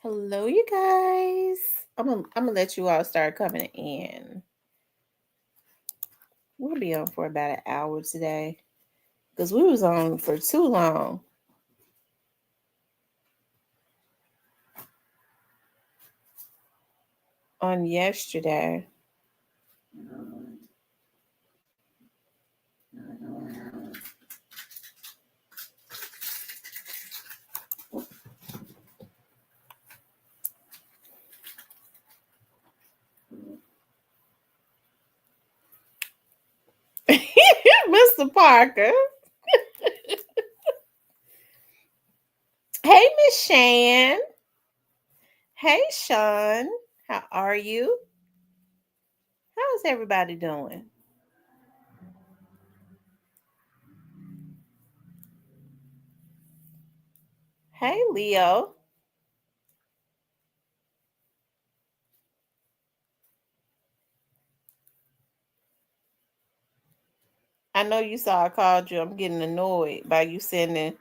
Hello, you guys. I'm gonna let you all start coming in. We'll be on for about an hour today because we was on for too long on yesterday. Mr. Parker. Hey, Miss Shan. Hey, Sean. How are you? How's everybody doing? Hey, Leo. I know you saw I called you. I'm getting annoyed by you sending.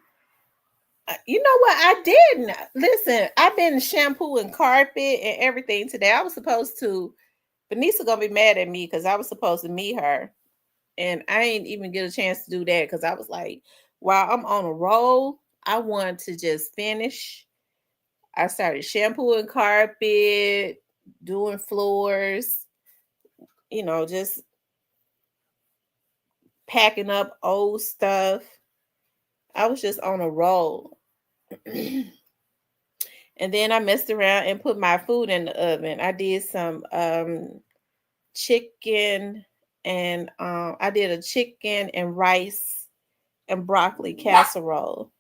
You know what? I didn't listen. I've been shampooing carpet and everything today. I was supposed to. Benisa gonna be mad at me because I was supposed to meet her, and I ain't even get a chance to do that because I was like, while I'm on a roll, I want to just finish. I started shampooing carpet, doing floors, just packing up old stuff. I was just on a roll. And then I messed around and put my food in the oven. I did some chicken and I did a chicken and rice and broccoli casserole.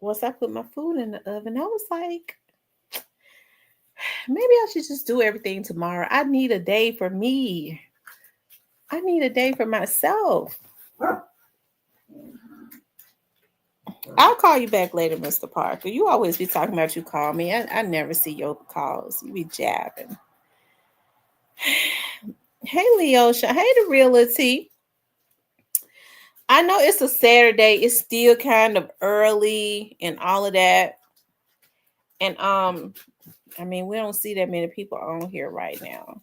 Once I put my food in the oven, I was like, maybe I should just do everything tomorrow. I need a day for me. I need a day for myself. I'll call you back later, Mr. Parker. You always be talking about you call me. I never see your calls. You be jabbing. Hey, Leosha. Hey, the realty. I know it's a Saturday. It's still kind of early and all of that. And I mean, we don't see that many people on here right now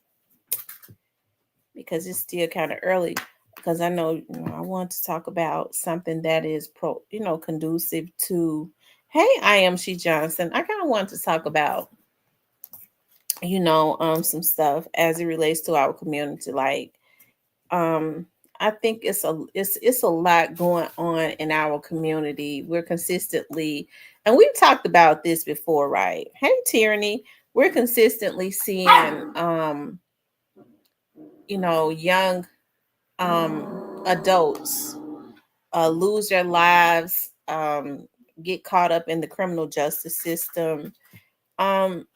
because it's still kind of early. Because I know, I want to talk about something that is conducive to. Hey, I am She Johnson. I kind of want to talk about, some stuff as it relates to our community. Like, um, I think it's a lot going on in our community. We're consistently, and we've talked about this before, right? Hey, Tyranny, we're consistently seeing, young adults lose their lives, get caught up in the criminal justice system. Um,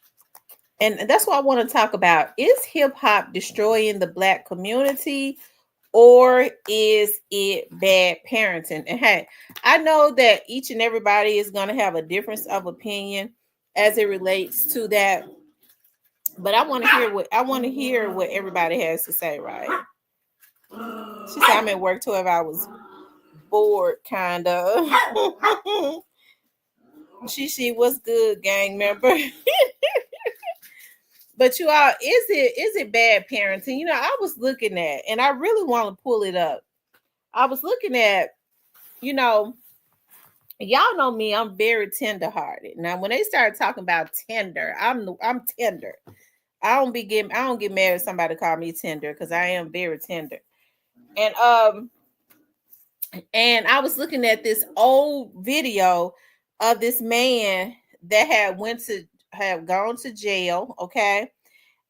and that's what I want to talk about. Is hip hop destroying the Black community, or is it bad parenting? And hey, I know that each and everybody is going to have a difference of opinion as it relates to that, but I want to hear what everybody has to say, right? She said I'm at work 12 hours bored, kind of. She was good, gang member. But you all, is it bad parenting? I was looking at, and I really want to pull it up. I was looking at, you know, y'all know me, I'm very tender hearted. Now, when they start talking about tender, I'm tender. I don't get mad if somebody call me tender because I am very tender. And I was looking at this old video of this man that had gone to jail, okay?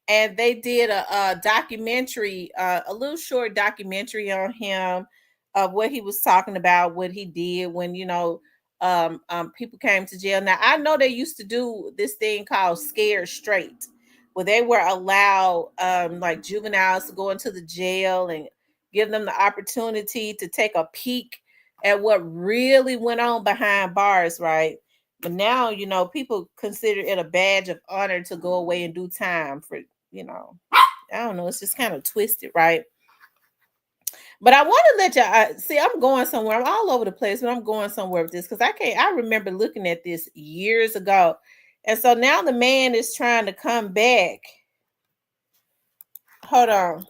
And they did a documentary, a little short documentary on him of what he was talking about, what he did when people came to jail. Now I know they used to do this thing called Scared Straight, where they were allowed like juveniles to go into the jail and give them the opportunity to take a peek at what really went on behind bars, right? But now, people consider it a badge of honor to go away and do time for, I don't know, it's just kind of twisted, right? But I want to let y'all see, I'm going somewhere. I'm all over the place, but I'm going somewhere with this because I remember looking at this years ago. And so now the man is trying to come back. Hold on.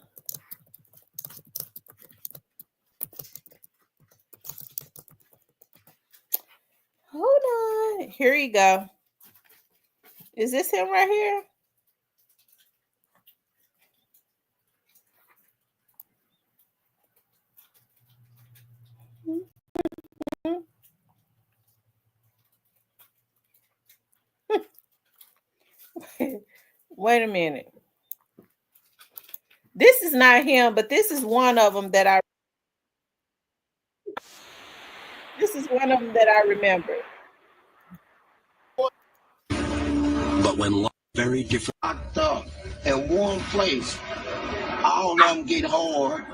Hold on. Here you go. Is this him right here? Wait a minute. This is not him, but this is one of them that I. This is one of them that I remember. But when very different, locked up in one place, all of them get hard,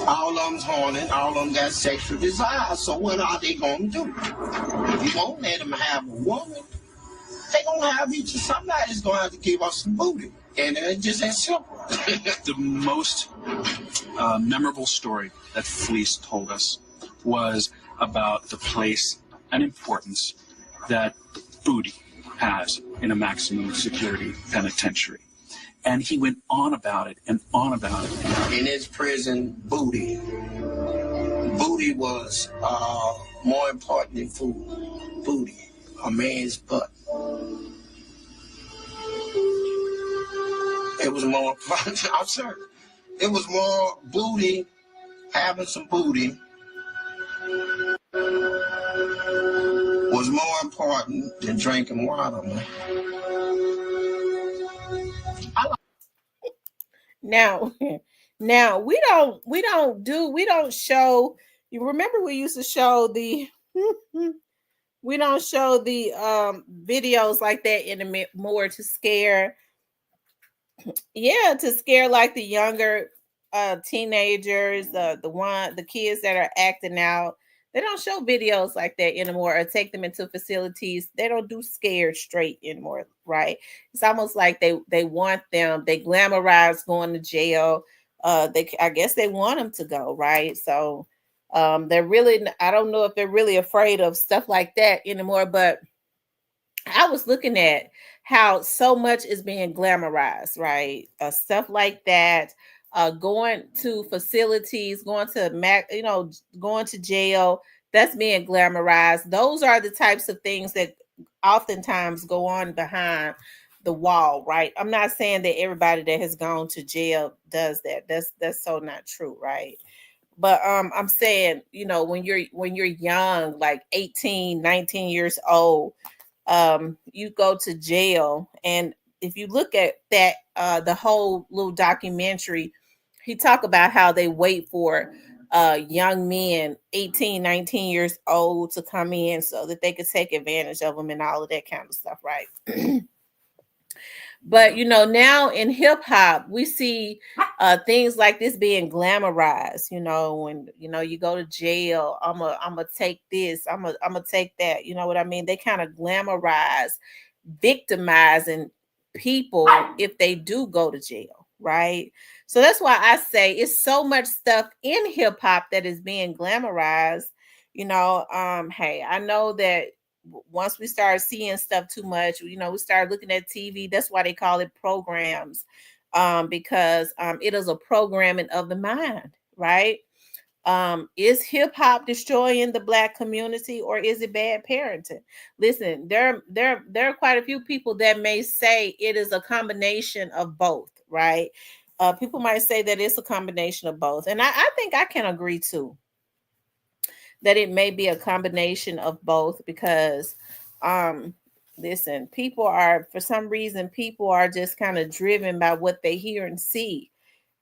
all of them's horny, all of them got sexual desire. So what are they gonna do? If you won't let them have a woman, they gonna have each. Somebody's gonna have to give us some booty, and it's just that simple. The most memorable story that Fleece told us was about the place and importance that booty has in a maximum security penitentiary. And he went on about it and on about it. In his prison, booty was more important than food. Booty, a man's butt. It was more, I'm sorry, it was more booty, having some booty was more important than drinking water, man. Now, now we don't show. You remember we used to show the we don't show the videos like that in the more to scare, yeah, to scare like the younger teenagers, the kids that are acting out. They don't show videos like that anymore or take them into facilities. They don't do scared straight anymore, right? It's almost like they want them, they glamorize going to jail. They, I guess they want them to go, right? So they're really, I don't know if they're really afraid of stuff like that anymore, but I was looking at how so much is being glamorized, right? Stuff like that, going to facilities, going to going to jail. That's being glamorized. Those are the types of things that oftentimes go on behind the wall, right? I'm not saying that everybody that has gone to jail does that. That's so not true, right? But I'm saying, when you're young, like 18, 19 years old, you go to jail. And if you look at that, the whole little documentary, he talk about how they wait for young men 18, 19 years old to come in so that they could take advantage of them and all of that kind of stuff, right? But now in hip hop, we see things like this being glamorized. When you go to jail, I'm gonna take this, I'm gonna take that. You know what I mean? They kind of glamorize victimizing people if they do go to jail, right? So that's why I say it's so much stuff in hip hop that is being glamorized. Hey, I know that once we start seeing stuff too much, we start looking at TV. That's why they call it programs, because it is a programming of the mind, right? Is hip hop destroying the black community, or is it bad parenting? Listen, there are quite a few people that may say it is a combination of both, right? People might say that it's a combination of both, and I think I can agree too that it may be a combination of both, because um listen, people are, for some reason, people are just kind of driven by what they hear and see.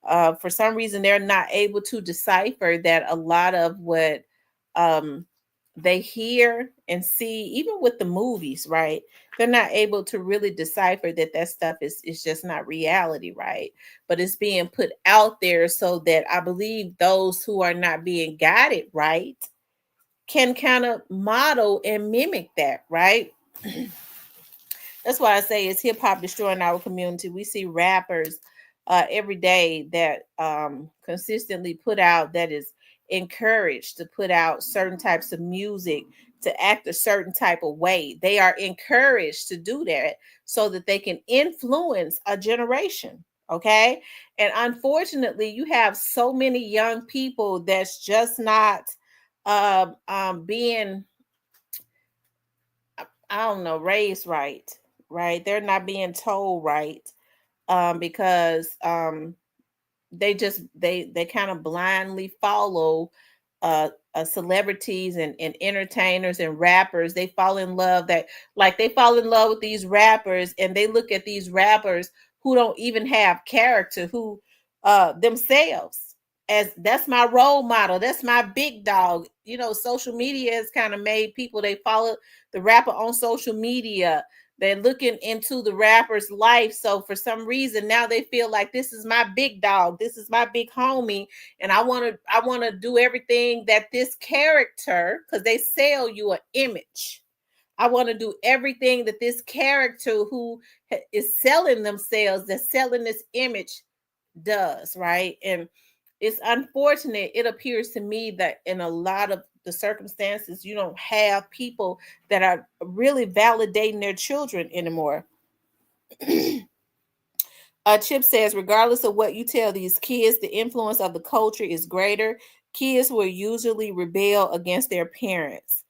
For some reason, they're not able to decipher that a lot of what um they hear and see, even with the movies, right? They're not able to really decipher that that stuff is just not reality, right? But it's being put out there so that I believe those who are not being guided right can kind of model and mimic that, right? That's why I say it's hip hop destroying our community. We see rappers every day that consistently put out, that is encouraged to put out certain types of music to act a certain type of way. They are encouraged to do that so that they can influence a generation. Okay. And unfortunately, you have so many young people that's just not being, I don't know, raised right, right? They're not being told right, because they kind of blindly follow celebrities and entertainers and rappers. They fall in love that like they fall in love with these rappers, and they look at these rappers who don't even have character, who themselves, as that's my role model, that's my big dog. You know, social media has kind of made people, they follow the rapper on social media, they're looking into the rapper's life. So for some reason now they feel like this is my big dog, this is my big homie, and I want to do everything that this character, because they sell you an image. I want to do everything that this character who is selling themselves, that's selling this image, does, right? And it's unfortunate. It appears to me that in a lot of the circumstances, you don't have people that are really validating their children anymore. Chip says, regardless of what you tell these kids, the influence of the culture is greater. Kids will usually rebel against their parents.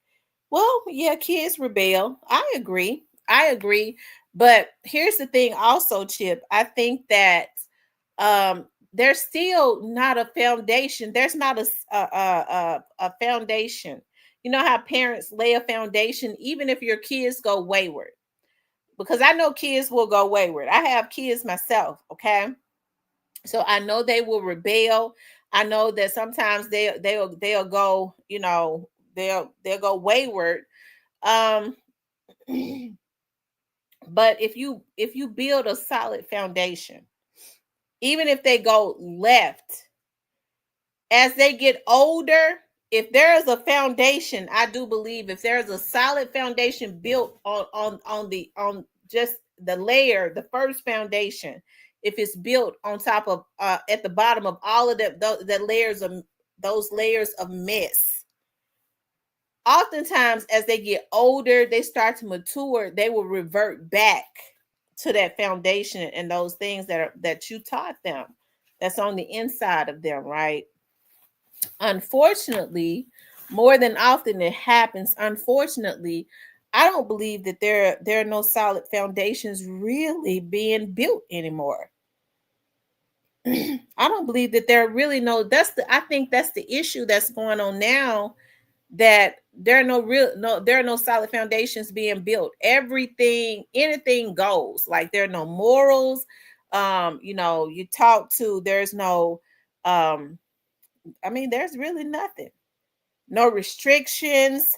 Well, yeah, kids rebel. I agree. I agree. But here's the thing also, Chip. I think that there's still not a foundation. There's not a foundation. You know how parents lay a foundation even if your kids go wayward, because I know kids will go wayward. I have kids myself, okay? So I know they will rebel. I know that sometimes they'll go, you know, they'll go wayward. Um but if you build a solid foundation, even if they go left as they get older, if there is a foundation, I do believe if there's a solid foundation built on just the layer, the first foundation, if it's built on top of at the bottom of all of the layers of those layers of mess, oftentimes as they get older, they start to mature, they will revert back to that foundation and those things that you taught them, that's on the inside of them, right? Unfortunately, more than often it happens, unfortunately, I don't believe that there are no solid foundations really being built anymore. I don't believe that there are really no, I think that's the issue that's going on now, that there are no solid foundations being built. Everything, anything goes. Like there are no morals. You know, you talk to, there's no I mean, there's really nothing. No restrictions.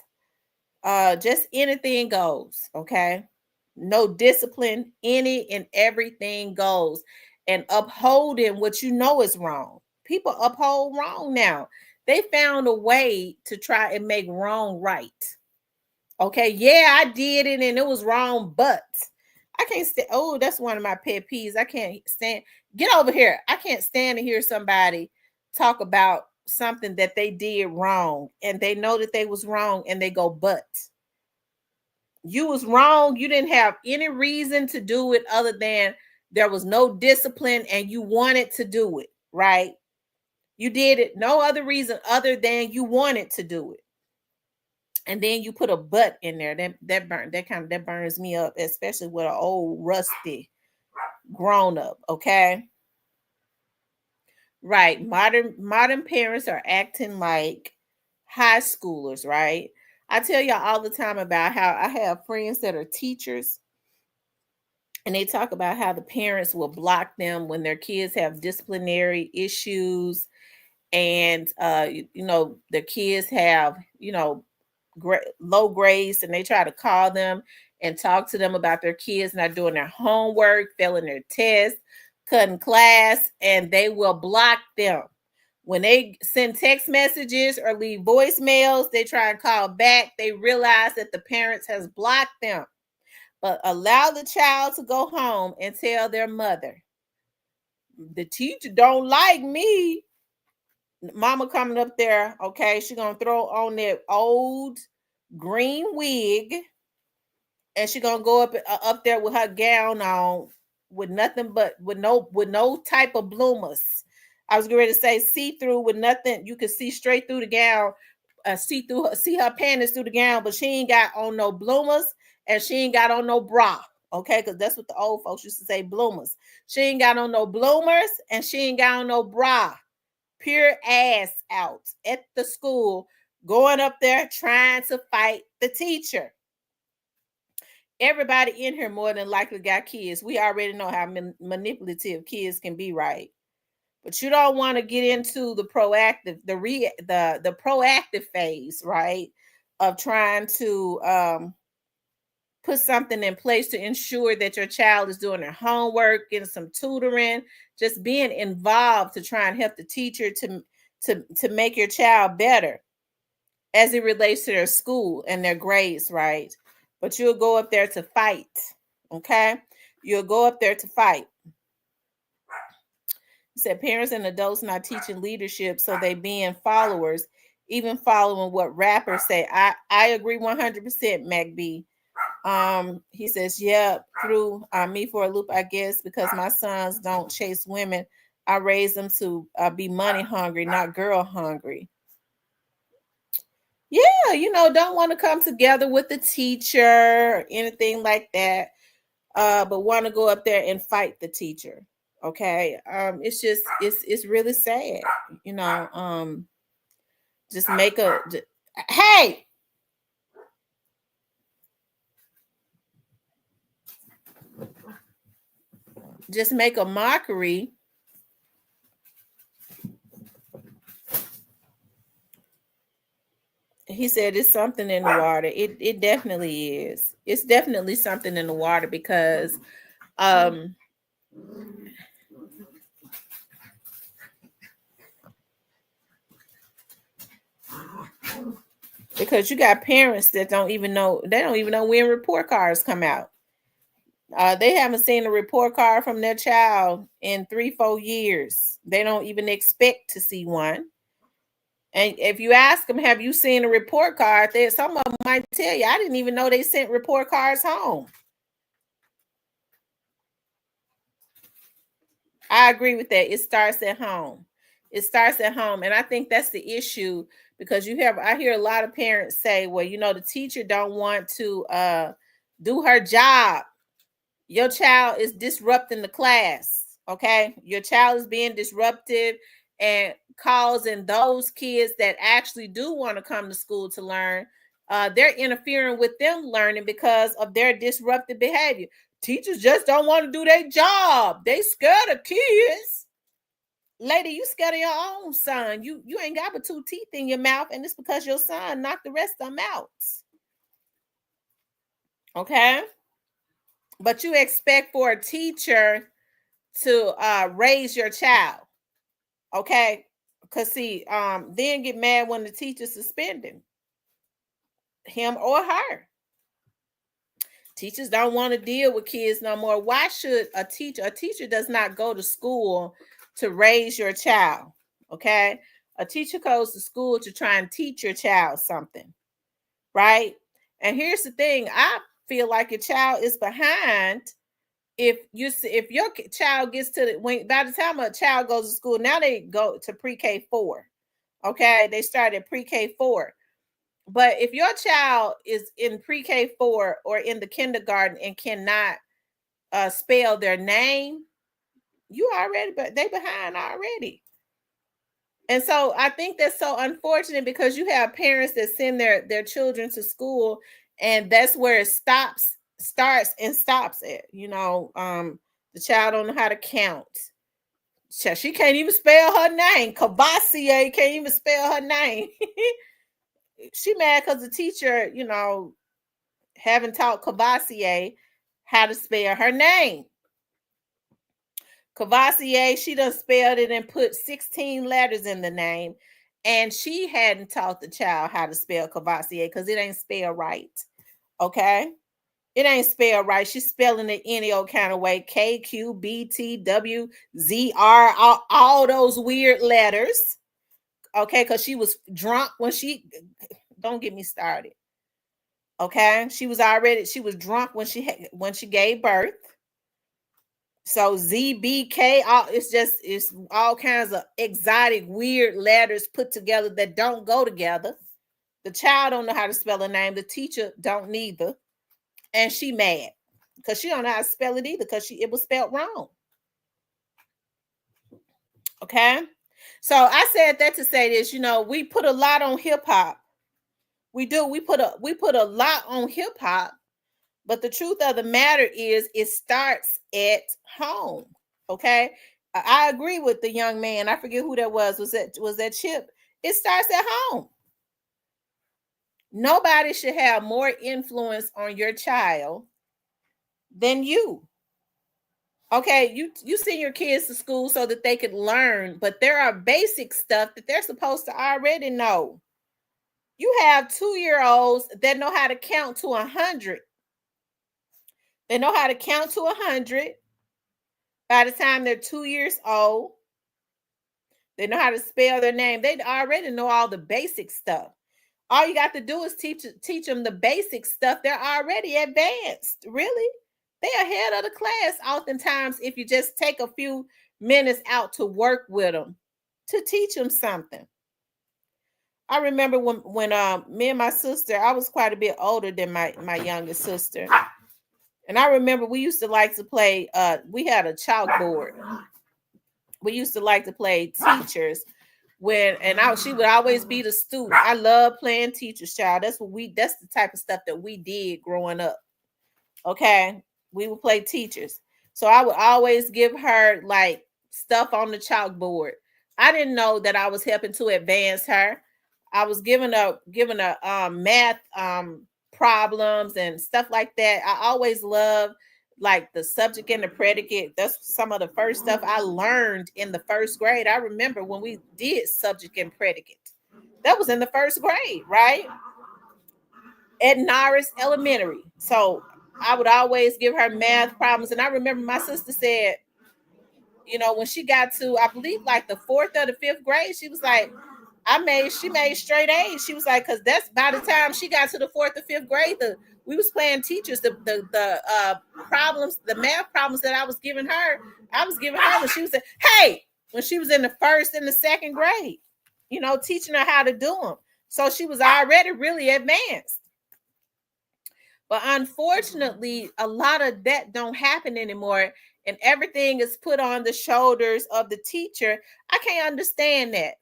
Just anything goes, okay? No discipline, any and everything goes. And upholding what you know is wrong. People uphold wrong now. They found a way to try and make wrong right. Okay, yeah, I did it and it was wrong, but I can't stand. Oh, that's one of my pet peeves. I can't stand. Get over here. I can't stand to hear somebody talk about something that they did wrong and they know that they was wrong and they go, but you was wrong. You didn't have any reason to do it other than there was no discipline and you wanted to do it, right? You did it no other reason other than you wanted to do it. And then you put a but in there. That burns me up, especially with an old rusty grown up, okay? Right. Modern parents are acting like high schoolers, right? I tell y'all all the time about how I have friends that are teachers, and they talk about how the parents will block them when their kids have disciplinary issues, and you know, the kids have, you know, low grades, and they try to call them and talk to them about their kids not doing their homework, failing their tests, cutting class, and they will block them. When they send text messages or leave voicemails, they try and call back. They realize that the parents has blocked them. But allow the child to go home and tell their mother, the teacher don't like me. Mama coming up there, okay, she gonna throw on that old green wig, and she gonna go up there with her gown on, with nothing but with no type of bloomers. I was going to say see through, with nothing. You could see straight through the gown, see her panties through the gown, but she ain't got on no bloomers, and she ain't got on no bra. Okay, because that's what the old folks used to say, bloomers. She ain't got on no bloomers, and she ain't got on no bra. Pure ass out at the school, going up there trying to fight the teacher. Everybody in here more than likely got kids. We already know how manipulative kids can be, right? But you don't want to get into the proactive, the proactive phase, right? Of trying to put something in place to ensure that your child is doing their homework, getting some tutoring, just being involved to try and help the teacher to make your child better as it relates to their school and their grades, right? But you'll go up there to fight, okay? You'll go up there to fight. He said parents and adults not teaching leadership, so they being followers, even following what rappers say. I agree 100%, MacB. He says, yeah, threw me for a loop, I guess, because my sons don't chase women. I raise them to be money hungry, not girl hungry. Yeah, don't want to come together with the teacher or anything like that, but want to go up there and fight the teacher. Okay, it's just it's really sad, just make a hey. Just make a mockery. He said it's something in the water. It definitely is. It's definitely something in the water because you got parents that don't even know when report cards come out. They haven't seen a report card from their child in 3-4 years. They don't even expect to see one. And if you ask them, have you seen a report card? Some of them might tell you, I didn't even know they sent report cards home. I agree with that. It starts at home. It starts at home. And I think that's the issue, because I hear a lot of parents say, well, the teacher don't want to do her job. Your child is disrupting the class. Okay. Your child is being disruptive and causing those kids that actually do want to come to school to learn, they're interfering with them learning because of their disruptive behavior. Teachers just don't want to do their job. They scared of kids. Lady, you scared of your own son. You ain't got but 2 teeth in your mouth, and it's because your son knocked the rest of them out. Okay? But you expect for a teacher to raise your child. Okay? Because see, then get mad when the teacher suspended him or her. Teachers don't want to deal with kids no more. Why should a teacher does not go to school to raise your child? Okay? A teacher goes to school to try and teach your child something, right? And here's the thing, I feel like your child is behind if your child gets to by the time a child goes to school. Now they go to pre-K 4. Okay? They start at pre-K 4. But if your child is in pre-K 4 or in the kindergarten and cannot spell their name, they behind already. And so I think that's so unfortunate, because you have parents that send their children to school, and that's where it starts and stops at. The child don't know how to count. She can't even spell her name. Cavassier can't even spell her name. She mad because the teacher, haven't taught Cavassier how to spell her name. Cavassier, she done spelled it and put 16 letters in the name, and she hadn't taught the child how to spell Cavassier because it ain't spelled right. Okay? It ain't spelled right. She's spelling it any old kind of way. KQBTWZR, all those weird letters. Okay, because she was drunk when don't get me started. Okay, she was drunk when she gave birth. So ZBK, it's all kinds of exotic, weird letters put together that don't go together. The child don't know how to spell a name. The teacher don't neither, and she mad because she don't know how to spell it either because it was spelled wrong. Okay, so I said that to say this. We put a lot on hip hop. We do. We put a lot on hip hop, but the truth of the matter is, it starts at home. Okay, I agree with the young man. I forget who that was. Was that Chip? It starts at home. Nobody should have more influence on your child than you. Okay, you send your kids to school so that they could learn, but there are basic stuff that they're supposed to already know. You have 2-year-olds that know how to count to 100. They know how to count to 100 by the time they're 2 years old. They know how to spell their name. They already know all the basic stuff. All you got to do is teach them the basic stuff. They're already advanced. Really, they're ahead of the class oftentimes if you just take a few minutes out to work with them, to teach them something. I remember when me and my sister, I was quite a bit older than my youngest sister, and I remember we used to like to play. We had a chalkboard. We used to like to play teachers. She would always be the student. I love playing teacher's child. That's the type of stuff that we did growing up. Okay. We would play teachers. So I would always give her like stuff on the chalkboard. I didn't know that I was helping to advance her. I was giving her math problems and stuff like that. I always loved like the subject and the predicate. That's some of the first stuff I learned in the first grade. I remember when we did subject and predicate. That was in the first grade, right? At Norris Elementary. So I would always give her math problems. And I remember my sister said, when she got to, I believe, like the 4th or the 5th grade, she was like, she made straight A's. She was like, because that's by the time she got to the 4th or 5th grade, we was playing teachers. The problems, the math problems that I was giving her when she was when she was in the 1st and the 2nd grade, teaching her how to do them. So she was already really advanced. But unfortunately, a lot of that don't happen anymore, and everything is put on the shoulders of the teacher. I can't understand that.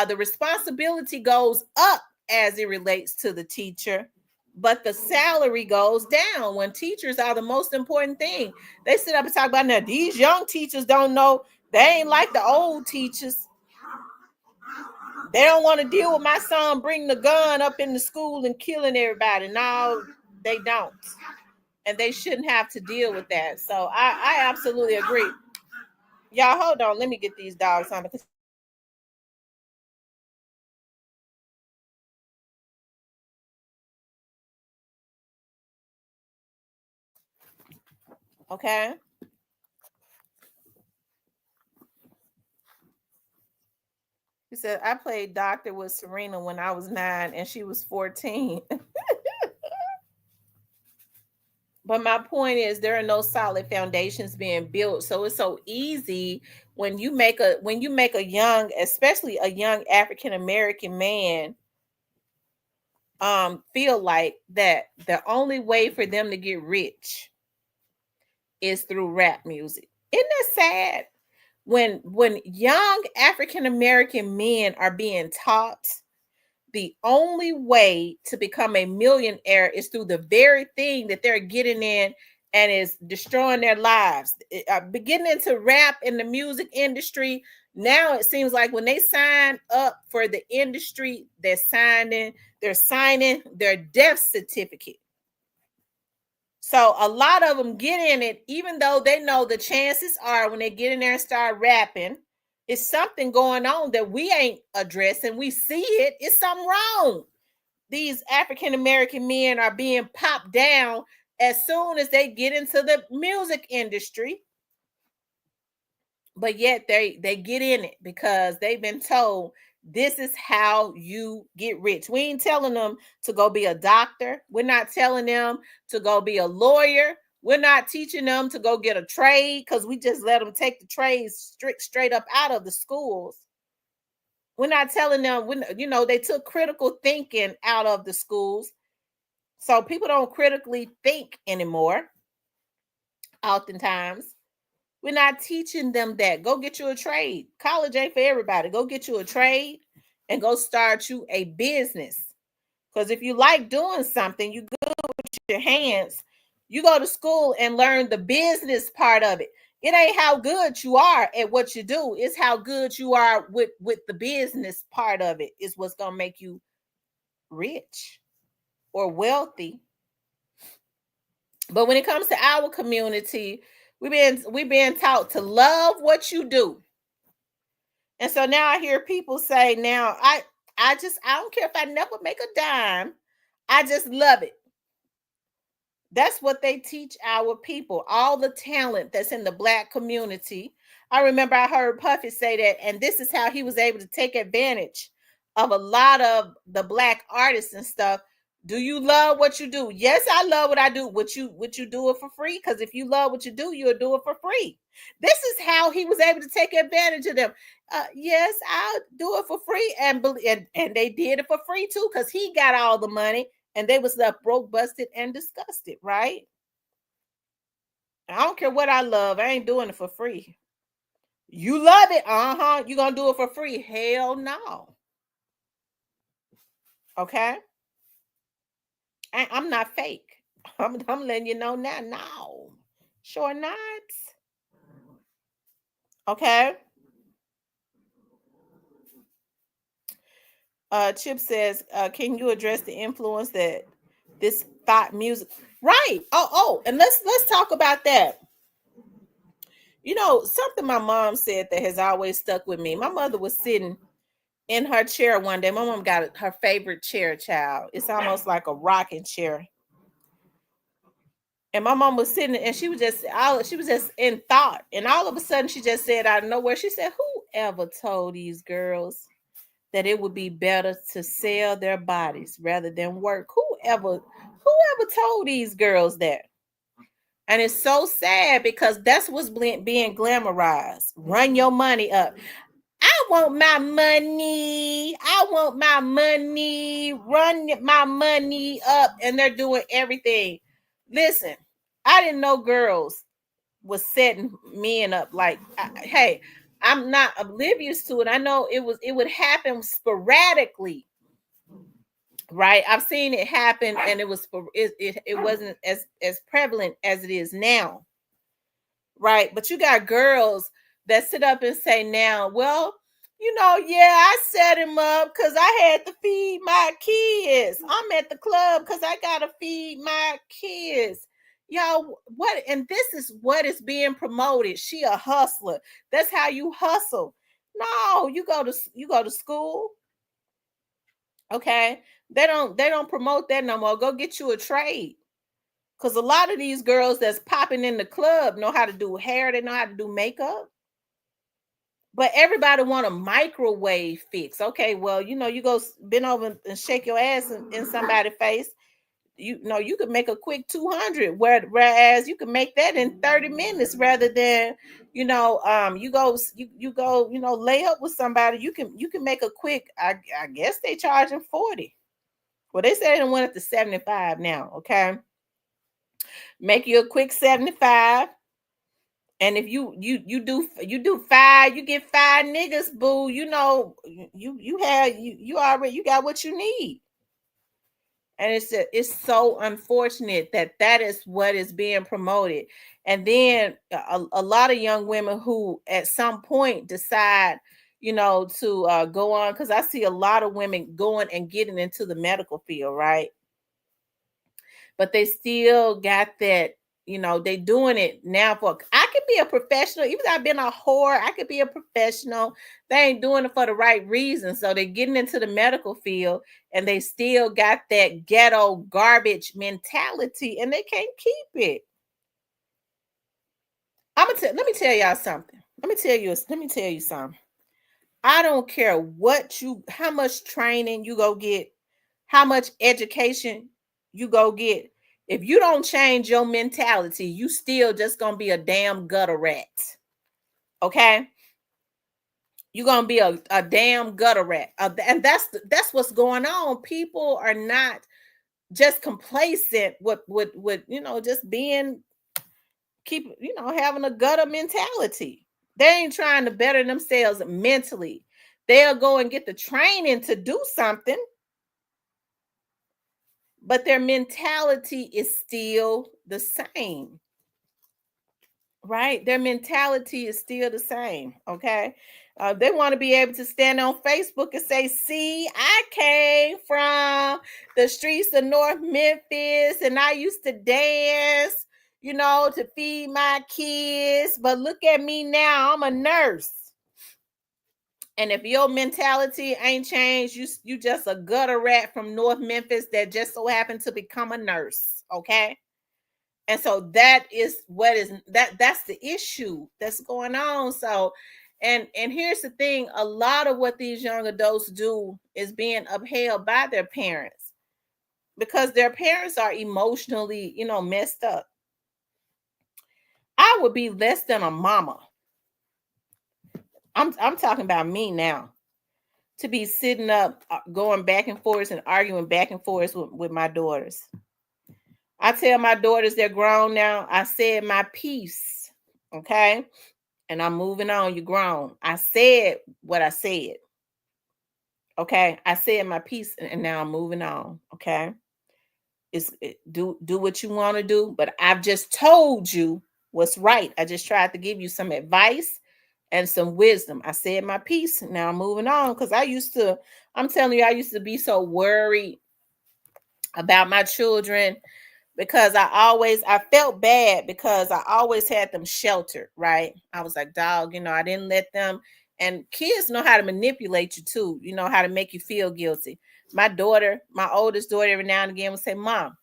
The responsibility goes up as it relates to the teacher, but the salary goes down when teachers are the most important thing. They sit up and talk about, now these young teachers don't know. They ain't like the old teachers. They don't want to deal with my son bringing the gun up in the school and killing everybody. No, they don't. And they shouldn't have to deal with that. So I absolutely agree. Y'all, hold on. Let me get these dogs on. Okay. He said, I played doctor with Serena when I was 9 and she was 14. But my point is, there are no solid foundations being built. So it's so easy when you make a young, especially a young African American man, feel like that the only way for them to get rich is through rap music. Isn't that sad? When young African American men are being taught the only way to become a millionaire is through the very thing that they're getting in and is destroying their lives. Beginning to rap in the music industry, now it seems like when they sign up for the industry, they're signing their death certificate. So a lot of them get in it, even though they know the chances are when they get in there and start rapping, it's something going on that we ain't addressing. We see it. It's something wrong. These African American men are being popped down as soon as they get into the music industry. But yet they get in it because they've been told This is how you get rich. We ain't telling them to go be a doctor. We're not telling them to go be a lawyer. We're not teaching them to go get a trade because we just let them take the trades straight up out of the schools. We're not telling them, they took critical thinking out of the schools. So people don't critically think anymore. Oftentimes, we're not teaching them that. Go get you a trade. College ain't for everybody. Go get you a trade and go start you a business. Because if you like doing something, you good with your hands, you go to school and learn the business part of it. It ain't how good you are at what you do. It's how good you are with the business part of it is what's going to make you rich or wealthy. But when it comes to our community, we've been taught to love what you do. And so now I hear people say, now I don't care if I never make a dime. I just love it. That's what they teach our people, all the talent that's in the Black community. I remember I heard Puffy say that, and this is how he was able to take advantage of a lot of the Black artists and stuff. Do you love what you do? Yes, I love what I do. Would you do it for free? Because if you love what you do, you'll do it for free. This is how he was able to take advantage of them. Yes, I'll do it for free, and they did it for free too, because he got all the money. And they was left broke, busted, and disgusted, right? I don't care what I love. I ain't doing it for free. You love it. Uh-huh. You gonna do it for free? Hell no. Okay? I'm not fake. I'm letting you know now. No. Sure not. Okay? Chip says, can you address the influence that this thought music? Right. And let's talk about that. Something my mom said that has always stuck with me. My mother was sitting in her chair one day. My mom got her favorite chair, child. It's almost like a rocking chair. And my mom was sitting and she was just in thought. And all of a sudden she just said out of nowhere, she said, whoever told these girls that it would be better to sell their bodies rather than work? Whoever told these girls that? And it's so sad because that's what's being glamorized. Run your money up. I want my money. I want my money. Run my money up. And they're doing everything. Listen, I didn't know girls was setting men up like, hey, I'm not oblivious to it. I know it would happen sporadically. Right? I've seen it happen, and it wasn't as prevalent as it is now. Right? But you got girls that sit up and say now, well, yeah, I set him up because I had to feed my kids. I'm at the club because I gotta feed my kids. Y'all, what? And this is what is being promoted. She a hustler. That's how you hustle. No, you go to school. Okay, they don't promote that no more. Go get you a trade. Because a lot of these girls that's popping in the club know how to do hair. They know how to do makeup. But everybody want a microwave fix. Okay, well, you go bend over and shake your ass in somebody's face. You could make a quick 200, whereas you can make that in 30 minutes rather than, you go lay up with somebody. You can make a quick, I guess they charging 40. Well, they say they went up to 75 now. Okay. Make you a quick 75. And if you do 5, you get 5 niggas, boo. You got what you need. And it's so unfortunate that is what is being promoted. And then a lot of young women who at some point decide, to go on, because I see a lot of women going and getting into the medical field, right? But they still got that, they doing it now for, I could be a professional, even though I've been a whore, I could be a professional. They ain't doing it for the right reason. So they're getting into the medical field and they still got that ghetto garbage mentality and they can't keep it. Let me tell y'all something. Let me tell you something. I don't care how much training you go get, how much education you go get. If you don't change your mentality, you still just gonna be a damn gutter rat. Okay? You're gonna be a damn gutter rat. And that's what's going on. People are not just complacent with just being having a gutter mentality. They ain't trying to better themselves mentally. They'll go and get the training to do something, but their mentality is still the same. Right? Their mentality is still the same. Okay. They want to be able to stand on Facebook and say, see, I came from the streets of North Memphis and I used to dance, to feed my kids. But look at me now, I'm a nurse. And if your mentality ain't changed, you just a gutter rat from North Memphis that just so happened to become a nurse. Okay. And so that's the issue that's going on. So and here's the thing, a lot of what these young adults do is being upheld by their parents because their parents are emotionally, messed up. I would be less than a mama. I'm talking about me now, to be sitting up going back and forth and arguing back and forth with my daughters. I tell my daughters they're grown now. I said my piece. Okay. And I'm moving on. You're grown. I said what I said. Okay. I said my piece and now I'm moving on. Okay. Do what you want to do, but I've just told you what's right. I just tried to give you some advice and some wisdom. I said my piece. Now I'm moving on because I'm telling you, I used to be so worried about my children because I felt bad because I always had them sheltered, right? I was like, dog, I didn't let them. And kids know how to manipulate you too, how to make you feel guilty. My oldest daughter, every now and again would say, Mom,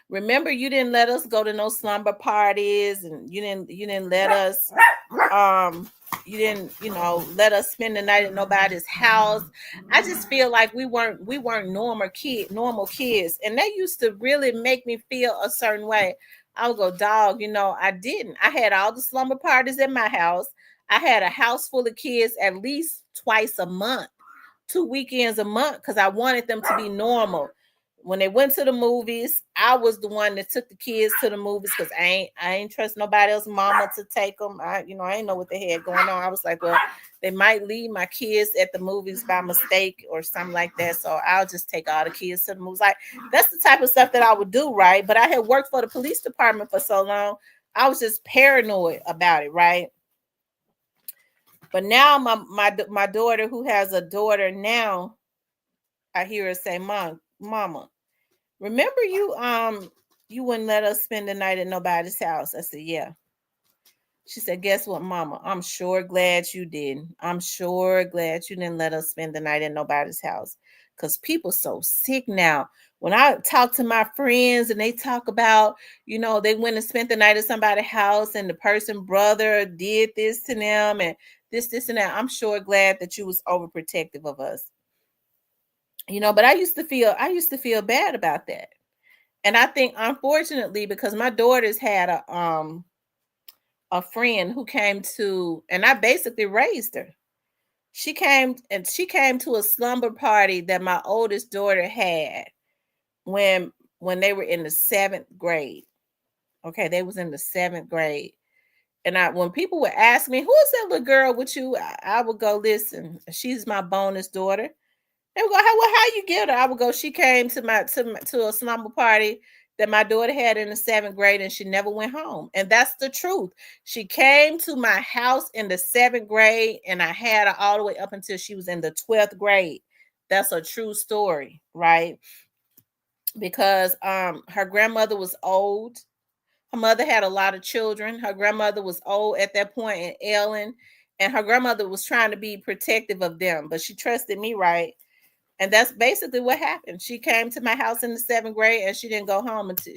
remember you didn't let us go to no slumber parties, and you didn't let us you didn't let us spend the night at nobody's house. I just feel like we weren't normal kids, and that used to really make me feel a certain way. I would go, dog, I didn't. I had all the slumber parties at my house. I had a house full of kids at least twice a month, 2 weekends a month, because I wanted them to be normal. When they went to the movies, I was the one that took the kids to the movies because I ain't trust nobody else mama to take them. I ain't know what they had going on. I was like, well, they might leave my kids at the movies by mistake or something like that. So I'll just take all the kids to the movies. Like, that's the type of stuff that I would do, right? But I had worked for the police department for so long, I was just paranoid about it, right? But now my daughter, who has a daughter now, I hear her say, Mama, remember you wouldn't let us spend the night at nobody's house. I said, yeah. She said, guess what, Mama? I'm sure glad you didn't. I'm sure glad you didn't let us spend the night at nobody's house. Because people so sick now. When I talk to my friends and they talk about, they went and spent the night at somebody's house and the person brother did this to them and this and that. I'm sure glad that you was overprotective of us. But I used to feel bad about that. And I think, unfortunately, because my daughters had a friend who came to, and I basically raised her. She came to a slumber party that my oldest daughter had when they were in the 7th grade. Okay, they was in the 7th grade. And when people would ask me, who is that little girl with you? I would go, listen, she's my bonus daughter. They would go, how you get her? I would go, she came to a slumber party that my daughter had in the 7th grade and she never went home. And that's the truth. She came to my house in the 7th grade and I had her all the way up until she was in the 12th grade. That's a true story, right? Because her grandmother was old. Her mother had a lot of children. Her grandmother was old at that point and ailing, and her grandmother was trying to be protective of them, but she trusted me, right? And that's basically what happened. She came to my house in the 7th grade and she didn't go home until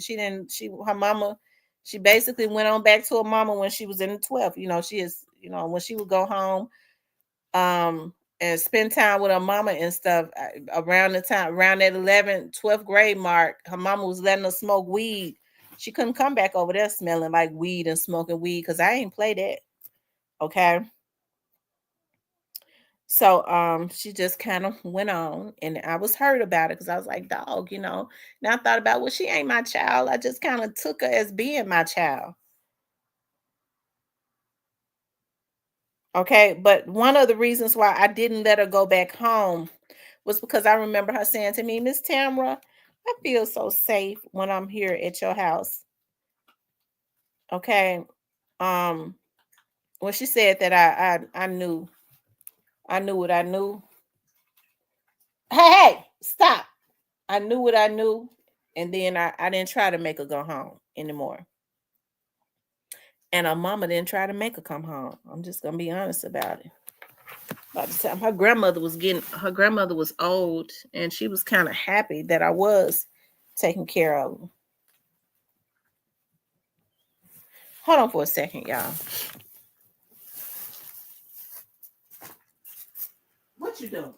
her mama, she basically went on back to her mama when she was in the 12th. She is, when she would go home, and spend time with her mama and stuff. Around that 11th, 12th grade mark, her mama was letting her smoke weed. She couldn't come back over there smelling like weed and smoking weed because I ain't play that. Okay. So she just kind of went on, and I was hurt about it because I was like, dog, now I thought about, well, she ain't my child. I just kind of took her as being my child. Okay, but one of the reasons why I didn't let her go back home was because I remember her saying to me, Miss Tamra, I feel so safe when I'm here at your house. Okay. Um, when she said that, I knew what I knew. Hey, stop. I knew what I knew, and then I didn't try to make her go home anymore. And her mama didn't try to make her come home. I'm just gonna be honest about it. By the time her grandmother was old, and she was kind of happy that I was taking care of her. Hold on for a second, y'all. What you doing?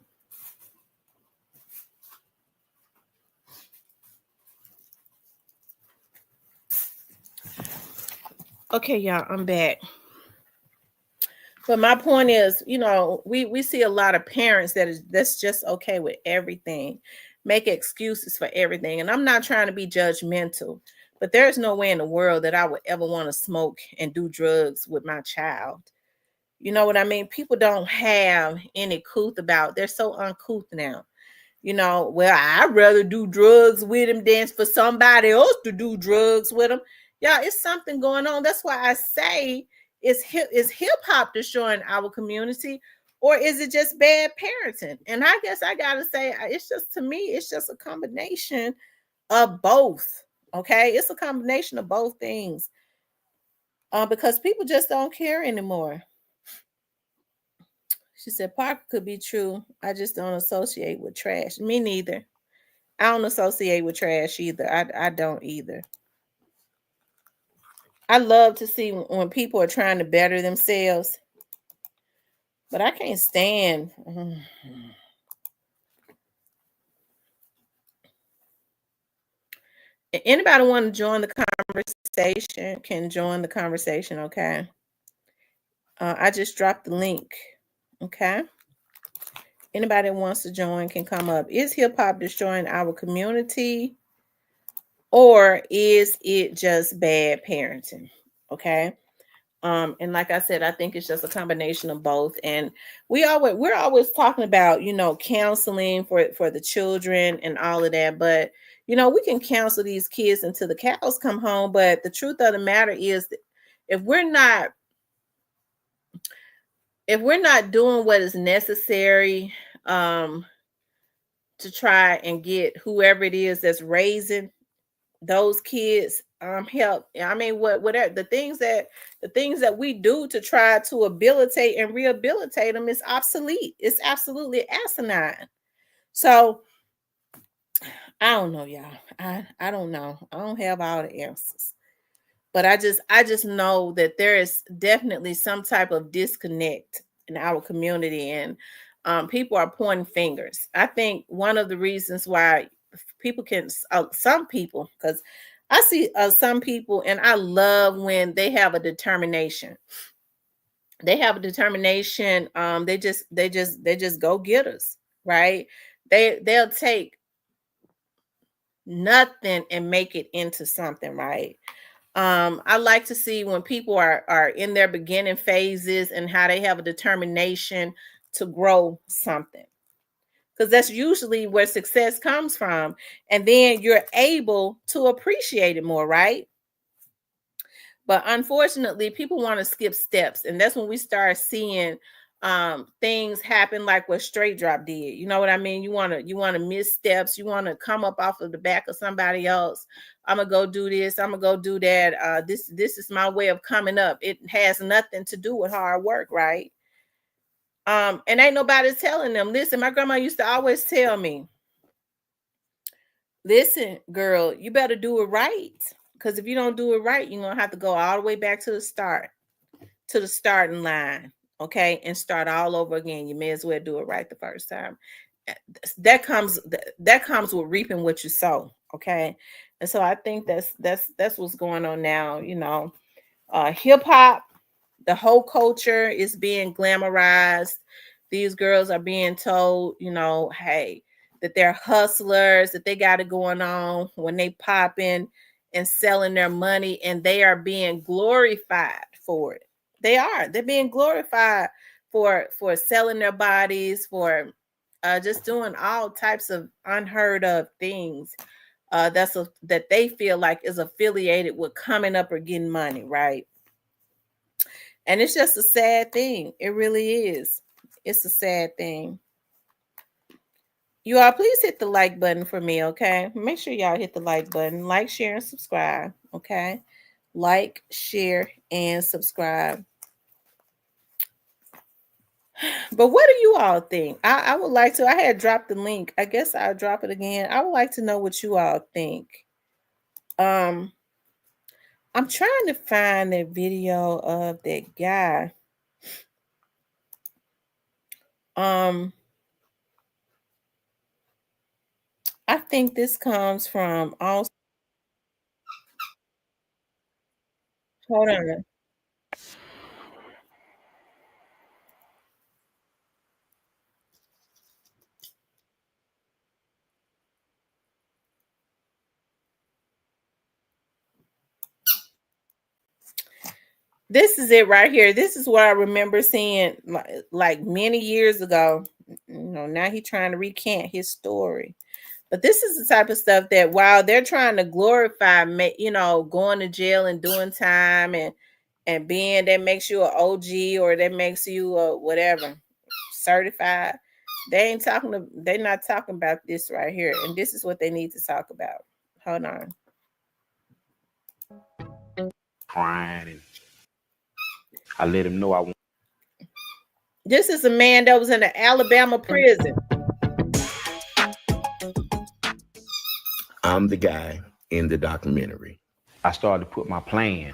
Okay, y'all, I'm back. But my point is, we see a lot of parents that's just okay with everything, make excuses for everything. And I'm not trying to be judgmental, but there's no way in the world that I would ever want to smoke and do drugs with my child. You know what I mean? People don't have any couth about. They're so uncouth now. Well, I'd rather do drugs with him than for somebody else to do drugs with him. Yeah, it's something going on. That's why I say, is hip hop destroying our community, or is it just bad parenting? And I guess I gotta say, it's just, to me, it's just a combination of both. Okay, it's a combination of both things. Because people just don't care anymore. She said Parker could be true. I just don't associate with trash. Me neither. I don't associate with trash either. I don't either. I love to see when people are trying to better themselves, but I can't stand. Anybody want to join the conversation can join the conversation. Okay. I just dropped the link. Okay. Anybody that wants to join can come up. Is hip hop destroying our community, or is it just bad parenting? Okay. And like I said, I think it's just a combination of both. And we're always talking about, counseling for the children and all of that. But we can counsel these kids until the cows come home. But the truth of the matter is that if we're not doing what is necessary to try and get whoever it is that's raising those kids help. I mean, whatever the things that we do to try to habilitate and rehabilitate them is obsolete. It's absolutely asinine. So I don't know, y'all. I don't know. I don't have all the answers. But I just know that there is definitely some type of disconnect in our community, and people are pointing fingers. I think one of the reasons why people can, some people, because I see some people, and I love when they have a determination. They have a determination. They just go getters, right? They'll take nothing and make it into something, right? I like to see when people are in their beginning phases and how they have a determination to grow something, because that's usually where success comes from, and then you're able to appreciate it more, right? But unfortunately, people want to skip steps, and that's when we start seeing things happen like what Straight Drop did. You know what I mean? You want to miss steps. You want to come up off of the back of somebody else. I'm gonna go do this. I'm gonna go do that. This is my way of coming up. It has nothing to do with hard work, right? And ain't nobody telling them. Listen, my grandma used to always tell me, listen, girl, you better do it right. Because if you don't do it right, you're gonna have to go all the way back to the start, to the starting line. okay, and start all over again. You may as well do it right the first time. That comes with reaping what you sow, okay? And so I think that's what's going on now. Hip hop, the whole culture is being glamorized. These girls are being told, hey, that they're hustlers, that they got it going on when they pop in and selling their money, and they are being glorified for it. They're being glorified for selling their bodies, for just doing all types of unheard of things that they feel like is affiliated with coming up or getting money, right? And it's just a sad thing. It really is. It's a sad thing. You all, please hit the like button for me, okay? Make sure y'all hit the like button. Like, share, and subscribe, okay? Like, share, and subscribe. But what do you all think? I would like to. I had dropped the link. I guess I'll drop it again. I would like to know what you all think. I'm trying to find that video of that guy. I think this comes from also. Hold on. This is it right here. This is what I remember seeing like many years ago. Now he's trying to recant his story. But this is the type of stuff that while they're trying to glorify, going to jail and doing time and being that makes you an OG or that makes you a whatever certified, they're not talking about this right here. And this is what they need to talk about. Hold on. Crying, and I let him know I want. This is a man that was in an Alabama prison. I'm the guy in the documentary. I started to put my plan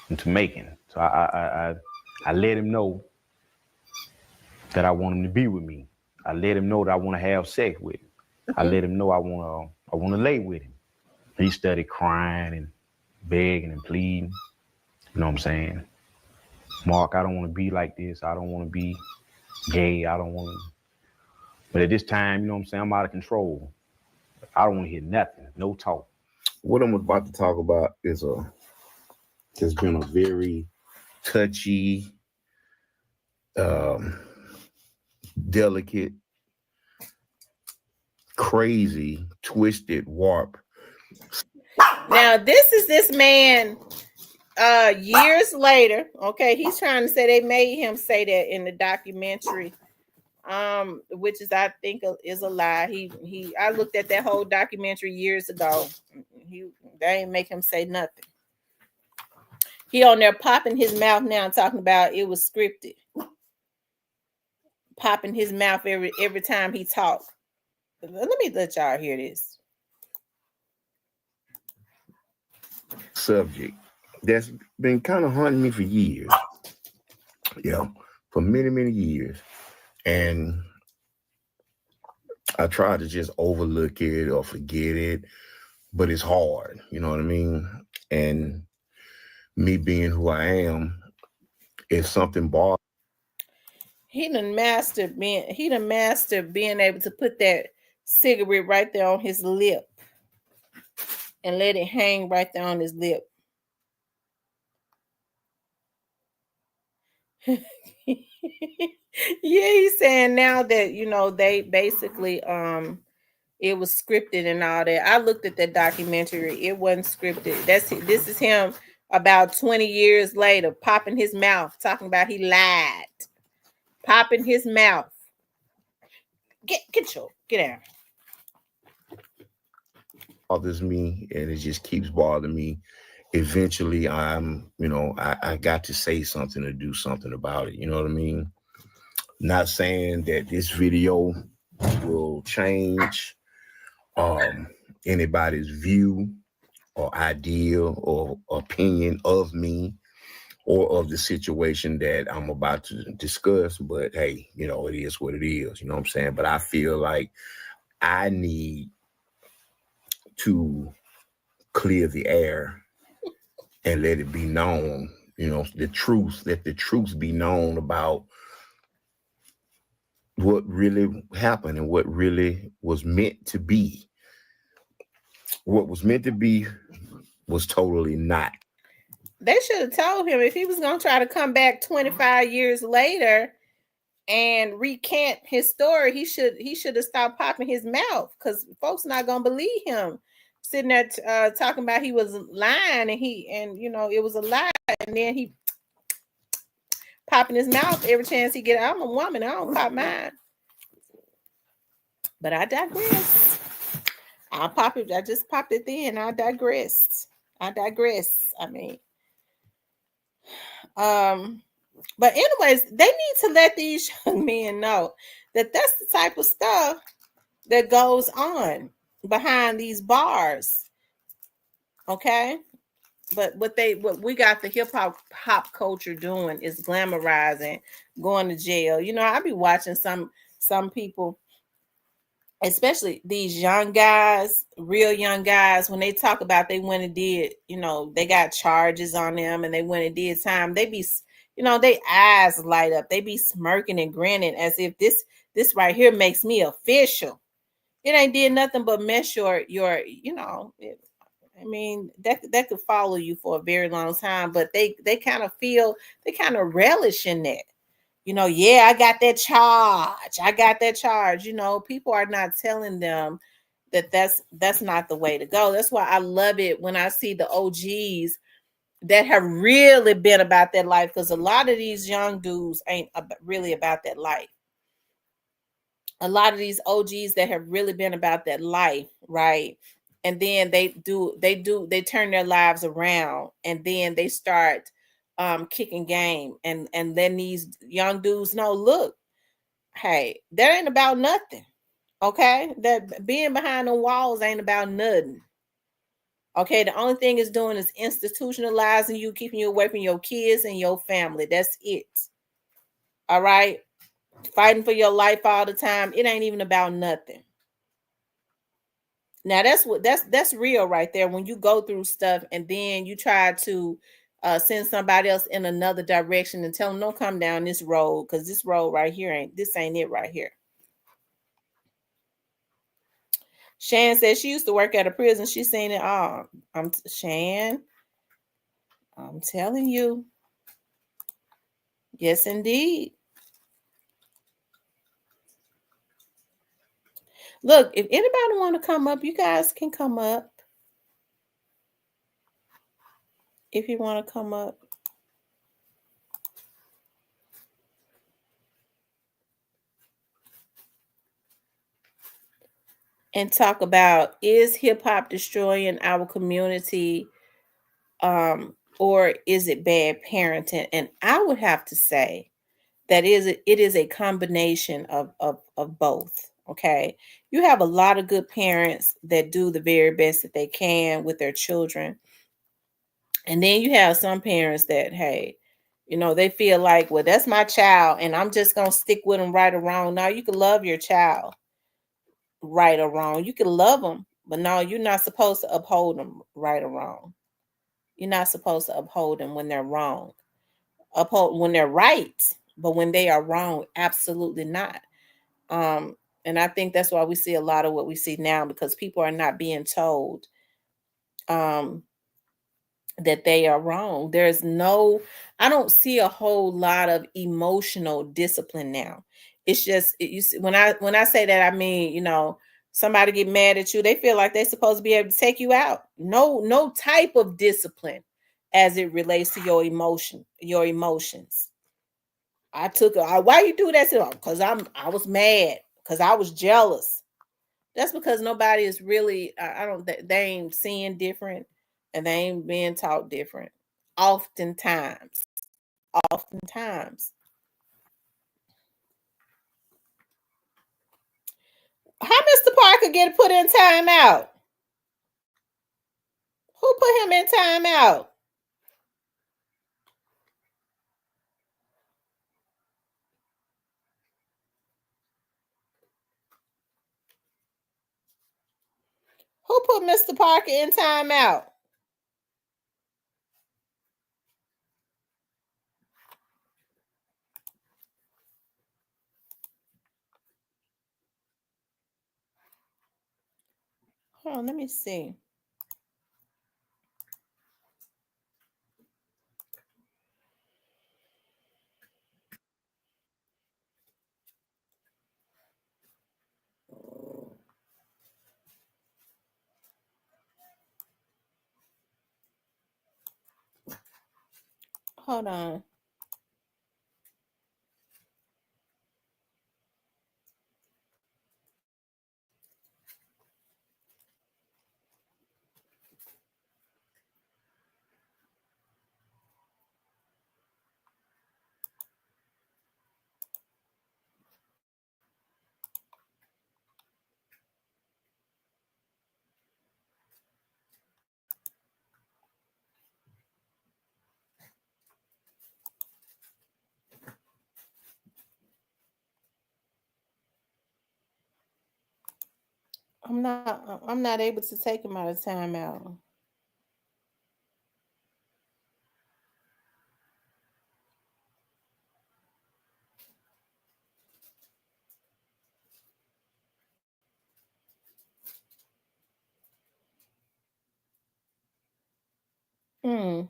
into making. So I let him know that I want him to be with me. I let him know that I want to have sex with him. I let him know I want to lay with him. He started crying and begging and pleading. You know what I'm saying? Mark, I don't want to be like this. I don't want to be gay. I don't want to. But at this time, you know what I'm saying? I'm out of control. I don't want to hear nothing. No talk. What I'm about to talk about has been a very touchy, delicate, crazy, twisted warp. Now, this man years later. Okay, he's trying to say they made him say that in the documentary. Which is I think is a lie. I looked at that whole documentary years ago. They ain't make him say nothing. He on there popping his mouth now, talking about it was scripted. Popping his mouth every time he talked. Let me let y'all hear this. Subject that's been kind of haunting me for years. Yeah, for many, many years. And I try to just overlook it or forget it, but it's hard. You know what I mean? And me being who I am, if something bothers. He done mastered being able to put that cigarette right there on his lip and let it hang right there on his lip. Yeah, he's saying now that they basically it was scripted and all that. I looked at that documentary. It wasn't scripted. This is him about 20 years later popping his mouth, talking about he lied. Popping his mouth. Get out. Bothers me, and it just keeps bothering me. Eventually I got to say something or do something about it. You know what I mean? Not saying that this video will change anybody's view or idea or opinion of me or of the situation that I'm about to discuss. But hey, you know, it is what it is. You know what I'm saying? But I feel like I need to clear the air and let it be known, you know, the truth, let the truth be known about what really happened and what really was meant to be. What was meant to be was totally not. They should have told him if he was going to try to come back 25 years later and recant his story, he should have stopped popping his mouth, because folks not going to believe him sitting there talking about he was lying, and you know it was a lie, and then he popping his mouth every chance he get. I'm a woman, I don't pop mine. But I digress. I'll pop it. I just popped it then. I digressed. I mean, but anyways, they need to let these young men know that that's the type of stuff that goes on behind these bars. Okay. But what we got the hip hop culture doing is glamorizing going to jail. You know, I be watching some people, especially these young guys, real young guys, when they talk about they went and did, you know, they got charges on them and they went and did time, they be, you know, they eyes light up. They be smirking and grinning as if this right here makes me official. It ain't did nothing but mess your you know, I mean, that could follow you for a very long time, but they kind of feel, they kind of relish in that. You know, yeah, I got that charge. I got that charge. You know, people are not telling them that that's not the way to go. That's why I love it when I see the OGs that have really been about that life, because a lot of these young dudes ain't really about that life. A lot of these OGs that have really been about that life, right? And then they turn their lives around, and then they start kicking game, and then these young dudes know, look, hey, that ain't about nothing. Okay, that being behind the walls ain't about nothing. Okay, the only thing it's doing is institutionalizing you, keeping you away from your kids and your family. That's it. All right, fighting for your life all the time. It ain't even about nothing. Now that's real right there. When you go through stuff and then you try to send somebody else in another direction and tell them don't come down this road, because this road right here ain't it right here. Shan said she used to work at a prison. She's seen it all. Shan, I'm telling you. Yes, indeed. Look, if anybody want to come up, you guys can come up. If you want to come up. And talk about, is hip hop destroying our community, or is it bad parenting? And I would have to say that it is a combination of both. Okay, you have a lot of good parents that do the very best that they can with their children, and then you have some parents that, hey, you know, they feel like, well, that's my child and I'm just gonna stick with them, right or wrong. Now you can love your child, right or wrong. You can love them, but no, you're not supposed to uphold them, right or wrong. You're not supposed to uphold them when they're wrong. Uphold when they're right, but when they are wrong, absolutely not. And I think that's why we see a lot of what we see now, because people are not being told um that they are wrong. I don't see a whole lot of emotional discipline now. It's just you see, when I say that, I mean, you know, somebody get mad at you, they feel like they're supposed to be able to take you out. No type of discipline as it relates to your emotions. Why you do that? Because I was mad, because I was jealous. That's because nobody is really, I don't, they ain't seeing different, and they ain't being taught different. Oftentimes. Oftentimes. How Mr. Parker get put in timeout? Who put him in timeout? Mr. Parker in timeout? Hold on, let me see. Hold on. I'm not able to take him out of timeout. Hmm.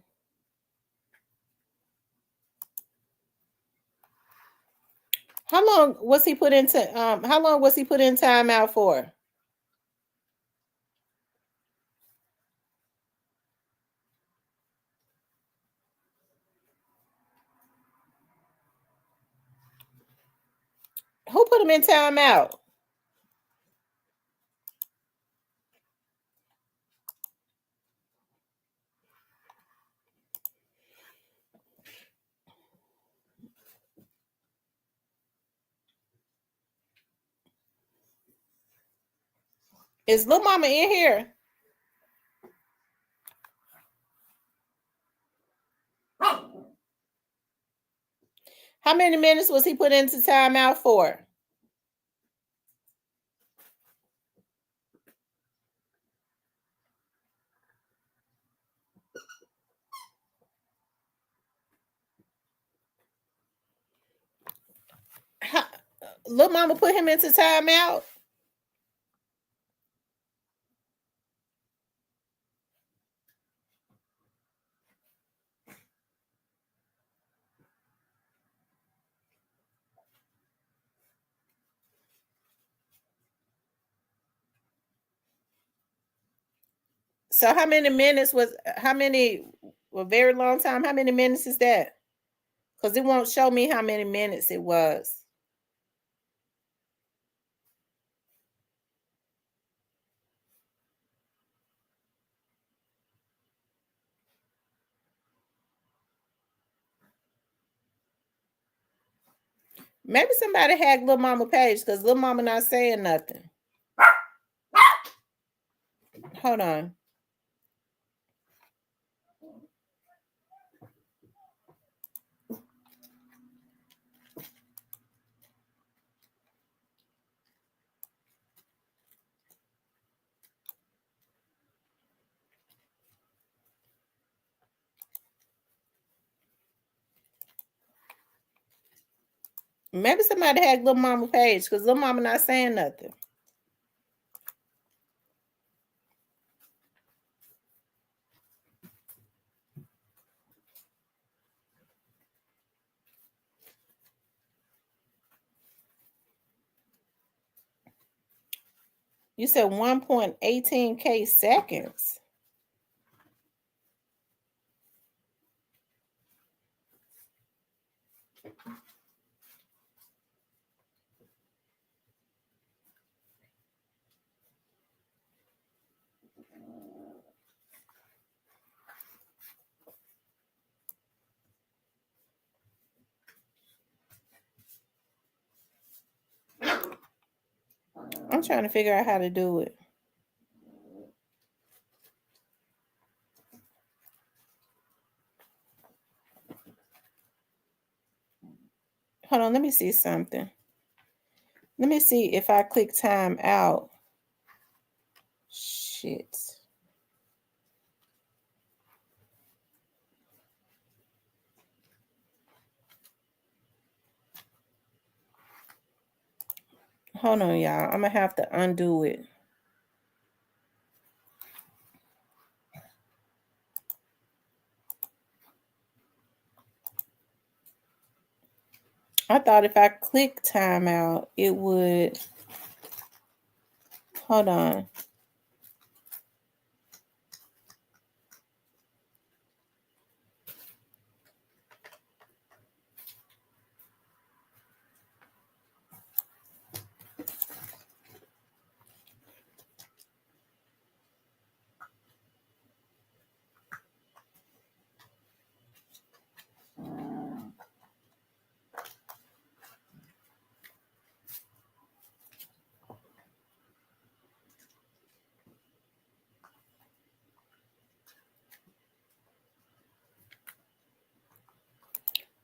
How long was he put into how long was he put in timeout for? Who put him in timeout? Is Lil Mama in here? How many minutes was he put into timeout for? Lil Mama put him into timeout? So how many minutes was a very long time? How many minutes is that? Because it won't show me how many minutes it was. Maybe somebody hacked Lil Mama page because Lil Mama not saying nothing. Hold on. Maybe somebody hacked Lil Mama page because Lil Mama not saying nothing. You said 1.18K seconds. I'm trying to figure out how to do it. Hold on, let me see something. Let me see if I click time out. Shit. Hold on, y'all. I'm gonna have to undo it. I thought if I click timeout, it would. Hold on.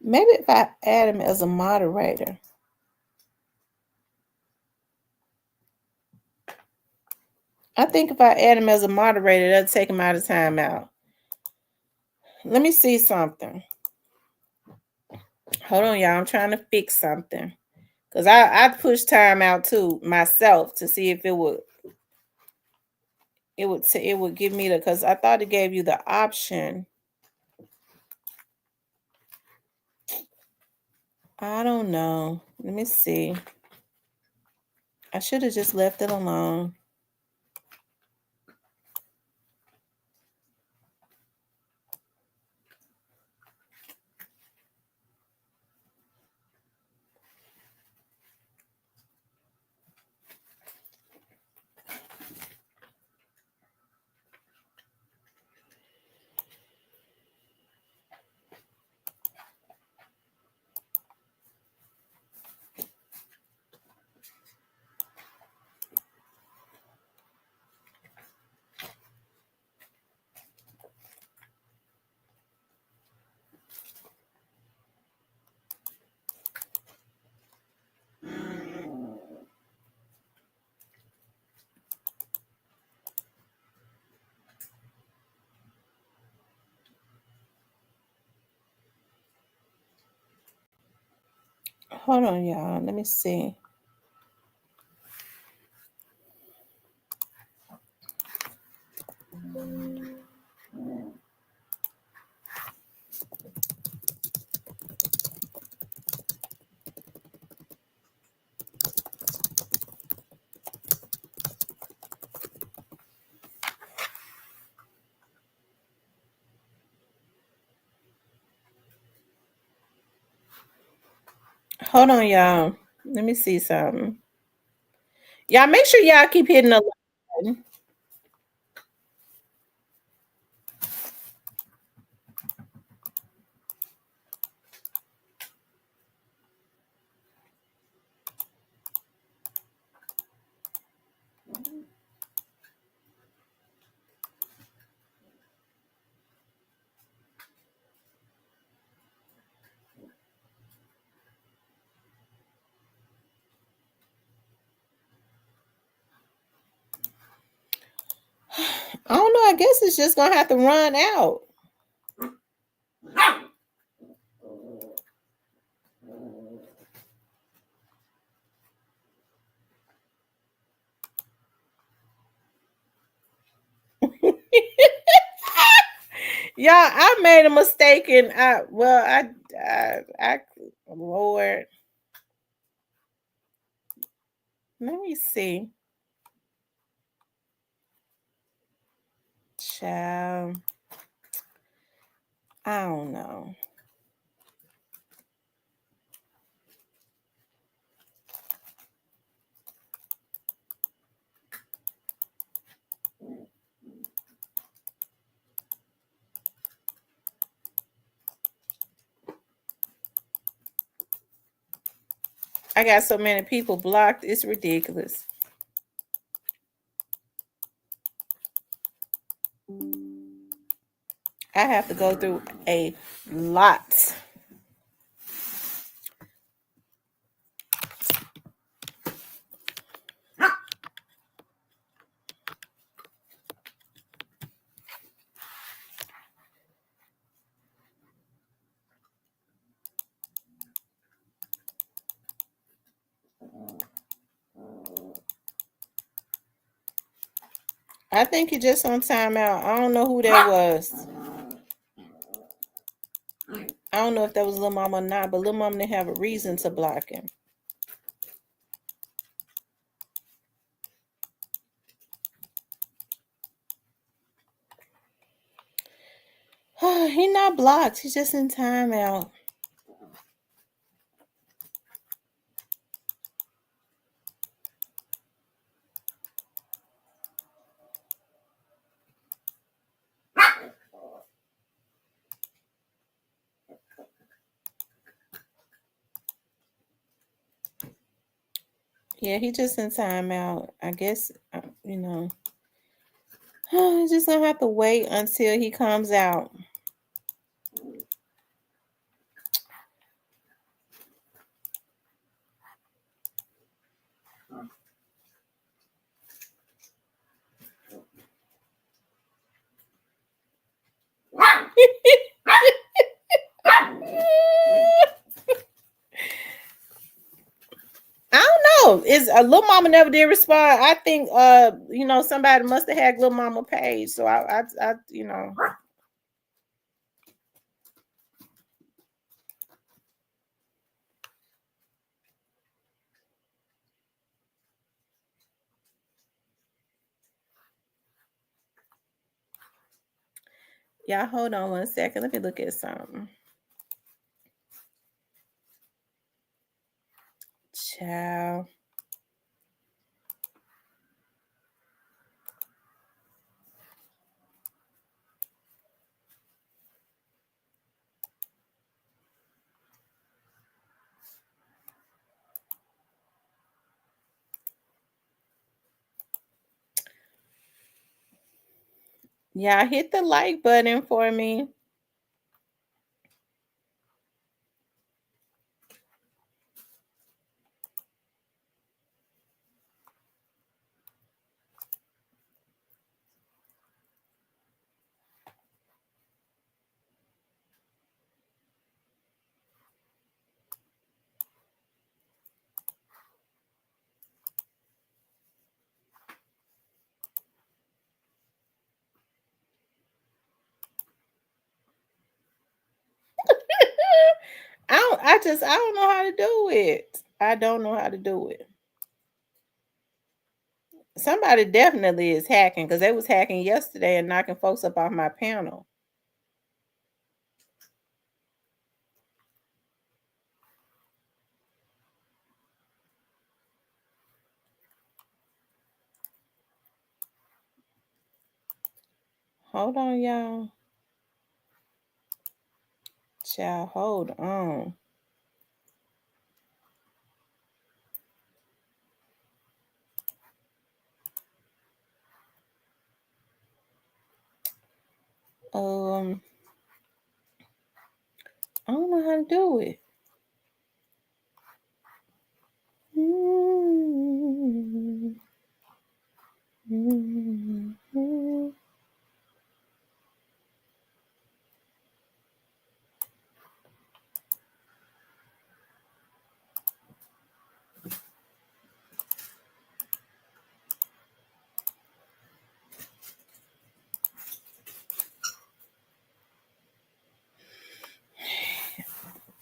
Maybe if I add him as a moderator. I think if I add him as a moderator, that'll take him out of timeout. Let me see something. Hold on, y'all. I'm trying to fix something. Because I pushed timeout too myself to see if it would give me the, because I thought it gave you the option. I don't know. Let me see. I should have just left it alone. Hold on, y'all. Let me see. Hold on, y'all. Let me see something. Y'all make sure y'all keep hitting the like button. I don't know. I guess it's just gonna have to run out. Yeah, I made a mistake and Lord. Let me see. Child. I don't know. I got so many people blocked. It's ridiculous. I have to go through a lot. I think he just on timeout. I don't know who that was. I don't know if that was Lil Mama or not, but Lil Mama didn't have a reason to block him. He not blocked. He's just in timeout. Yeah, he just in timeout. I guess, you know. Just gonna have to wait until he comes out. I don't know. Is Lil Mama never did respond. I think you know, somebody must have hacked Lil Mama page. So I you know. Y'all hold on 1 second. Let me look at something. Ciao. Y'all hit the like button for me. I don't know how to do it. I don't know how to do it. Somebody definitely is hacking because they was hacking yesterday and knocking folks up off my panel. Hold on, y'all. Child, hold on. I don't know how to do it.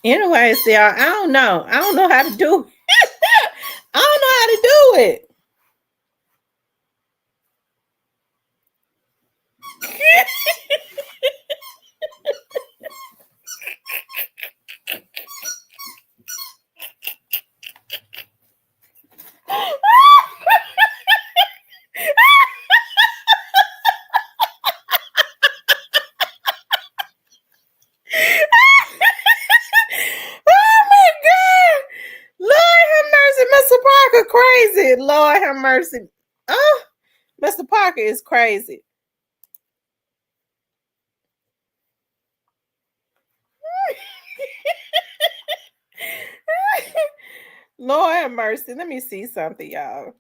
Anyways, y'all, I don't know. I don't know how to do it. I don't know how to do it. Oh my God. Lord have mercy. Mr. Parker crazy. Lord have mercy. Oh, Mr. Parker is crazy. Lord have mercy. Let me see something, y'all.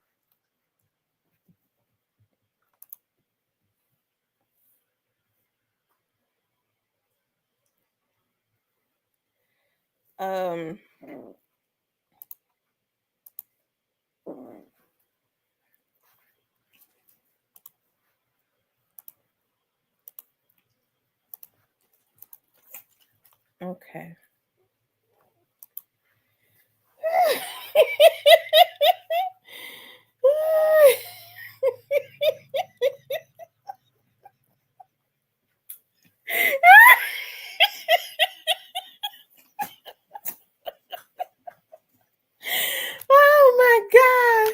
Um Okay. Oh my God.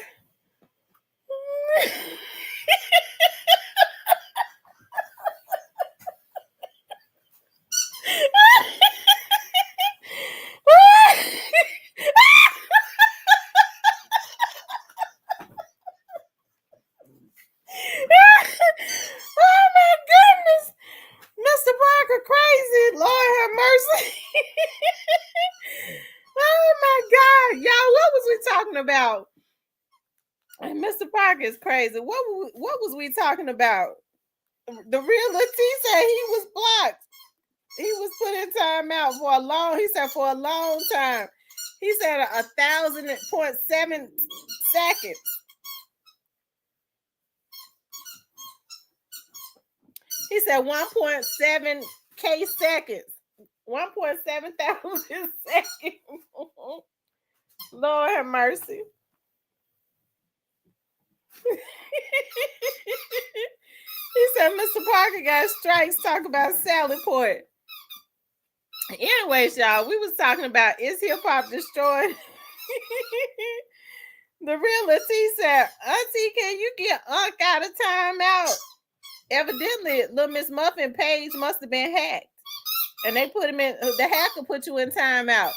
Oh my goodness. Mr. Parker crazy. Lord have mercy. Oh my God. Y'all, what was we talking about? And Mr. Parker is crazy. What was we talking about? The real Latif said he was blocked. He was put in timeout for a long, he said for a long time. He said 1,000.7 seconds. He said 1.7K seconds. 1.7 thousand seconds. Lord have mercy. He said Mr. Parker got strikes. Talk about Sally Port. Anyways, y'all, we was talking about is hip hop destroyed? The real Latif said, Auntie, can you get Unc out of timeout? Evidently, little Miss Muffin page must have been hacked. And they put him in, the hacker put you in timeout.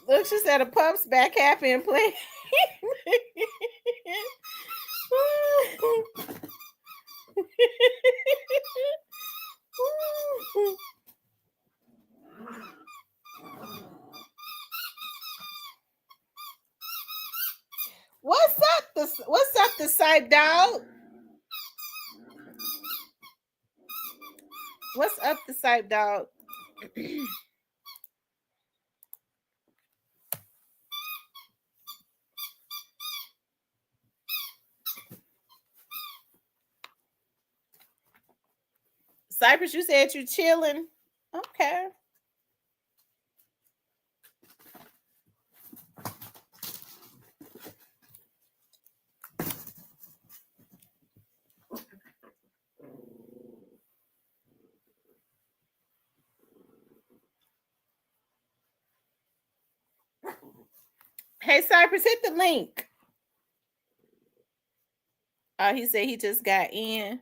Look, she said a pup's back happy and playing. What's up the side dog? What's up the side dog? Cypress, you said you chilling. Okay. Hey, Cypress, hit the link. Oh, he said he just got in.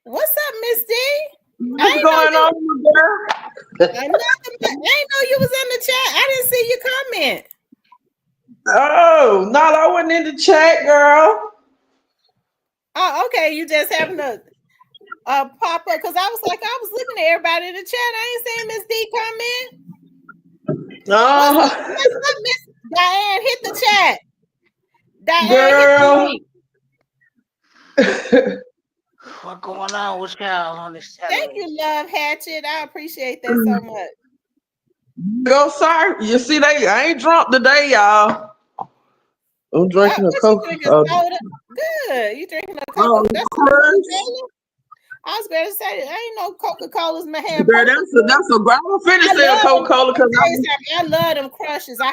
What's up, Miss D? What's going on, girl? I ain't know you was in the chat. I didn't see your comment. Oh, no, I wasn't in the chat, girl. Oh, okay. You just having to pop up because I was looking at everybody in the chat. I ain't seeing Miss D comment. What's up, Miss Diane? Hit the chat. Diane, girl. hit the link. What going on with y'all on this Saturday? Thank you, Love Hatchet. I appreciate that so much. Go, sorry. You see, I ain't drunk today, y'all. I'm drinking a Coke. You drinking soda? Good. You drinking a Coca-Cola? I was going to say, I ain't no Coca-Cola's my hair. That's a ground. I'm finna say a Coca-Cola because I love them crushes. I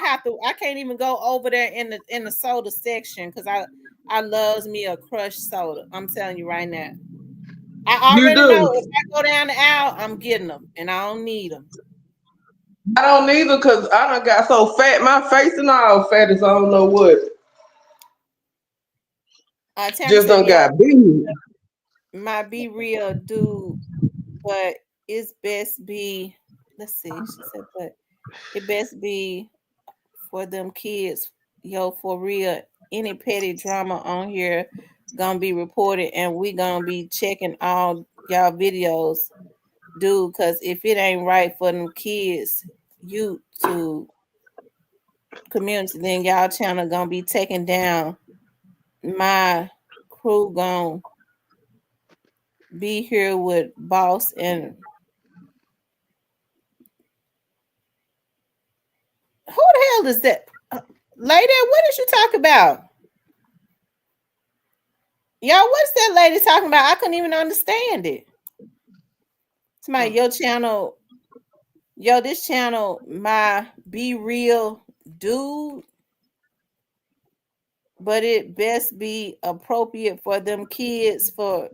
can't even go over there in the soda section because I loves me a crushed soda. I'm telling you right now. I already know if I go down the aisle, I'm getting them, and I don't need them. I don't either because I done got so fat, my face and all fat as I don't know what. Just don't got big. My be real dude, but it's best be. Let's see. She said, but it best be for them kids. yo, for real, any petty drama on here gonna be reported, and we gonna be checking all y'all videos, dude. Cause if it ain't right for them kids, you to community, then y'all channel gonna be taken down. My crew gonna be here with boss and who the hell is that? Lady, what did you talk about? Y'all, what's that lady talking about? I couldn't even understand it. Somebody, your channel, yo, this channel, my be real dude, but it best be appropriate for them kids, for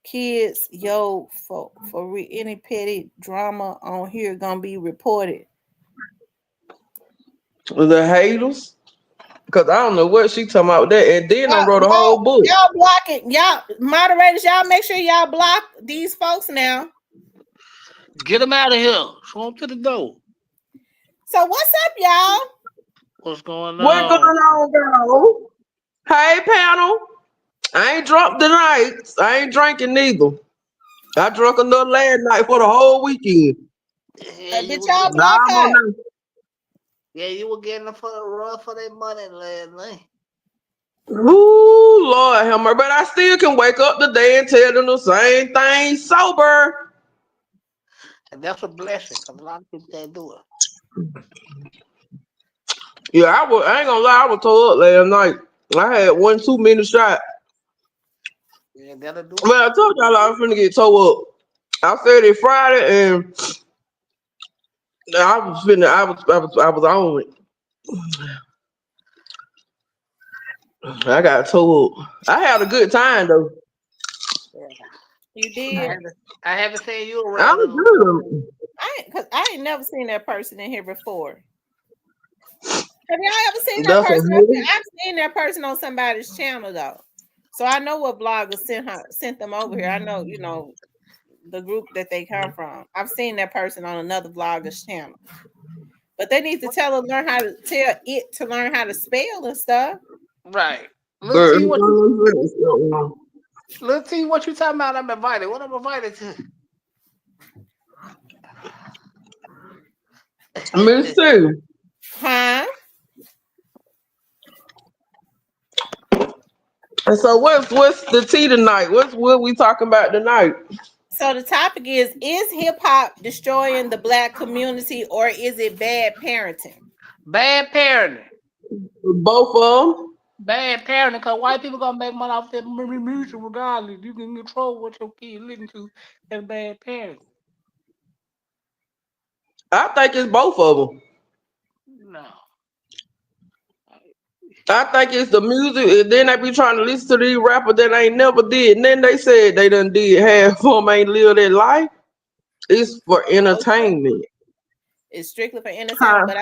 kids, yo, for any petty drama on here gonna be reported. The haters. Cause I don't know what she talking about with that. And then I wrote a whole book. Y'all block it. Y'all moderators, y'all make sure y'all block these folks now. Get them out of here. Show them to the door. So what's up, y'all? What's going on? What's going on, girl? Hey, panel. I ain't drunk tonight. I ain't drinking neither. I drunk enough last night for the whole weekend. Yeah, Did y'all block her? Yeah, you were getting for the run for their money last night. Ooh, Lord have mercy. But I still can wake up today and tell them the same thing sober. And that's a blessing, because a lot of people can't do it. Yeah, I ain't gonna lie, I was tore up last night. I had one too many shots. Yeah, that'll do it. But I told y'all I was finna get tore up. I said it Friday and I was on it. I got tore up. I had a good time though. Yeah. You did? I haven't seen you I around. was good. I ain't never seen that person in here before. Have y'all ever seen that That's person? amazing. I've seen that person on somebody's channel though, so I know what blogger sent them over here. I know, you know, the group that they come from. I've seen that person on another blogger's channel, but they need to learn how to spell and stuff. Right. Little T, what you talking about? I'm invited. What I'm invited to? Me too. Huh? And so what's the tea tonight? What we talking about tonight? So the topic is hip hop destroying the black community or is it bad parenting? Bad parenting. Both of them. Bad parenting, because white people gonna make money off that music regardless. You can control what your kids listen to. That's bad parenting. I think it's both of them. No. I think it's the music, and then they be trying to listen to these rappers that ain't never did. And then they said they done did half of them ain't live their life. It's for entertainment. It's strictly for entertainment, but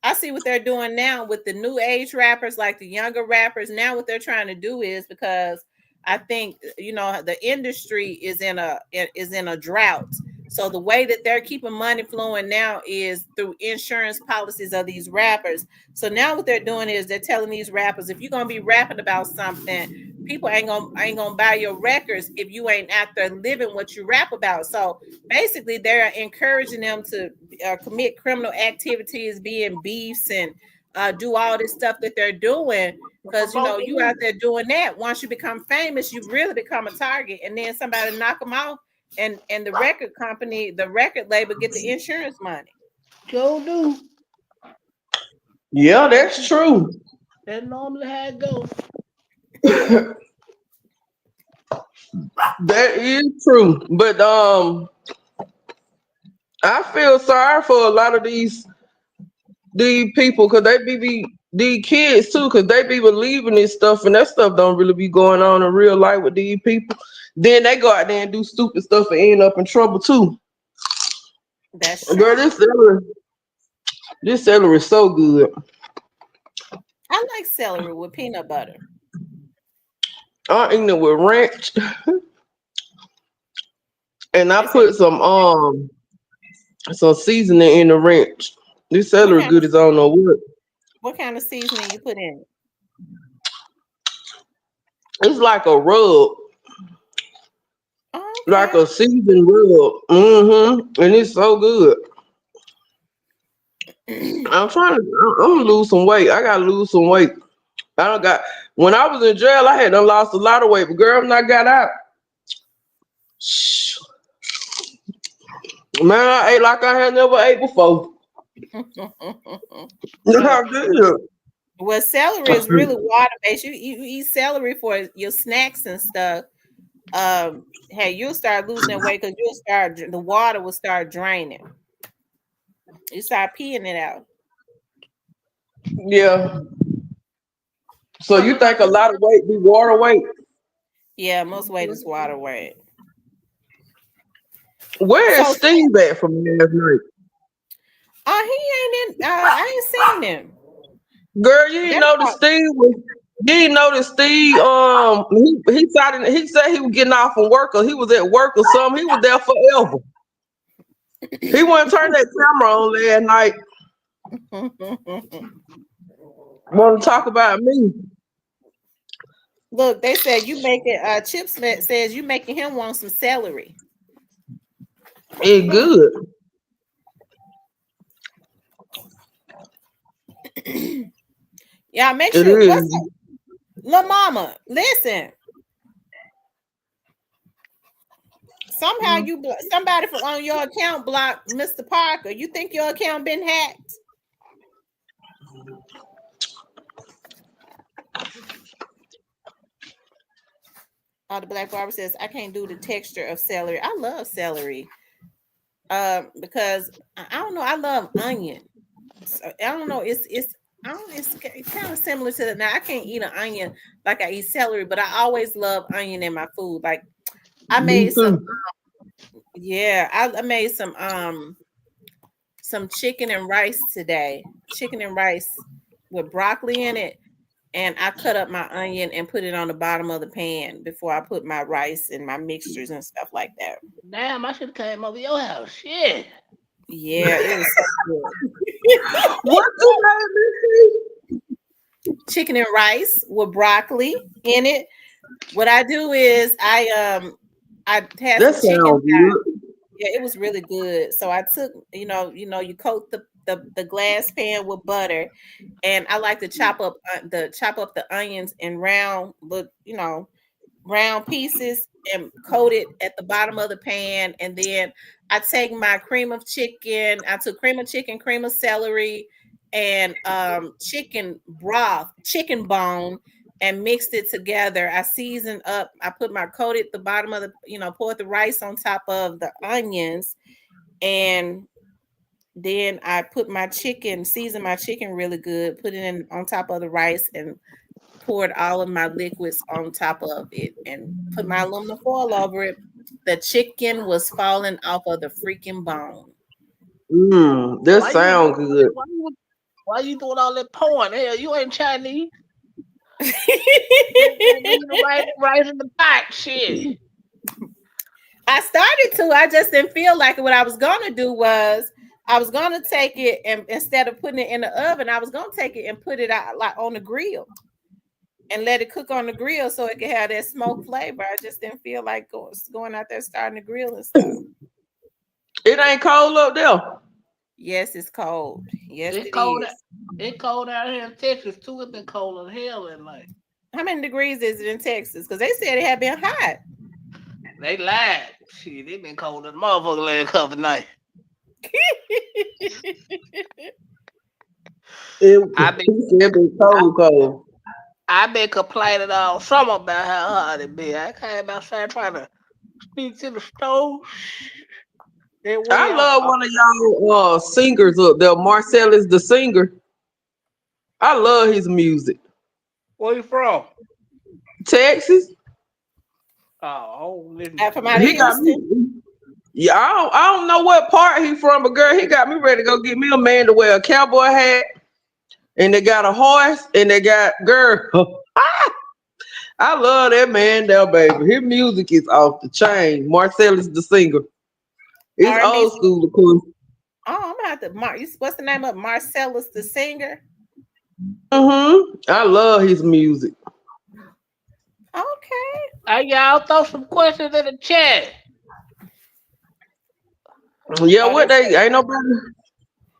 I see what they're doing now with the new age rappers, like the younger rappers. Now what they're trying to do is, because I think, you know, the industry is in a drought. So the way that they're keeping money flowing now is through insurance policies of these rappers. So now what they're doing is they're telling these rappers, if you're gonna be rapping about something, people ain't gonna buy your records if you ain't out there living what you rap about. So basically, they're encouraging them to commit criminal activities, being beefs, and do all this stuff that they're doing. Because you know, you out there doing that. Once you become famous, you really become a target, and then somebody knock them off, and the record company, the record label, get the insurance money. Joe do. Yeah, that's true. That's normally how it goes. That is true. But I feel sorry for a lot of these people because they be these kids too, because they be believing this stuff, and that stuff don't really be going on in real life with these people. Then they go out there and do stupid stuff and end up in trouble too. That's true. Girl, this celery is so good. I like celery with peanut butter. I'm eating it with ranch. And I put some seasoning in the ranch. This celery good as I don't know what. What kind of seasoning you put in It's like a rub, it? like Okay. a seasoned rub. And it's so good. I'm gonna lose some weight. I gotta lose some weight. I don't got. When I was in jail, I had done lost a lot of weight. But girl, when I got out, man, I ate like I had never ate before. Look, I did. well, celery is really water based. You eat celery for your snacks and stuff. Hey, you'll start losing that weight because the water will start draining. You start peeing it out. Yeah. So Well, you look, I think a lot of weight be water weight? Yeah, most weight is water weight. Where is So, Steve at from last night? he ain't in. I ain't seen him. Girl, you didn't That's know that all. Steve was. You didn't know that Steve. He said he was getting off from work, or he was at work or something. He was there forever. He wouldn't turn that camera on last night. Want to talk about me? Look, they said you making Chips says you making him want some celery. It's good. Yeah, make It sure. What's is. up, little mama? Listen. Somehow somebody from on your account blocked Mr. Parker. You think your account been hacked? The Black Barber says I can't do the texture of celery. I love celery. Because I don't know. I love onion. So, I don't know. It's kind of similar to that. Now I can't eat an onion like I eat celery, but I always love onion in my food. Like I Me made some. too. Yeah, I made some chicken and rice today. Chicken and rice with broccoli in it. And I cut up my onion and put it on the bottom of the pan before I put my rice and my mixtures and stuff like that. damn, I should have came over your house. Shit. Yeah, it was so good. What you made, Chicken and rice with broccoli in it. What I do is I had That some chicken. sounds good. Yeah, it was really good. So I took, you coat the glass pan with butter, and I like to chop up the onions in round, round pieces and coat it at the bottom of the pan. And then I take my cream of chicken. I took cream of chicken, cream of celery, and chicken broth, chicken bone, and mixed it together. I seasoned up. I put my coated the bottom of the, poured the rice on top of the onions, and then I put my chicken, seasoned my chicken really good, put it in on top of the rice, and poured all of my liquids on top of it and put my aluminum foil over it. The chicken was falling off of the freaking bone. That Why you sounds good. why you doing all that porn? Hell, you ain't Chinese. You need to right in the pot. Shit. I started to. I just didn't feel like it. What I was gonna do was I was gonna take it and instead of putting it in the oven, I was gonna take it and put it out like on the grill and let it cook on the grill so it could have that smoke flavor. I just didn't feel like going out there starting the grill and stuff. It ain't cold up there. Yes, it's cold. Yes, It's it cold. is. It's cold out here in Texas too. It's been cold as hell at night. How many degrees is it in Texas? Because they said it had been hot. They lied. Shit, it been cold as motherfucker last couple nights. I been It been cold. I been complaining all summer about how hot it be. I came outside trying to speak to the stove. That I way love one of y'all singers up there. Marcellus the singer. I love his music. where you from? Texas. Oh, I don't listen to From out of He got Houston. me. Yeah, I don't know what part he from, but girl, he got me ready to go get me a man to wear a cowboy hat, and they got a horse, and they got girl. I love that man there, baby. His music is off the chain. Marcellus the singer. It's R&B. old school, of course. Oh, I'm gonna have to. What's the name of Marcellus the singer? I love his music. Okay. Y'all throw some questions in the chat. Yeah, Oh, they what said they ain't nobody.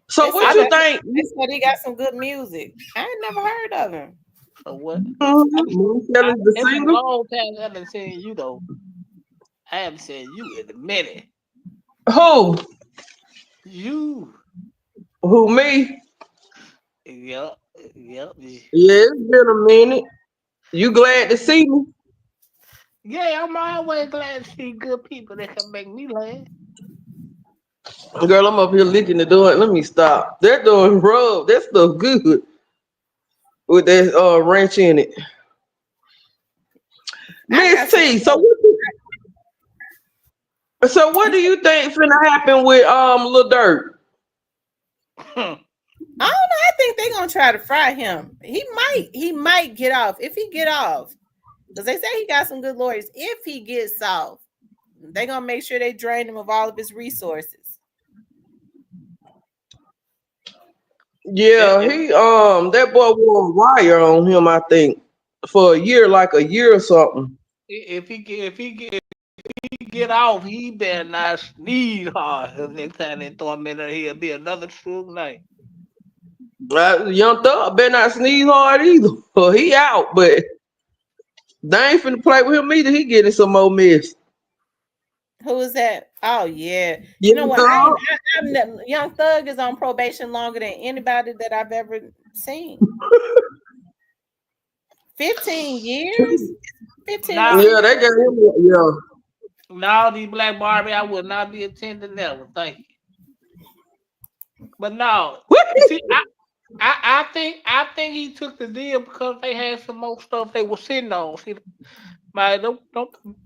So they what said you that think? they said he got some good music. I ain't never heard of him. So what? Moonshell is the It's been a singer. long time I haven't seen you though. I haven't seen you in a minute. Who? You. Who me? Yep. Yep. Yeah, it's been a minute. You glad to see me? Yeah, I'm always glad to see good people that can make me laugh. Girl, I'm up here licking the door. Let me stop. They're doing rub. That stuff good with that ranch in it. I got Miss some. T, so what You do said, you think finna happen with Lil Durk? I don't know. I think they're gonna try to fry him. He might get off. If he get off, because they say he got some good lawyers. If he gets off, they're gonna make sure they drain him of all of his resources. Yeah, if, he that boy wore a wire on him, I think, for a year, like a year or something. if he get off, he better not sneeze hard. 'Cause next time they throw him in there, he'll be another Suge Knight. Young Thug better not sneeze hard either. He out, but they ain't finna play with him either. He getting some more mess. Who is that? Oh yeah. You know Young what? Thug. Young Thug is on probation longer than anybody that I've ever seen. 15 years? 15 to Now, Yeah, they 16. got him. Yeah. now these Black Barbie, I would not be attending that one. Thank you. But no, see, I think he took the deal because they had some more stuff they were sitting on. See, man, don't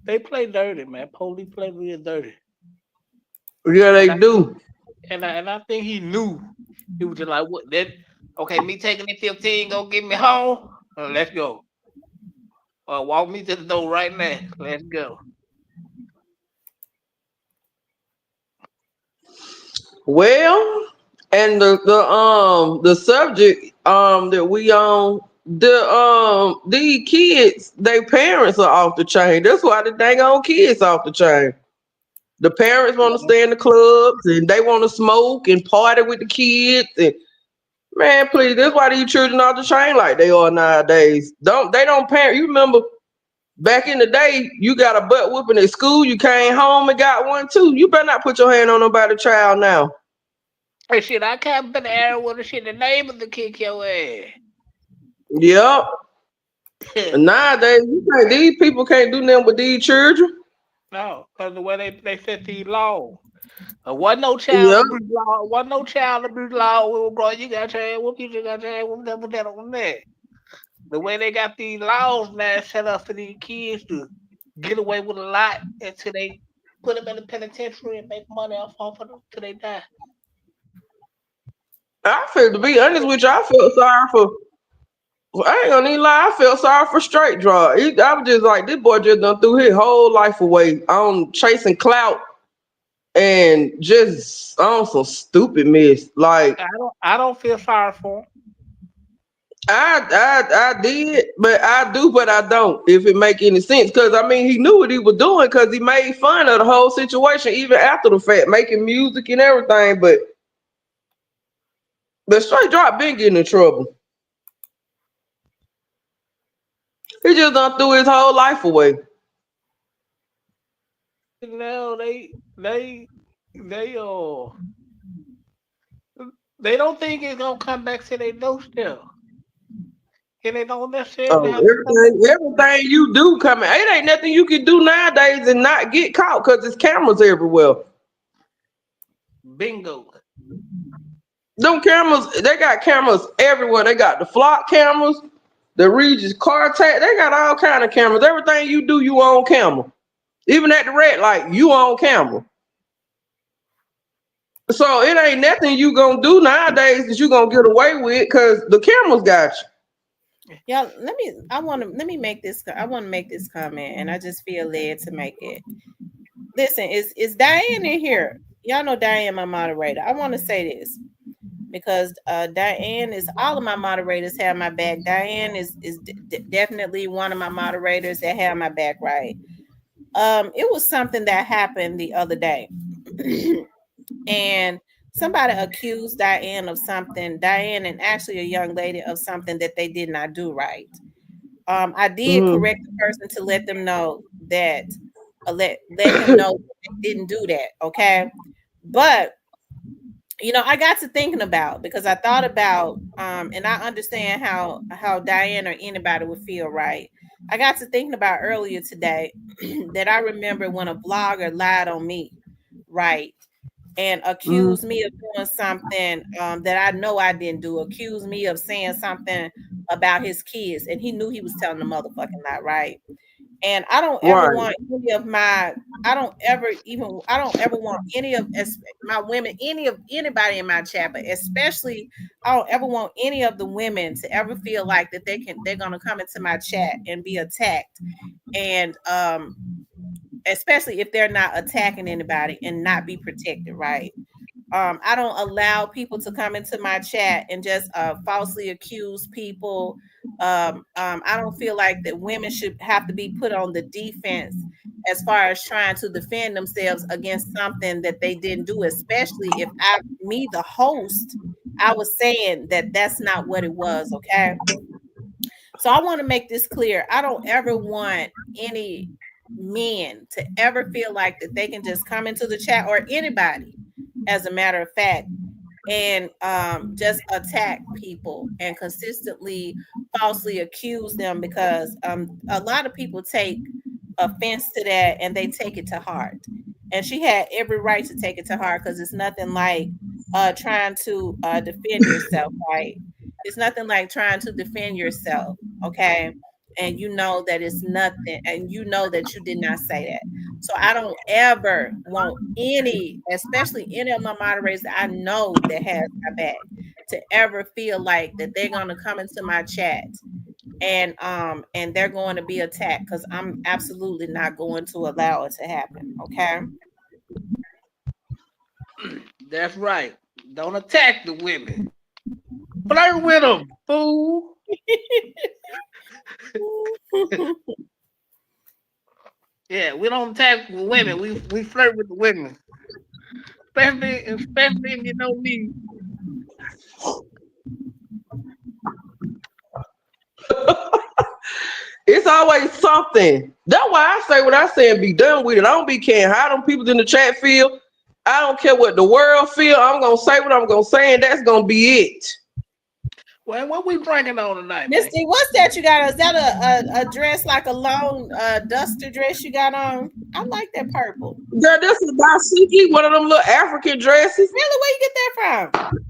they play dirty, man. Police play real dirty, Yeah, and they I do. and I think he knew. He was just like, what that? Okay, me taking the 15, go get me home. Let's go. Walk me to the door right now. Let's go. Well, and the subject that we on, these kids, their parents are off the chain. That's why the dang on kids off the chain. The parents want to Yeah. stay in the clubs and they want to smoke and party with the kids. And man, please, that's why these children off the chain like they are nowadays. Don't parent? You remember back in the day, you got a butt whooping at school. You came home and got one too. You better not put your hand on nobody's child now. Hey, shit, I can't put the arrow with the shit. The neighbor to kick your ass. Yep. Nowadays, you think these people can't do nothing with these children? No, because the way they set these laws. Wasn't no child Yep. abuse law. Wasn't no child abuse law. We were growing. You got your ass whooped. You got your ass whooped. That, whooped that on that. The way they got these laws now set up for these kids to get away with a lot until they put them in the penitentiary and make money off of them till they die. I feel to be honest with you, I felt sorry for. I ain't gonna even lie. I felt sorry for Straight Draw. I was just like, this boy just done threw his whole life away on chasing clout and just on some stupid mess. Like I don't feel sorry for them. I did, but I do, but I don't. If it make any sense, because I mean, he knew what he was doing because he made fun of the whole situation even after the fact, making music and everything. But Straight Drop been getting in trouble. He just done threw his whole life away. No, they they don't think it's gonna come back to their doorstep, and they don't necessarily Oh, have to come back. everything you do coming. It ain't nothing you can do nowadays and not get caught because there's cameras everywhere. Bingo. Them cameras, they got cameras everywhere. They got the flock cameras, the Regis car tag. They got all kind of cameras. Everything you do, you on camera. Even at the red light, you on camera. So it ain't nothing you gonna do nowadays that you gonna get away with because the cameras got you. Y'all, let me make this. I want to make this comment, and I just feel led to make it. Listen, is Diane in here? Y'all know Diane, my moderator. I want to say this. because Diane is all of my moderators have my back. Diane is definitely one of my moderators that have my back, right? It was something that happened the other day. And somebody accused Diane of something, Diane and actually a young lady of something that they did not do right. I did correct the person to let them know that let him know that they didn't do that. Okay. But I got to thinking about, because I thought about and I understand how Diane or anybody would feel, right? I got to thinking about earlier today that I remember when a blogger lied on me, right? And accused me of doing something that I know I didn't do, accused me of saying something about his kids, and he knew he was telling the motherfucking lie, right? And I don't ever want any of my, I don't ever want any of my women, anybody in my chat, but especially I don't ever want any of the women to ever feel like that they're gonna come into my chat and be attacked. And especially if they're not attacking anybody and not be protected, right? I don't allow people to come into my chat and just falsely accuse people. I don't feel like that women should have to be put on the defense as far as trying to defend themselves against something that they didn't do, especially if me, the host, I was saying that that's not what it was. Okay. So I want to make this clear. I don't ever want any men to ever feel like that they can just come into the chat, or anybody, as a matter of fact, and just attack people and consistently falsely accuse them, because a lot of people take offense to that and they take it to heart. And she had every right to take it to heart, because it's nothing like trying to defend yourself, right? It's nothing like trying to defend yourself, okay? And you know that it's nothing, and you know that you did not say that. So I don't ever want any, especially any of my moderators that I know that has my back, to ever feel like that they're gonna come into my chat and they're going to be attacked, because I'm absolutely not going to allow it to happen. Okay. That's right. Don't attack the women. Flirt with them, fool. Yeah, we don't attack women. We flirt with the women. Especially if you know me. It's always something. That's why I say what I say and be done with it. I don't be caring how them people in the chat feel. I don't care what the world feel. I'm gonna say what I'm gonna say, and that's gonna be it. Well, what we drinking on tonight, Misty, what's that you got? Is that a dress, like a long duster dress you got on? I like that purple. Girl, this is dashiki, one of them little African dresses. Really? Where you get that from?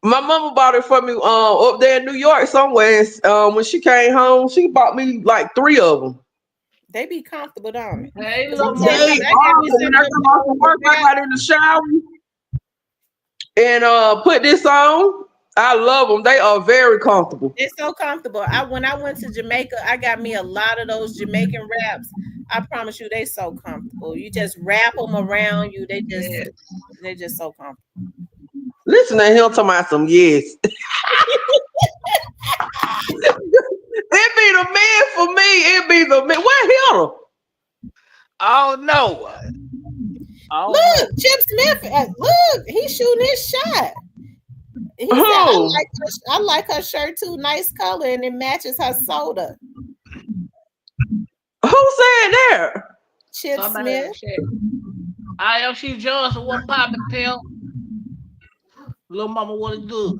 My mama bought it for me up there in New York somewhere. When she came home, she bought me like 3 of them. They be comfortable, don't they? Hey, When I come off from work, I got in the shower and put this on. I love them. They are very comfortable. They're so comfortable. When I went to Jamaica, I got me a lot of those Jamaican wraps. I promise you, they so comfortable. You just wrap them around you. They're just so comfortable. Listen to him talking about some yes. It be the man for me. It be the man. Where him? Oh no! Look, Chip Smith. Look, he's shooting his shot. He said, I like her shirt too. Nice color, and it matches her soda. Who said that? Chip Smith. I am. She Johnson. What poppin' pimp? Little mama, what it do?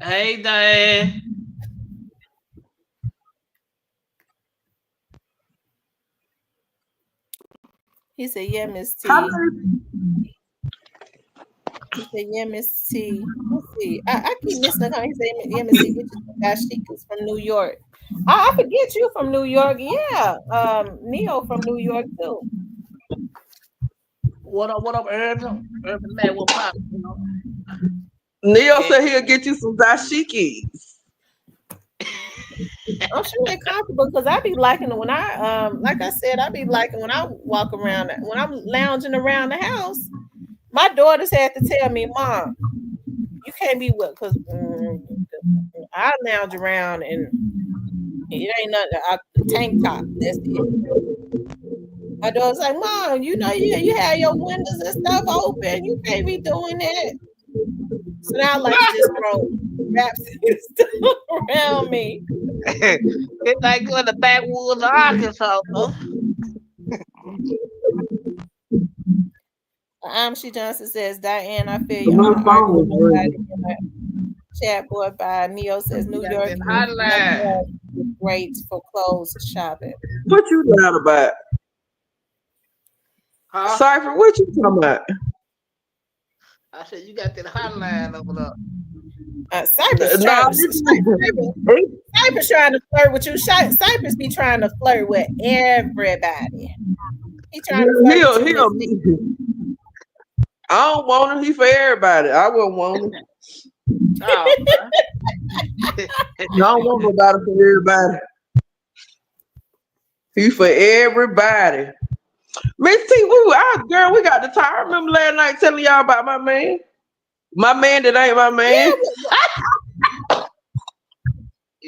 Hey, Diane. He said, yeah, Miss T. He said, yeah, Miss T. Let's see. I keep missing her. He said, yeah, Miss T, get you some dashikis from New York. I forget you from New York. Yeah. Neo from New York, too. What up, Urban? Urban man, what pop? You know? Neo said he'll get you some dashikis. I'm sure they're comfortable, because I be liking it when I like I said, I be liking when I walk around, when I'm lounging around the house. My daughters had to tell me, Mom, you can't be with, because I lounge around and it ain't nothing. Tank top. That's it. My daughter's like, Mom, you know you have your windows and stuff open. You can't be doing that. So now I like to just throw wraps and stuff around me. It's like going to the backwoods of Arkansas, though. She Johnson says, Diane, I feel you. My I phone argue with was nobody ringing. in that chat board by Neo says New Got York that is number hotline. one with great for clothes shopping. What you down about? Huh? Cypher, what you talking about? I said, you got that hotline over there. Cypress Nah, Cypress trying to flirt with you. Cypress be trying to flirt with everybody. He trying to flirt with you, Miss B. I don't want him. He for everybody. I wouldn't want him. Oh, I don't want nobody for everybody. He for everybody. Miss T, girl, we got the time. I remember last night telling y'all about my man. My man that ain't my man.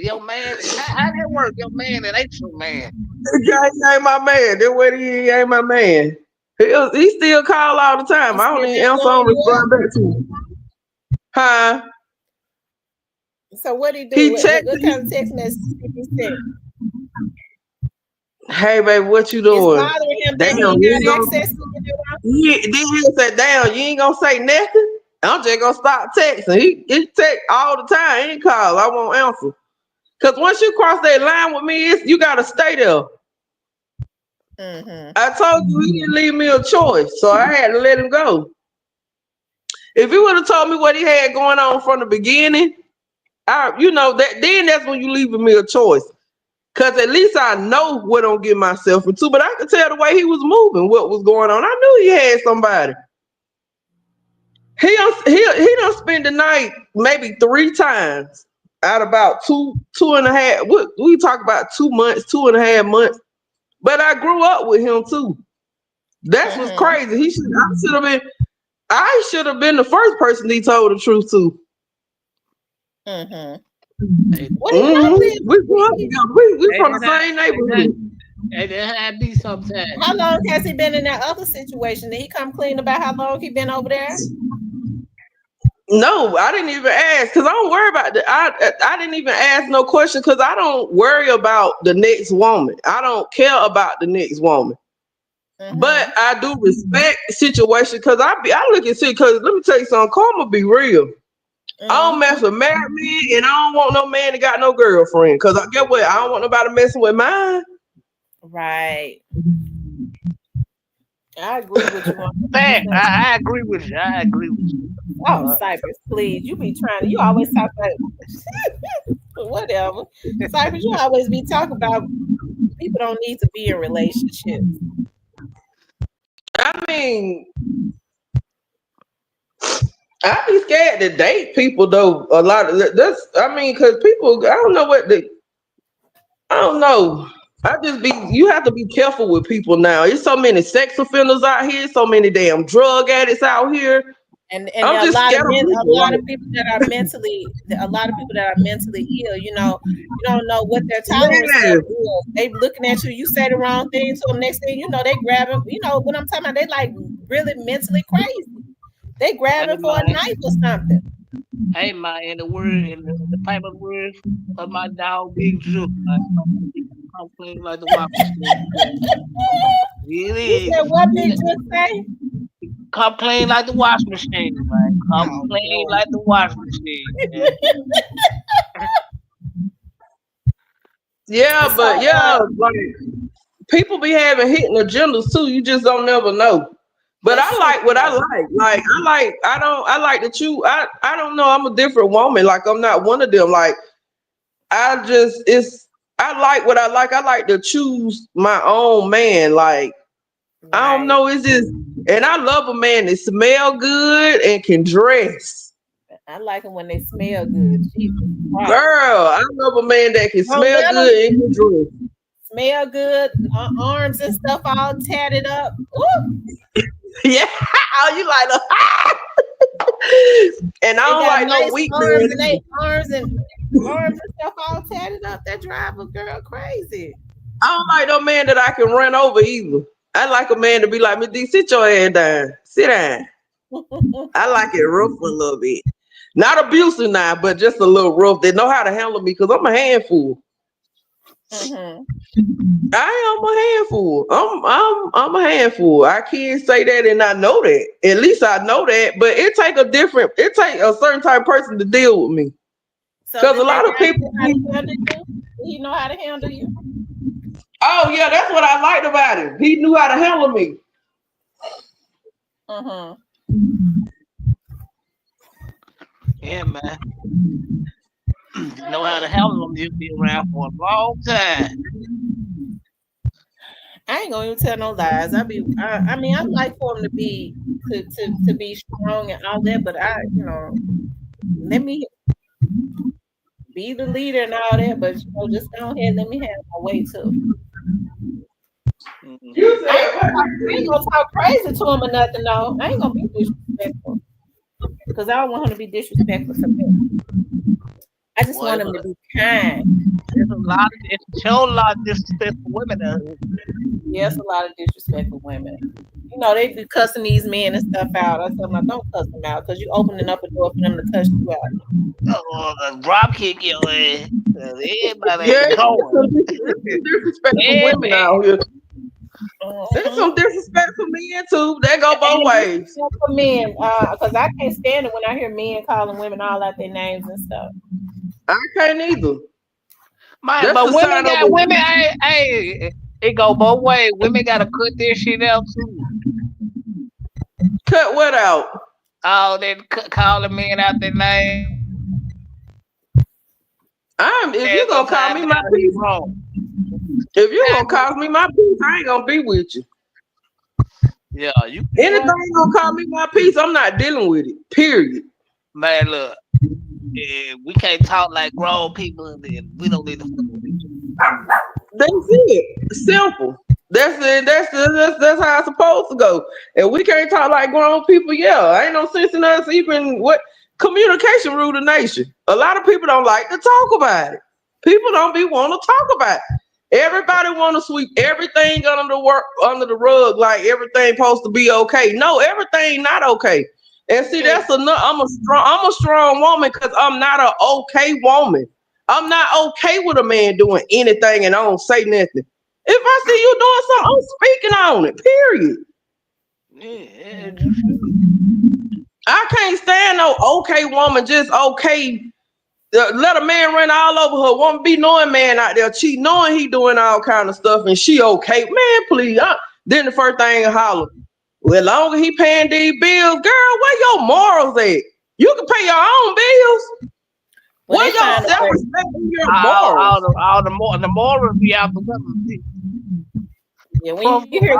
your man, how that work? Your man that ain't your man. He ain't my man. That way he ain't my man. He still call all the time. I don't even answer on respond back to him. Huh? So what he do? He What texted kind of text message did he send? Hey baby, what you It's doing? bothering him that Damn, he ain't got access to you. Then he said, damn, you ain't gonna say nothing? I'm just gonna stop texting. He text all the time. He ain't call. I won't answer. Cause once you cross that line with me, you gotta stay there. Mm-hmm. I told you he didn't leave me a choice, so I had to let him go. If he would have told me what he had going on from the beginning, that's when you leaving me a choice. Cause at least I know what I'm getting myself into. But I could tell the way he was moving, what was going on. I knew he had somebody. He done spent the night maybe 3 times out about two and a half. We talk about 2 months, 2.5 months. But I grew up with him too. That's what's crazy. I should have been the first person he told the truth to. Mm-hmm. What We grew up together. We from the same neighborhood. And it had me sometimes. How long has he been in that other situation? Did he come clean about how long he been over there? No, I didn't even ask because I don't worry about that. I didn't even ask no question because I don't worry about the next woman. I don't care about the next woman. Mm-hmm. But I do respect the situation because I look at it because let me tell you something, karma be real. Mm-hmm. I don't mess with married men and I don't want no man that got no girlfriend because get what? I don't want nobody messing with mine. Right. I agree with you on that. I agree with you. I agree with you. Oh, Cypress, please. You always talk about whatever. Cypress, you always be talking about people don't need to be in relationships. I mean, I be scared to date people though. A lot of that's. I mean, because people, I don't know. You have to be careful with people now. There's so many sex offenders out here, so many damn drug addicts out here. And a lot of people that are mentally ill, you don't know what their tolerance is. They looking at you, you say the wrong thing to them, next thing you know, they grab them. You know what I'm talking about? They like really mentally crazy. They grabbing for a knife or something. Hey man, in the pipe of words of my dog Big Juke, I'm clean like the wash machine. You said what Big Juke say? Come clean like the wash machine, man. Come clean like the wash machine, man. Yeah, but like people be having hidden agendas too. You just don't never know. But I like what I like. Like I like that you. I don't know. I'm a different woman. Like I'm not one of them. Like I like what I like. I like to choose my own man. Like I don't know. It's just, and I love a man that smell good and can dress. I like them when they smell good. Jesus. Wow. Girl, I love a man that can smell good and can dress. Smell good, arms and stuff all tatted up. Ooh. Yeah. Oh, you like the and I They don't got like no nice weak arms men. and they arms and stuff all tatted up. That driver girl crazy. I don't like no man that I can run over either. I like a man to be like, Miss D, sit your ass down. Sit down. I like it rough a little bit. Not abusive now, but just a little rough. They know how to handle me because I'm a handful. Mm-hmm. I am a handful. I'm a handful. I can't say that and I know that. At least I know that. But it take a certain type of person to deal with me. So Because a did that lot of guy people know how to handle you? Did he know how to handle you? oh yeah, that's what I liked about him. He knew how to handle me. Mm-hmm. Yeah, man. Know how to handle them. You'll be around for a long time. I ain't gonna even tell no lies. I mean, I like for him to be to be strong and all that, but let me be the leader and all that, but just go ahead, let me have my way too. Mm-hmm. I ain't gonna talk crazy to him or nothing, no. I ain't gonna be disrespectful. Because I don't want him to be disrespectful to me. I just Well, want him to be kind. it's a show a lot of disrespectful women out here. Yes, a lot of disrespectful women. They be cussing these men and stuff out. I tell them, don't cuss them out because you opening up a door for them to cuss you out. Drop kick your ass. Everybody Yeah, ain't going. there's some disrespectful Yeah, women out here. There's Mm-hmm. some disrespectful men too. They go both And ways. for men, because I can't stand it when I hear men calling women all out their names and stuff. I can't either. man, That's but the women sign of got women. Hey, it go both ways. Women got to cut their shit out too. cut what out. All that calling men out their name. If you gonna call me my He piece, wrong. if you gonna call me my piece, I ain't gonna be with you. Yeah, you Anything right. gonna call me my piece, I'm not dealing with it. Period. Man, look, we can't talk like grown people, and we don't need to fuck with each That's it. Simple. That's it. That's how it's supposed to go. And we can't talk like grown people. Yeah, ain't no sense in us even what communication rule the nation. A lot of people don't like to talk about it. People don't be want to talk about it. Everybody want to sweep everything under the rug like everything supposed to be okay. No, everything not okay. And see, other. that's enough. I'm a strong woman because I'm not an okay woman. I'm not okay with a man doing anything and I don't say nothing. If I see you doing something, I'm speaking on it. Period. Yeah, I can't stand no okay woman, just okay. Let a man run all over her. Won't be knowing man out there cheating, knowing he doing all kind of stuff, and she okay. Man, please. Then the first thing I holler. Well, long as he paying these bills, girl, where your morals at? You can pay your own bills. Well, Where they your find a way. self-respect and your morals? all the morals be out the window. Yeah, Fuck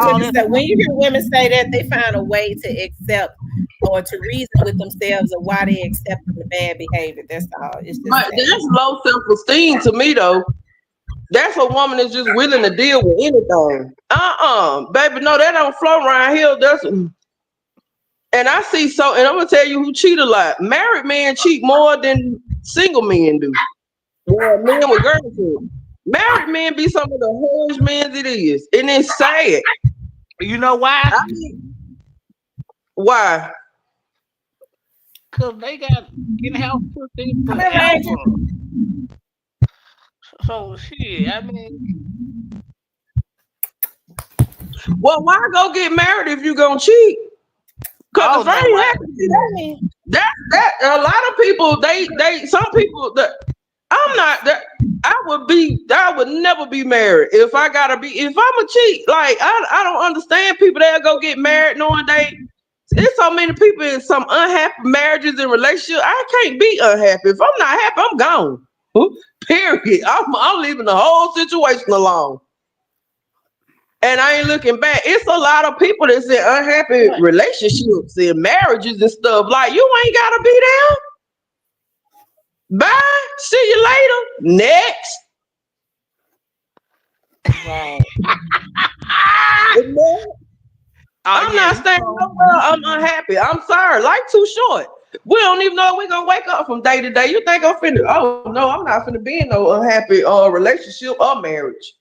all that. when you hear women say that, they find a way to accept or to reason with themselves of why they accepting the bad behavior. That's all. It's just But that. that's low self-esteem to me, though. That's a woman that's just willing to deal with anything. Baby, no, that don't flow around here. And I see and I'm gonna tell you who cheat a lot. Married men cheat more than single men do. Yeah, men with girlfriends. Married men be some of the hardest men it is, and it's sad. You know why? I mean, why? Cause they got in health pussy Come here, Ranger. forever. So shit, I mean, Well, why go get married if you gonna cheat? I Because don't if I know ain't why. happy, that a lot of people some people that I'm not that I would never be married if if I'm a cheat. Like I don't understand people that go get married knowing there's so many people in some unhappy marriages and relationships. I can't be unhappy. If I'm not happy, I'm gone. Period. I'm leaving the whole situation alone. And I ain't looking back. It's a lot of people that's in unhappy relationships and marriages and stuff. Like, you ain't gotta be there. Bye. See you later. Next. Right. I'm not staying nowhere. I'm unhappy. I'm sorry. Life too short. We don't even know if we're gonna wake up from day to day. You think I'm finna? Oh no, I'm not finna be in no unhappy relationship or marriage.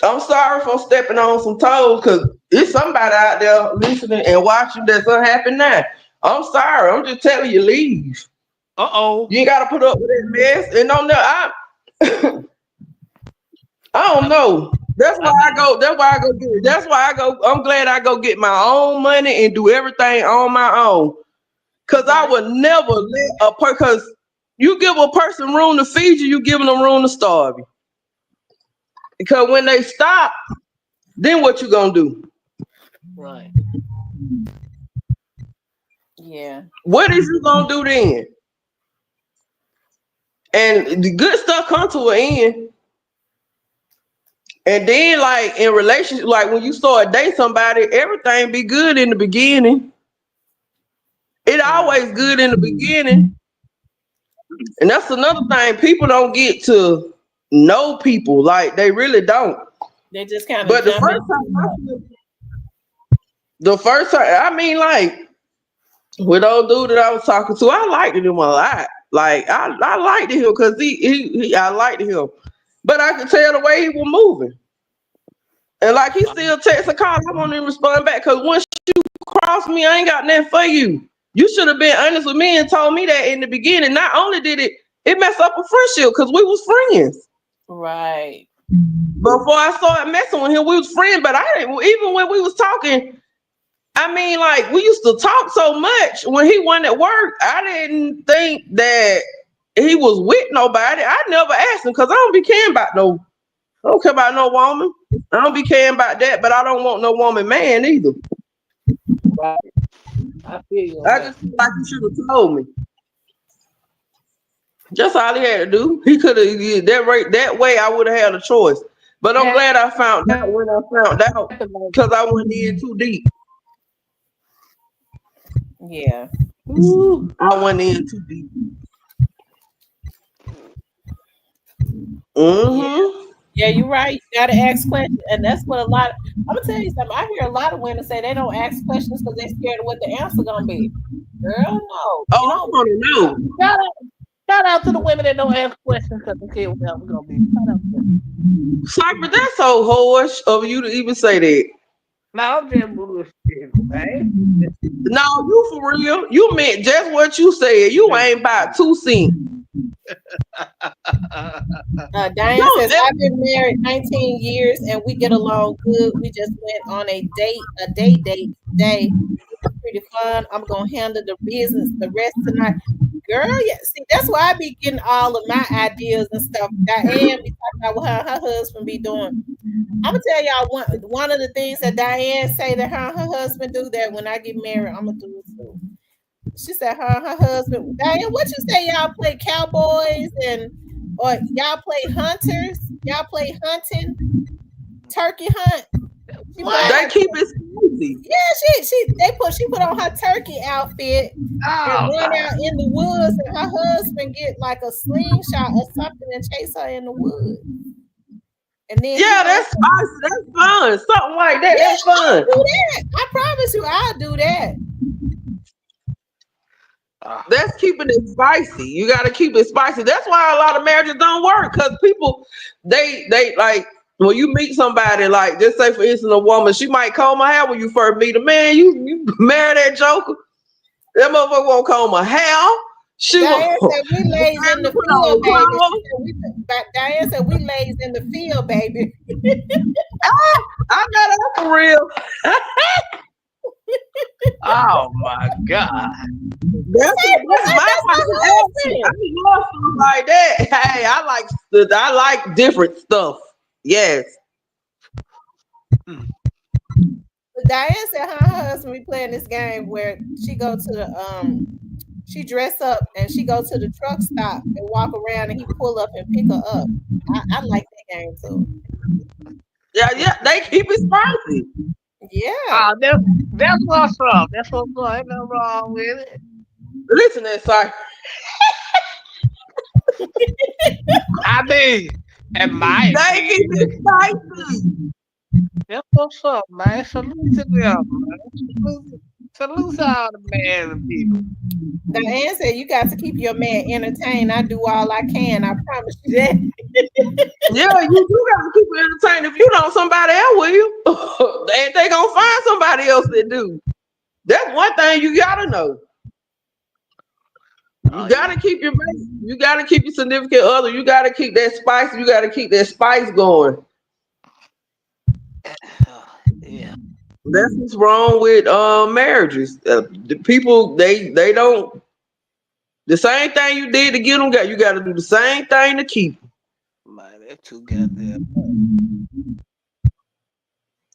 I'm sorry for stepping on some toes because it's somebody out there listening and watching that's unhappy now. I'm sorry. I'm just telling you, leave. You ain't gotta put up with that mess. And on the I don't know. That's why I go. That's why I go get it. That's why I go. I'm glad I go get my own money and do everything on my own. Cause I would never let cause you give a person room to feed you, you giving them room to starve you. Because when they stop, then what you gonna do? Right. Yeah. What is you gonna do then? And the good stuff comes to an end. And then, like in relationship, like when you start dating somebody, everything be good in the beginning. It always good in the beginning. And that's another thing. People don't get to know people. Like they really don't. They just kind of But the first time, I mean, like with old dude that I was talking to, I liked him a lot. Like I liked him because I liked him. But I could tell the way he was moving. And like he still texts a call, I won't even respond back because once you cross me, I ain't got nothing for you. You should have been honest with me and told me that in the beginning. Not only did it messed up a friendship because we was friends. Right. Before I started messing with him, we was friends, but I didn't even when we was talking, I mean, like we used to talk so much when he went at work, I didn't think that he was with nobody. I never asked him because I don't be caring about I don't care about no woman. I don't be caring about that, but I don't want no woman man either. Right. I feel you on I that. just feel like he should have told me. Just all he had to do. He could have that way I would have had a choice. But I'm glad I found out when I found out because I went in too deep. Yeah. I went in too deep. Mm-hmm. Yeah, you're right. You gotta ask questions, and that's what I'm gonna tell you something. I hear a lot of women say they don't ask questions because they're scared of what the answer gonna be. Girl, no, you Oh, I don't. want to know. Shout out to the women that don't ask questions because they care what the answer gonna be. Shout out to them. Cypher, that's so harsh of you to even say that. No, I'm just bullshit, man. No, you for real. You meant just what you said. You ain't about 2 cents. Diane says I've been married 19 years and we get along good. We just went on a date today. It was pretty fun. I'm gonna handle the business the rest tonight. Girl, yeah. See, that's why I be getting all of my ideas and stuff. Diane be talking about what her husband be doing. I'm gonna tell y'all one of the things that Diane say that her and her husband do that when I get married, I'm gonna do it too. She said her husband. Diane, what you say? Y'all play cowboys or y'all play hunters? Y'all play hunting, turkey hunt. They keep it spicy. Yeah, she put on her turkey outfit and run out in the woods, and her husband get like a slingshot or something and chase her in the woods. And then that's spicy. That's fun. Something like that. Yeah, That's fun. I'll do that. I promise you, I'll do that. That's keeping it spicy. You got to keep it spicy. That's why a lot of marriages don't work because people, they like when you meet somebody, like just say for instance a woman, she might comb her hair when you first meet a man. You marry that joker, that motherfucker won't comb her hair. Diane said we lays in the field, baby. Diane said we lays in the field, baby. I got that for real. Oh my God. That's my husband. I love stuff like that. Hey, I like different stuff. Yes. Diane said her husband be playing this game where she go to the she dress up and she go to the truck stop and walk around and he pull up and pick her up. I like that game too. Yeah, they keep it spicy. Yeah. That's what's up. That's what's up. Ain't nothing wrong with it. Listen, that sorry. I mean, they keep it spicy. That's what's up, man. Salute to them, man. Salute to all the man and people. Diane said you got to keep your man entertained. I do all I can. I promise you that. Yeah, you do got to keep it entertained. If you don't, somebody else will. they gonna find somebody else that do. That's one thing you gotta know. You gotta keep your mate. You gotta keep your significant other. You gotta keep that spice. You gotta keep that spice going. Yeah. That's what's wrong with marriages. The people they don't. The same thing you did to get them, you got to do the same thing to keep them. Man, that's too goddamn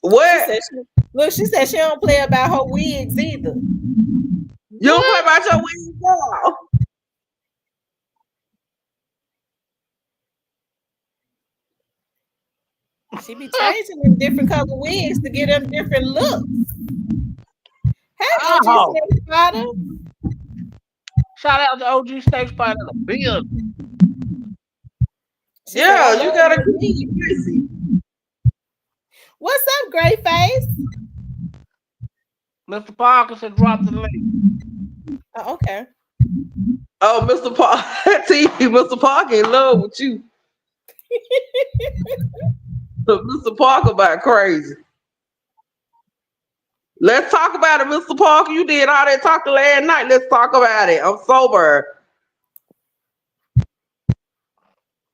She What? said she said she don't play about her wigs either. You don't play about your wigs, girl. She be changing them different color wigs to get them different looks. Hey, OG Snake Spider. Shout out to OG Snake Spider in the building. Yeah, you gotta keep it busy. What's up, Gray Face? Mr. Parkinson dropped the link. Oh, okay. Oh, Mr. Park, Mr. Parker in love with you. Mr. Parker about crazy. Let's talk about it, Mr. Parker. You did all that talking last night. Let's talk about it. I'm sober.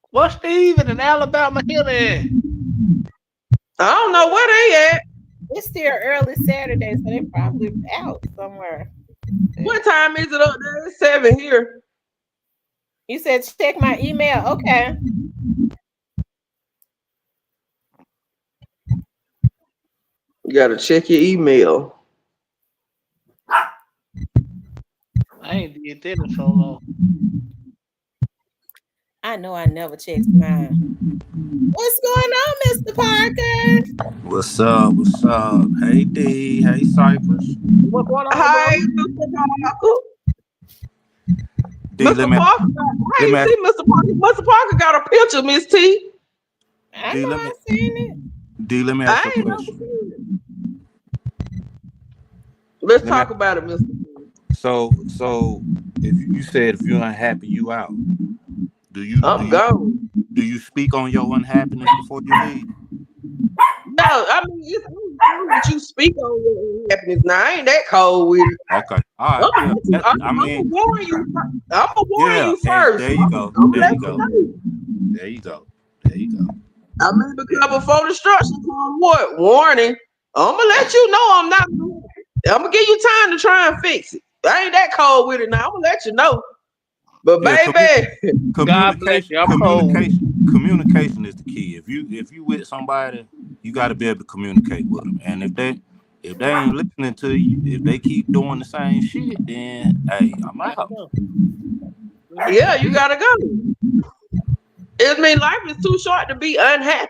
What's Steven in Alabama here at? I don't know where they at. It's still early Saturday, so they probably out somewhere. What time is it up there? It's 7 here. You said check my email. Okay. You gotta check your email. I ain't did that in so long. I know I never checked mine. What's going on, Mr. Parker? What's up? What's up? Hey D. Hey Cypress. What's going on, Hi, bro? Mr. Parker. D, Mr. Parker, I ain't see Mr. Parker. Mr. Parker got a picture, Miss T. I know I seen it. D, let me ask you a question. Let's talk about it, Mr. So if you said if you're unhappy, you out. Do you speak on your unhappiness before you leave? No, I mean it's that you speak on your unhappiness. Now I ain't that cold with it. Okay, all right. I'm gonna warn you. I'm gonna warn you first. There you go. There you go. I mean, because before the instructions come, what warning? I'm gonna let you know I'm not. I'm gonna give you time to try and fix it. I ain't that cold with it now. I'm gonna let you know. But baby, communication is the key. If you with somebody, you got to be able to communicate with them. And if they ain't listening to you, if they keep doing the same shit, then hey, I'm out. Yeah, you gotta go. I mean, life is too short to be unhappy.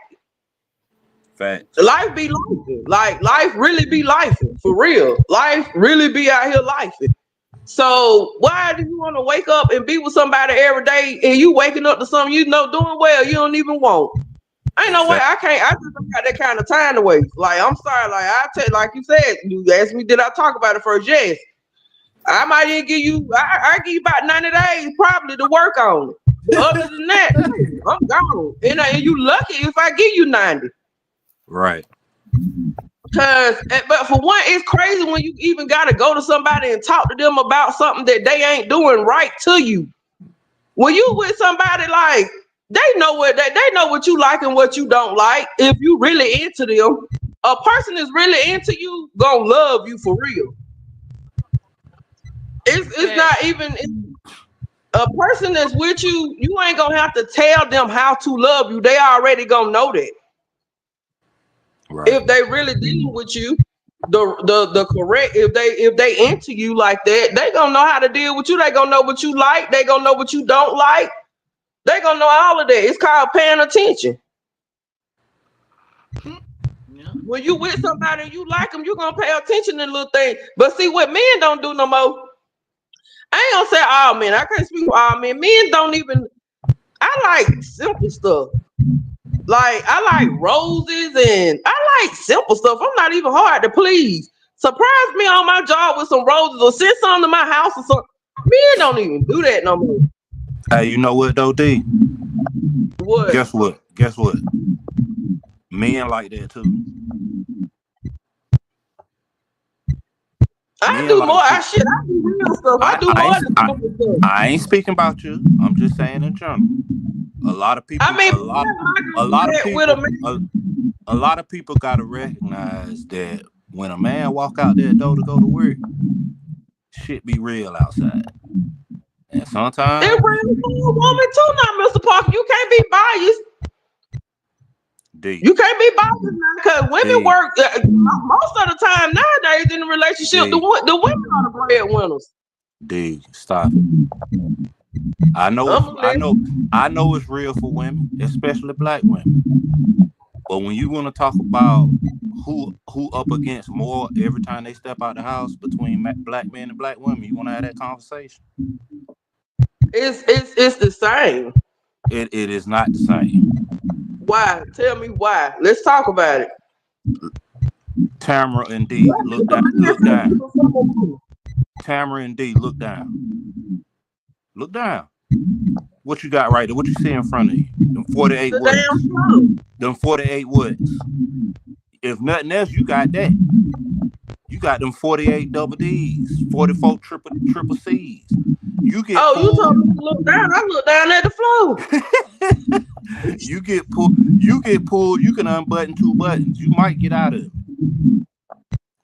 Facts. Life be life. Life really be life for real. Life really be out here life. So why do you want to wake up and be with somebody every day and you waking up to something you know doing well you don't even want? Ain't no way. I just don't got that kind of time to waste. Like, I'm sorry. Like I tell, like you said, you asked me, did I talk about it first? Yes. I might even give you. I give you about 90 days probably to work on it. But other than that, I'm gone. And you lucky if I give you 90. Right. But for one, it's crazy when you even got to go to somebody and talk to them about something that they ain't doing right to you. When you with somebody, like they know what you like and what you don't like. If you really into them, a person is really into you, gonna love you for real. It's not even a person that's with you. You ain't gonna have to tell them how to love you. They already gonna know that. Right. If they really dealing with you, the correct, if they into you like that, they gonna know how to deal with you. They gonna know what you like. They gonna know what you don't like. They gonna know all of that. It's called paying attention. Yeah. When you with somebody and you like them, you're gonna pay attention to little things. But see what men don't do no more. I ain't gonna say all men. I can't speak for all men. Men don't even. I like simple stuff. Like I like roses and I like simple stuff. I'm not even hard to please. Surprise me on my job with some roses or send some to my house or something. Men don't even do that no more. Hey, you know what though, D? What? Guess what? Guess what? Men like that too. I Men do more. like I shit. shit. I do real stuff. I do I more ain't than I, simple stuff. I ain't speaking about you. I'm just saying in general. A lot of I people, mean, a lot, I a do lot of that with a people, man. a lot of people gotta recognize that when a man walk out that door to go to work, shit be real outside. And It sometimes, real for a woman too now, Mr. Parker. You can't be biased. D, You can't be biased now because women D, work most of the time nowadays in a relationship. D, The women are the breadwinners. D, stop it. I know I'm it's, gonna I let know, I know it's real for women, especially black women. But when you want to talk about who up against more every time they step out the house between black men and black women, you want to have that conversation. it's the same. It is not the same. Why? Tell me why. Let's talk about it. Tamara and D, What look if a down, man look feel down. different from a woman? Tamara and D, look down, look down. What you got right there? What you see in front of you? Them 48 The damn watts. truth. Them 48 watts. If nothing else, you got that. You got them 48 double D's, 44 triple C's. You get Oh, you pulled. told me to look down. I look down at the floor. You get pulled. You get pulled. You can unbutton 2 buttons. You might get out of it.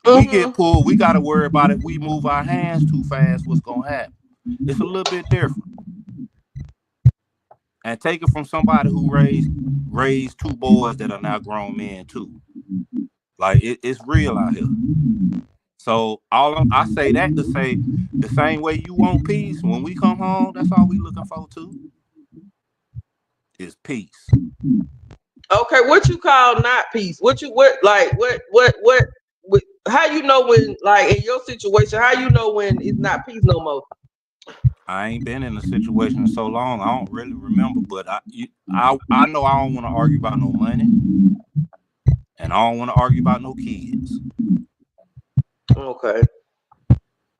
We get pulled. We got to worry about if we move our hands too fast, what's gonna happen. It's a little bit different. And take it from somebody who raised 2 boys that are now grown men too. Like it's real out here. So I say that to say the same way you want peace when we come home, that's all we looking for too. Is peace. Okay, what you call not peace? What how you know when, like, in your situation, how you know when it's not peace no more? I ain't been in a situation in so long. I don't really remember, but I know I don't want to argue about no money, and I don't want to argue about no kids. Okay.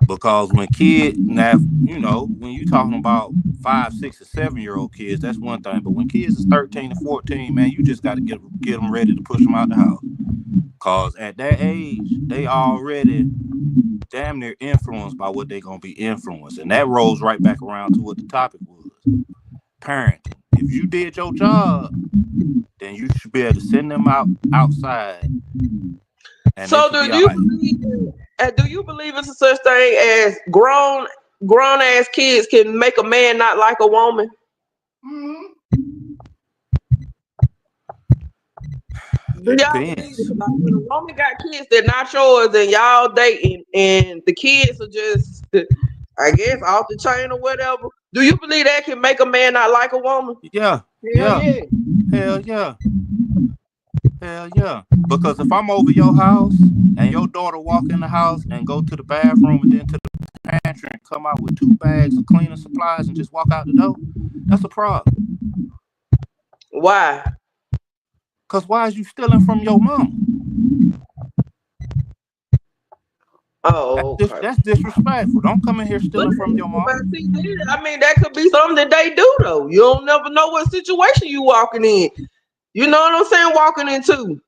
Because when kids now, when you talking about 5, 6, or 7-year-old kids, that's one thing. But when kids is 13 and 14, man, you just got to get them ready to push them out the house. Cause at that age, they already damn near influenced by what they gonna be influenced, and that rolls right back around to what the topic was: parenting. If you did your job, then you should be able to send them outside, and they So should be all right. do you believe it's a such thing as grown ass kids can make a man not like a woman? Do It y'all believe it? depends. Like, when a woman got kids that not yours and y'all dating and the kids are just, I guess, off the chain or whatever, do you believe that can make a man not like a woman? Yeah, Hell yeah, yeah. hell yeah, hell yeah. Because if I'm over your house and your daughter walk in the house and go to the bathroom and then to the pantry and come out with 2 bags of cleaning supplies and just walk out the door, that's a problem. Why? Cause why is you stealing from your mama? Oh, okay. That's disrespectful. Don't come in here But stealing from your mama. see, I mean, that could be something that they do though. You don't never know what situation you walking in. You know what I'm saying? Walking into.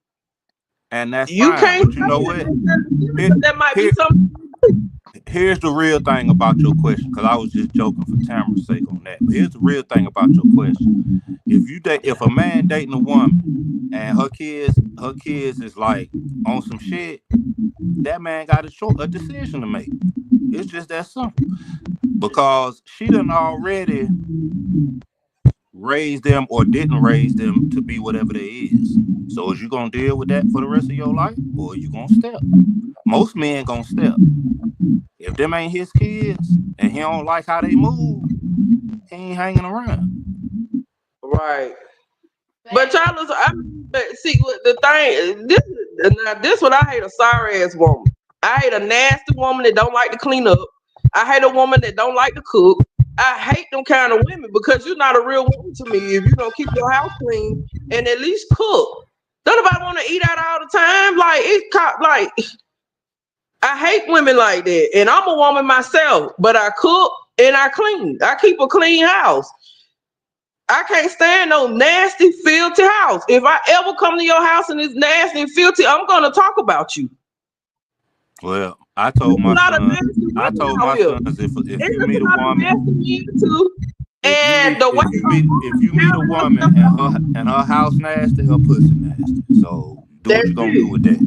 And that's You fine. can't But you say know that what? Here, that might be here, something. here's the real thing about your question. Cause I was just joking for Tamara's sake on that. But here's the real thing about your question. If a man dating a woman and her kids is like on some shit, that man got a decision to make. It's just that simple. Because she done already raised them or didn't raise them to be whatever they is. So is you gonna deal with that for the rest of your life, or are you gonna step? Most men gonna step. If them ain't his kids and he don't like how they move, he ain't hanging around. Right. But y'all, but see what the thing. This what I hate: a sorry ass woman. I hate a nasty woman that don't like to clean up. I hate a woman that don't like to cook. I hate them kind of women because you're not a real woman to me if you don't keep your house clean and at least cook. Don't nobody want to eat out all the time. Like like I hate women like that. And I'm a woman myself, but I cook and I clean. I keep a clean house. I can't stand no nasty, filthy house. If I ever come to your house and it's nasty and filthy, I'm gonna talk about you. Well, I told my sons if you meet a woman, if you meet a woman and her house nasty, her pussy nasty. So do what you gonna do with that.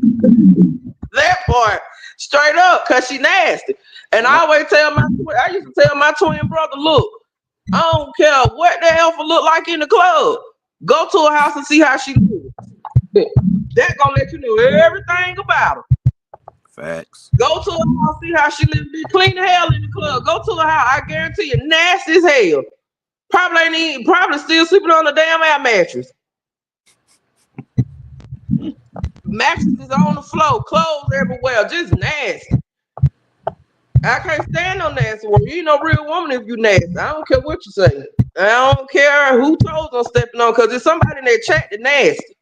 That part, straight up, cause she nasty. And I always I used to tell my twin brother, look, I don't care what the alpha look like in the club. Go to her house and see how she lives. That's gonna let you know everything about her. Facts. Go to her house, see how she lives. Clean the hell in the club. Go to her house. I guarantee you, nasty as hell. Probably still sleeping on the damn air mattress. Mattresses on the floor, clothes everywhere, just nasty. I can't stand no nasty woman. You ain't no real woman if you nasty. I don't care what you say. I don't care who toes I'm stepping on, because there's somebody in that chat that nasty.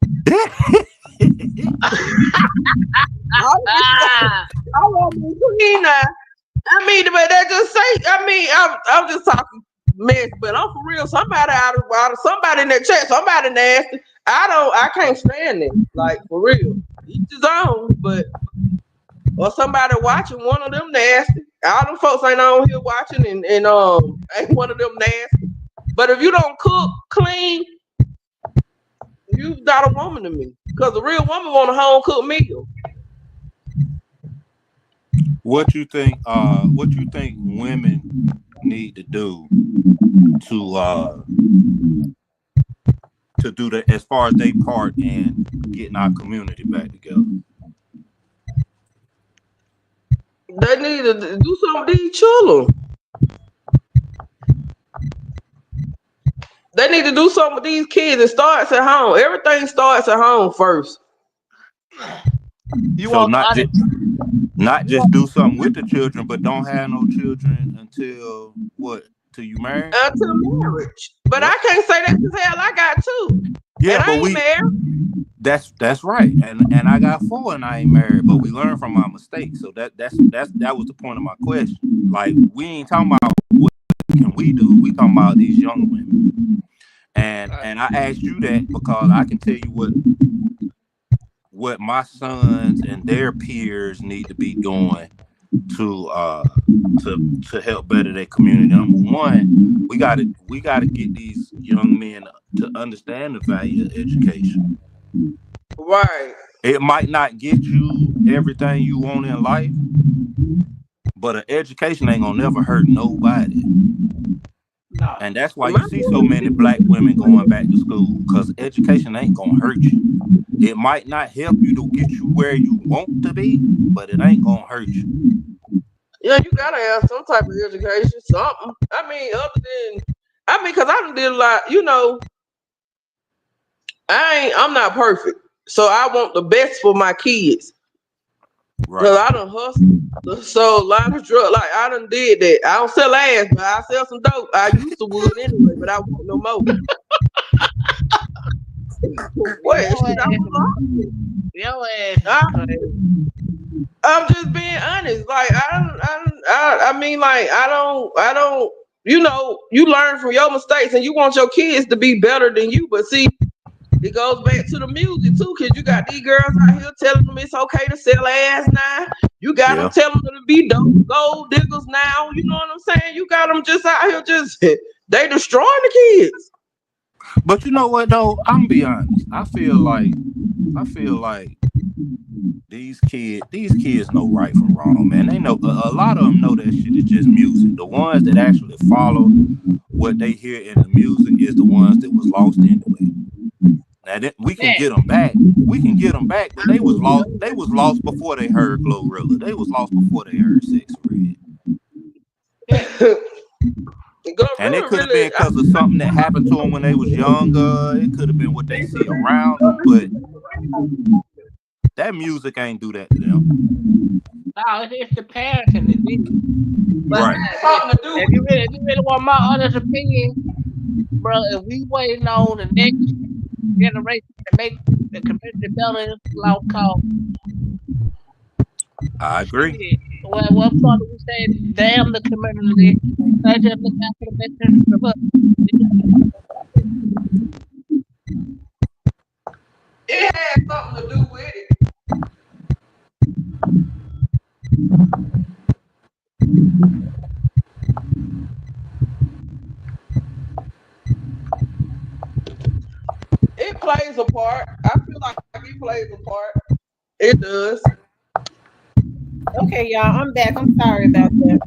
I want me clean now. I mean, but that just say, I mean, I'm just talking mess, but I'm for real. Somebody out of somebody in that chat, somebody nasty. I can't stand it. Like, for real. Each his own, but or somebody watching one of them nasty. All them folks ain't on here watching and ain't one of them nasty. But if you don't cook clean, you not a woman to me. Because a real woman want a home cooked meal. What you think women need to do to do that as far as they part in getting our community back together? They need to do something with these children. They need to do something with these kids. It starts at home. Everything starts at home first. Not just do something with the children, but don't have no children until what? Till you marry? Until marriage. But yep. I can't say that because hell, I got 2. Yeah, and but I ain't married. That's right. And I got 4 and I ain't married, but we learn from our mistakes. So that was the point of my question. Like, we ain't talking about what can we do, we talking about these young women. And I asked you that because I can tell you what my sons and their peers need to be doing to help better their community. Number one, we gotta get these young men to understand the value of education. Right. It might not get you everything you want in life, but an education ain't gonna never hurt nobody. No. And that's why you see so many black women going back to school, because education ain't gonna hurt you. It might not help you to get you where you want to be, but it ain't gonna hurt you. Yeah, you gotta have some type of education, something. Because I done did a lot, I'm not perfect. So I want the best for my kids. Right. Because I done hustled, so a lot of drugs. Like, I done did that. I don't sell ass, but I sell some dope. I used to would anyway, but I won't no more. I'm just being honest. Like, you learn from your mistakes and you want your kids to be better than you. But see, it goes back to the music too, because you got these girls out here telling them it's okay to sell ass now. You got them telling them to be dope gold diggers now. You know what I'm saying? You got them just out here they destroying the kids. But you know what though? I'm gonna be honest. I feel like these kids know right from wrong, man. They know, a lot of them know that shit is just music. The ones that actually follow what they hear in the music is the ones that was lost anyway. Now we can get them back. We can get them back, but they was lost. They was lost before they heard Glorilla. They was lost before they heard Sex Red. And it could have been because of something that happened to them when they was younger. It could have been what they see around them, but that music ain't do that to them. No, it's the parents and the video. But But it had something to do if with you really want my honest opinion, bro, if we waiting on the next generation to make the community better, it's lost cause. I agree. Shit. Well, what part do we say, damn the community? They just look out for the best interest of us. it had something to do with it. It plays a part. I feel like it plays a part. It does. Okay, y'all, I'm back. I'm sorry about that.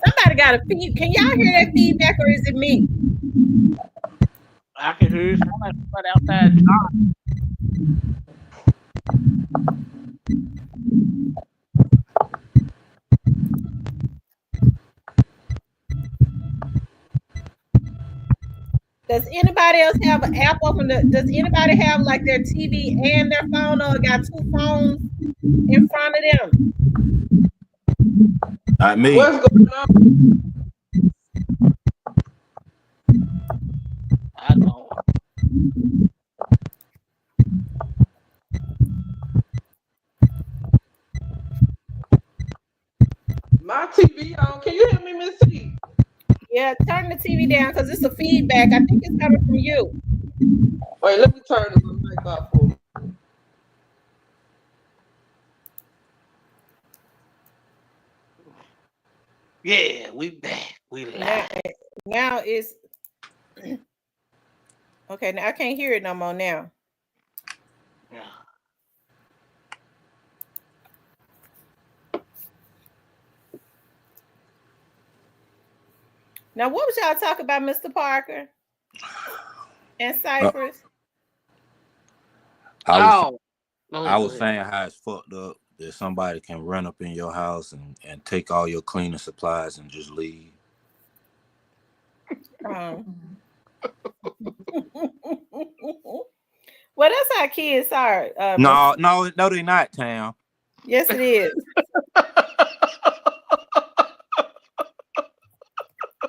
Somebody got a feed. Can y'all hear that feedback or is it me? I can hear you sound like somebody outside. Does anybody else have an app open? Does anybody have like their TV and their phone, or got two phones in front of them? Not me. What's going on? I don't. My TV on. Can you hear me, Miss T? Yeah, turn the TV down because it's a feedback. I think it's coming from you. Wait, let me turn the mic off for me. Yeah, we back. We live. Now it's okay. Now I can't hear it no more now. Yeah. Now, what was y'all talking about, Mr. Parker and Cypress? I was Go ahead. saying how it's fucked up that somebody can run up in your house and take all your cleaning supplies and just leave. Well, that's how kids are. No, they're not, Tam. Yes, it is.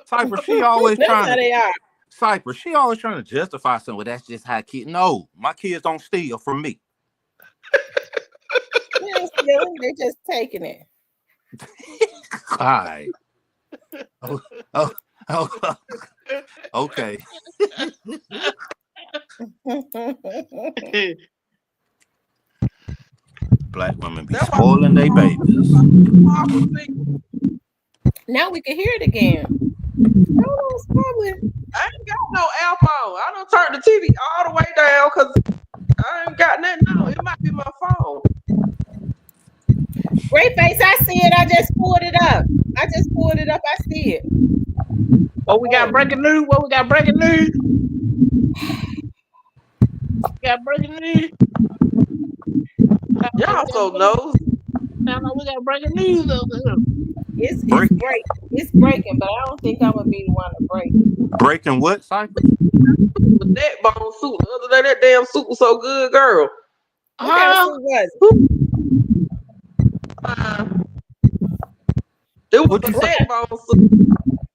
Cypress, she always That's trying how to. they are. Cypress, she always trying to justify something. Well, that's just how kids. No, my kids don't steal from me. They ain't stealing. They just taking it. All right. Oh, okay. Black women be spoiling their babies. Now we can hear it again. No, it's probably. I ain't got no app on. I don't turn the TV all the way down because I ain't got nothing on. It might be my phone. Great face, I see it. I just pulled it up. I see it. What we got breaking news? What we got breaking news? We got breaking news. Y'all so nosy. Sound like we got breaking news over here. It's breaking. It's breaking, but I don't think I'm gonna be the one to break it. Breaking what, Cypress? With that bone suit. The other day, that damn suit was so good, girl. What kind of suit was it? It was a that bone suit.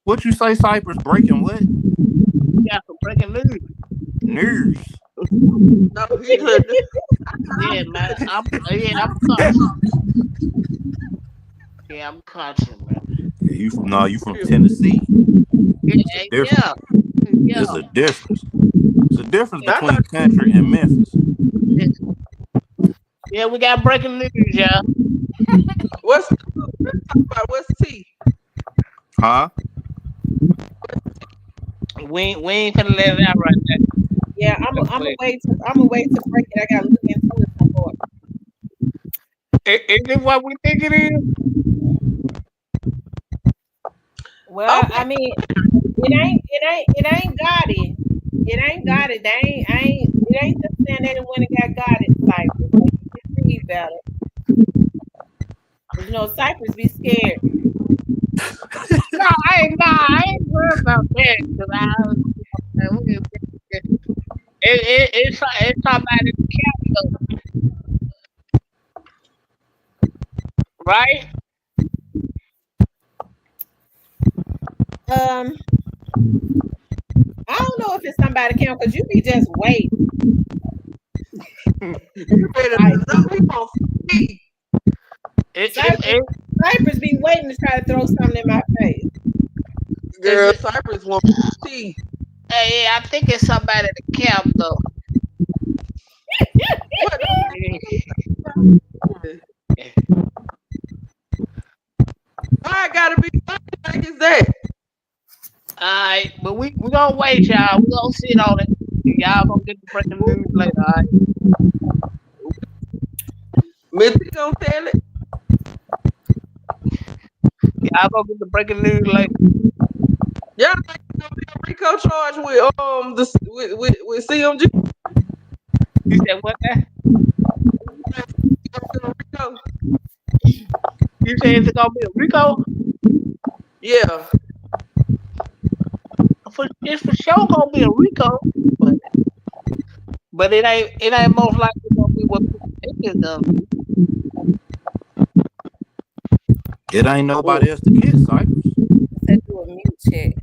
What you say, Cypress? Breaking what? We got some breaking news. News. No, Yeah, man. I'm country. Yeah, I'm country, man. You from Tennessee. Yeah. It's a difference. It's a difference between country and Memphis. Yeah, we got breaking news, y'all. What's T? Huh? We ain't gonna let it out right now. Yeah, I'm gonna wait to break it. I gotta look into it some more. Is it what we think it is? Well, I mean, it ain't got it. It ain't got it. It ain't just saying they didn't win and got it, Cypress. Like, you can read about it. Cypress be scared. No, I ain't worried about that because it's somebody in the capital, right? I don't know if it's somebody can because you be just waiting. You better Like know he gonna see. Cypress be waiting to try to throw something in my face. Girl, Cypress want tea. Hey, I think it's somebody at the camp though. What? Why I gotta be like is that? Alright, but we gonna wait, y'all. We gonna sit on it. Y'all gonna get the breaking news later, alright? Missy gonna tell it. Y'all gonna get the breaking news later. Y'all think it's gonna be a RICO charge with CMG? You said what that? RICO? You said it's gonna be a RICO? Yeah. It's for sure gonna be a RICO, but it ain't most likely gonna be what people think it's gonna be. It ain't nobody else to get, Cypress. Let's do a mute check.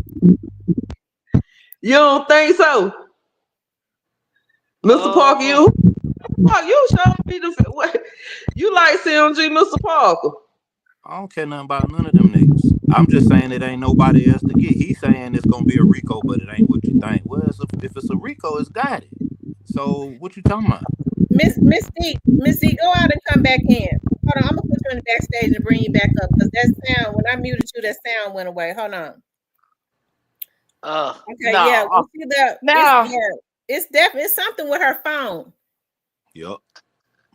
You don't think so? Mr. Parker, you showed me the you like CMG, Mr. Parker. I don't care nothing about none of them niggas. I'm just saying it ain't nobody else to get. He's saying it's gonna be a RICO, but it ain't what you think. Well, if it's a RICO, it's got it. So what you talking about? Miss D, go out and come back in. Hold on, I'm gonna put you in the backstage and bring you back up because that sound, when I muted you, that sound went away. Hold on. Okay, no. yeah, we see that. Now It's definitely something with her phone. Yep.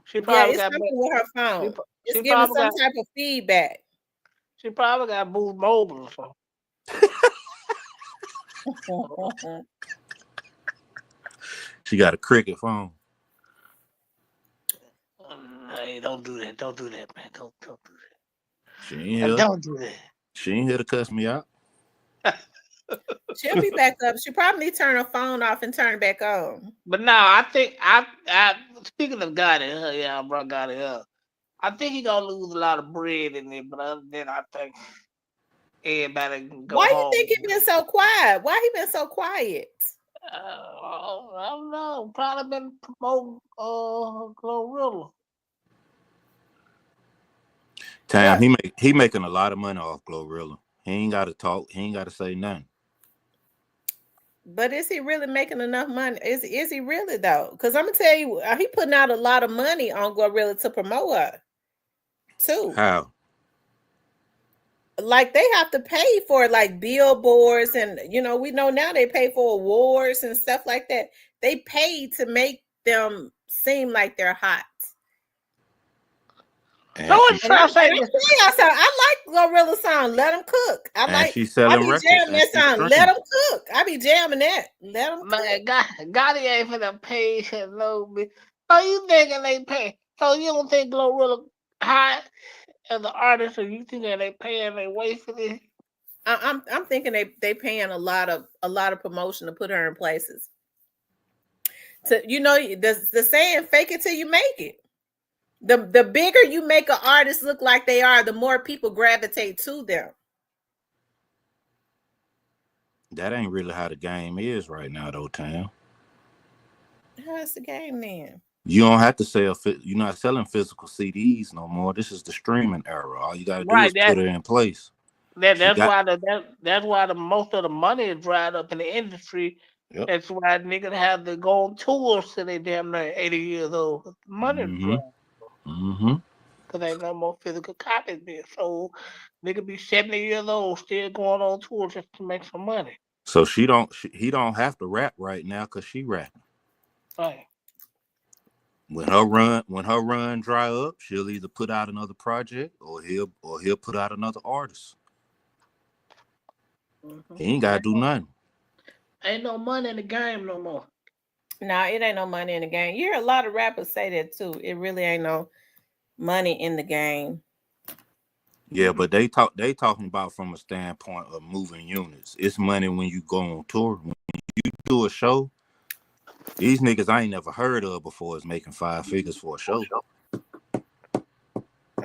She probably it's got something with her phone. It's she giving some got, type of feedback. She probably got Boost Mobile or something. She got a cricket phone. Hey, don't do that. Don't do that, man. Don't do that. She ain't here. Don't do that. She ain't here to cuss me out. She'll be back up. She probably turn her phone off and turn it back on. But now I think I speaking of God in her, yeah, I brought God in her. I think he gonna lose a lot of bread in it, but other than I think everybody can go home. Why you think he been so quiet? Why he been so quiet? I don't know. Probably been promoting Glorilla. Tam, he making a lot of money off Glorilla. He ain't got to talk. He ain't got to say nothing. But is he really making enough money? Is he really though? Because I'm gonna tell you, he putting out a lot of money on Glorilla to promote her too. How? Like they have to pay for like billboards, and we know now they pay for awards and stuff like that. They pay to make them seem like they're hot. No, it's trying to say I like Glorilla's song, "Let Them Cook." She's selling records. Jamming that song, "Let Them Cook." I be jamming that. Let them man, Gotti ain't finna pay him no bit. So you thinking they pay? So you don't think Glorilla hot as an artist, or you think that they paying their way for this? I'm thinking they paying a lot of promotion to put her in places. To the saying, "Fake it till you make it." The bigger you make an artist look like they are, the more people gravitate to them. That ain't really how the game is right now, though, Tam. How's the game then? You don't have to sell. You're not selling physical CDs no more. This is the streaming era. All you got to do is put it in place. That's why the most of the money is dried up in the industry. Yep. That's why niggas have to go on tours till they damn near 80 years old. The money is dried. Cause ain't no more physical copies being sold. Nigga be 70 years old still going on tour just to make some money. So he don't have to rap right now because she rapping. Right. When her run dry up, she'll either put out another project or he'll put out another artist. He ain't gotta do nothing. Ain't no money in the game no more. No, it ain't no money in the game. You hear a lot of rappers say that too. It really ain't no money in the game. Yeah, but they talking about from a standpoint of moving units. It's money when you go on tour. When you do a show, these niggas I ain't never heard of before is making 5 figures for a show.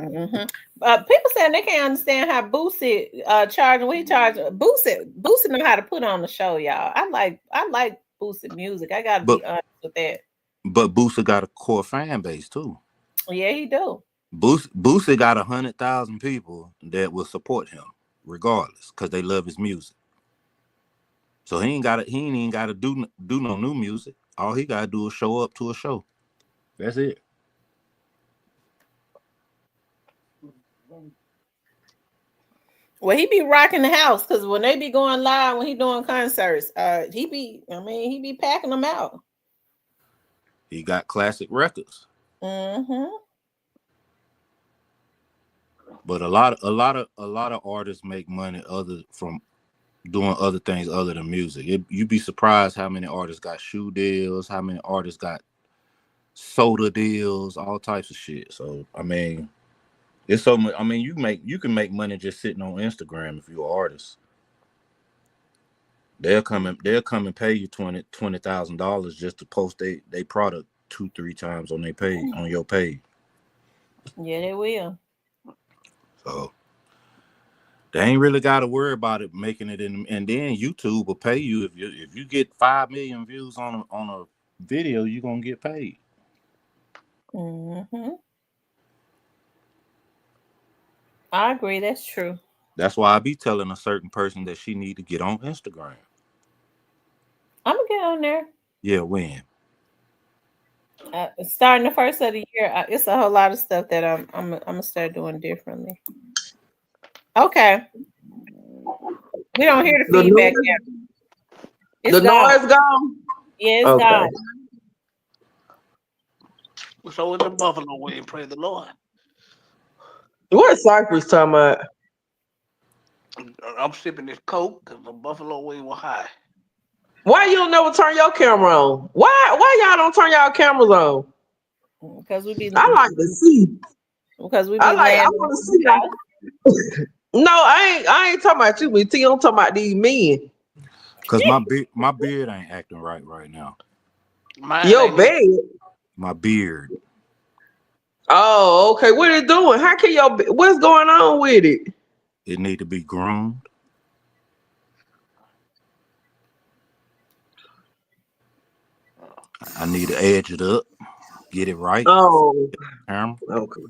Mm-hmm. People saying they can't understand how Boosie charging what he charged. Boosie know how to put on the show, y'all. I like Boosie music. I gotta But be honest with that. Boosie got a core fan base too. Yeah, he do. Boosie got 100,000 people that will support him regardless because they love his music. So he ain't even gotta do no new music. All he gotta do is show up to a show. That's it. Well, he be rocking the house because when they be going live when he doing concerts, he be packing them out. He got classic records. Mm-hmm. But a lot of artists make money from doing other things other than music. You'd be surprised how many artists got shoe deals, how many artists got soda deals, all types of shit. So I mean, it's so much. I mean, you can make money just sitting on Instagram if you're an artist. They'll come and pay you $20,000 just to post they product 2-3 times on your page. Yeah, they will. So they ain't really got to worry about it making it in, and then YouTube will pay you if you get 5 million views on a video, you're gonna get paid. Mm-hmm. I agree. That's true. That's why I be telling a certain person that she need to get on Instagram. I'm gonna get on there. Yeah, when? Starting the first of the year, it's a whole lot of stuff that I'm gonna start doing differently. Okay, we don't hear the feedback yet. It's the gone. noise gone. Yeah, it's Okay. gone. So in the buffalo way, praise the Lord. What Cypress talking about? I'm sipping this Coke because the buffalo wing was high. Why you don't never turn your camera on? Why y'all don't turn y'all cameras on? Because we be. I like to see. Because we be. I want to see that. No, I ain't talking about you, but I'm talking about these men. Cause my beard ain't acting right now. Your bed. My beard. Oh, okay. What it doing? How can what's going on with it? It need to be groomed. I need to edge it up, get it right. Oh, okay.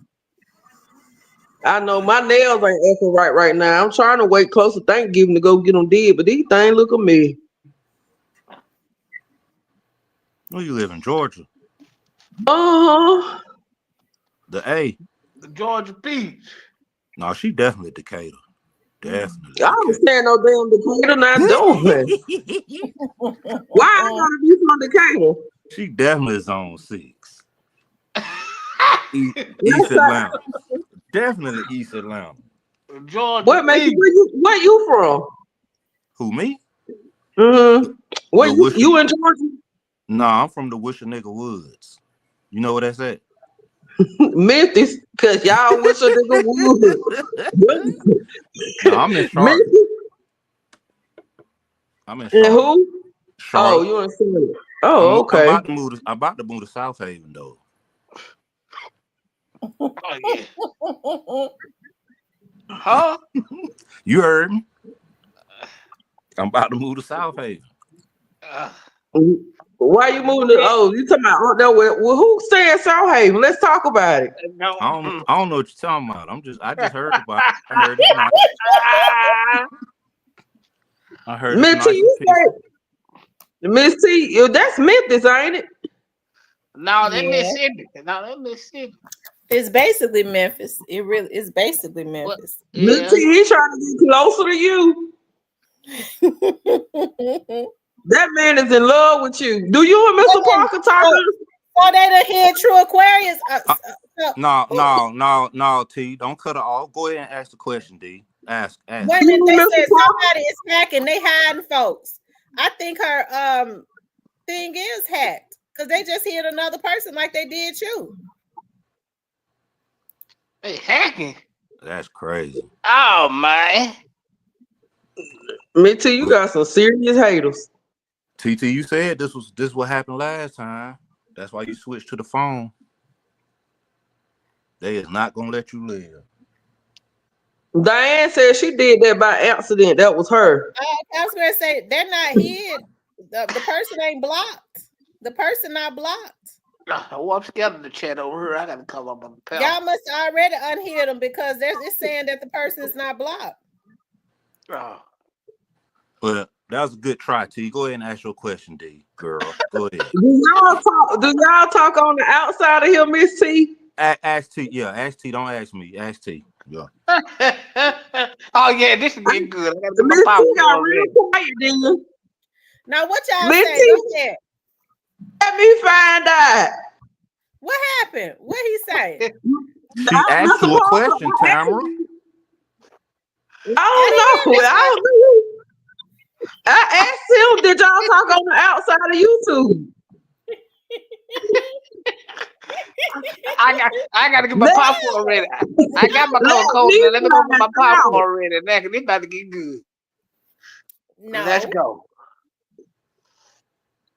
I know my nails ain't acting right now. I'm trying to wait close to Thanksgiving to go get them did, but these things look at me. Where you live in Georgia? Uh-huh. The A. The Georgia Peach. No, she definitely Decatur. Definitely. I don't stand no damn Decatur not doing. Why I gotta be from Decatur? She definitely is on 6. East Atlanta. Definitely East Atlanta. Georgia. Where you from? Who, me? Mm-hmm. Where you in Georgia? No, I'm from the Wisher Nigga Woods. You know where that's at? Memphis, cause y'all Wisher Nigga Woods. No, I'm in Charlotte. I'm in Charlotte. And who? Charlotte. Oh, you in Charlotte. Oh, okay. I'm about to move to South Haven though. Oh yeah. Huh? You heard me. I'm about to move to South Haven. Why you moving to? Oh, you talking about? No, well, who stay in South Haven? Let's talk about it. I don't know what you're talking about. I just heard about it. I heard it. I heard it. Miss T, Miss T, that's Memphis, ain't it? No, that's Mississippi. It's basically Memphis. It's basically Memphis. Miss T, he's trying to get closer to you. That man is in love with you. Do you and Mr. Parker talk? Oh, they done hit True Aquarius. No, T. Don't cut it off. Go ahead and ask the question, D. Ask. Wait a minute, they said somebody is hacking. They hiding folks. I think her thing is hacked because they just hit another person like they did you. They hacking. That's crazy. Oh man. Me too. You got some serious haters. TT, you said this what happened last time. That's why you switched to the phone. They is not gonna let you live. Diane said she did that by accident. That was her. I was gonna say they're not hid. The person ain't blocked. The person not blocked. Oh, I'm scared of the chat over here. I gotta come up on the panel. Y'all must already unhear them because it's saying that the person is not blocked. Oh. Well, that was a good try, T. Go ahead and ask your question, D. Girl, go ahead. Do y'all talk on the outside of here, Miss T? Ask T. Yeah, ask T. Don't ask me. Ask T. Yeah. Oh yeah, this is getting good. I gotta get my Miss T popcorn got ready. real quiet, didn't you? Now what y'all Miss say? T, Go ahead. let me find out. What happened? What he say? She asked you a question, Tamara. I don't know. I asked him, did y'all talk on the outside of YouTube? I gotta get my popcorn ready. I got my Coca-Cola. Let me go get my popcorn ready. Now, this about to get good. No. Let's go.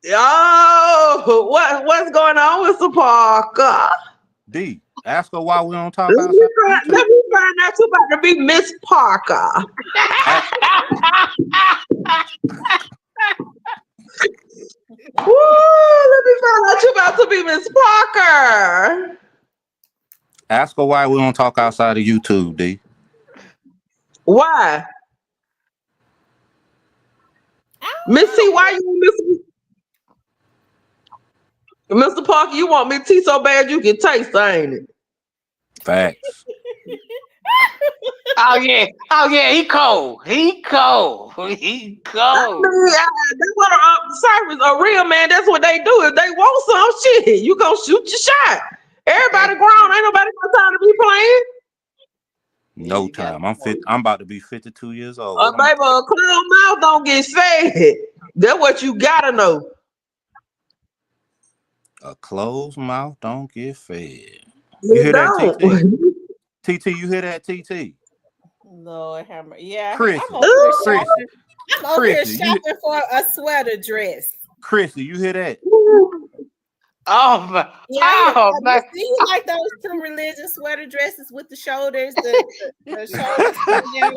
Oh, what's going on with the Parker? D, ask her why we don't talk Let outside. me find out you about to be Miss Parker. Woo, let me find out you about to be Miss Parker. Ask her why we don't talk outside of YouTube, D. Why? Missy, why you Mr. Parker, you want me tea so bad you can taste, ain't it? Facts. Oh yeah, he cold. He cold. I mean, that's what service a real man. That's what they do. If they want some shit, you gonna shoot your shot. Everybody grown. Ain't nobody got time to be playing. No time. I'm about to be 52 years old. Baby, a clown mouth don't get fed. That's what you gotta know. A closed mouth don't get fed. You hear don't. that, TT? TT, you hear that, TT? Lord have mercy. Yeah, Chrissy, I'm over here Chrissy, shopping for a sweater dress. Chrissy, you hear that? Oh my! Yeah, oh my! Do you like those true religion sweater dresses with the shoulders, the shoulders coming down?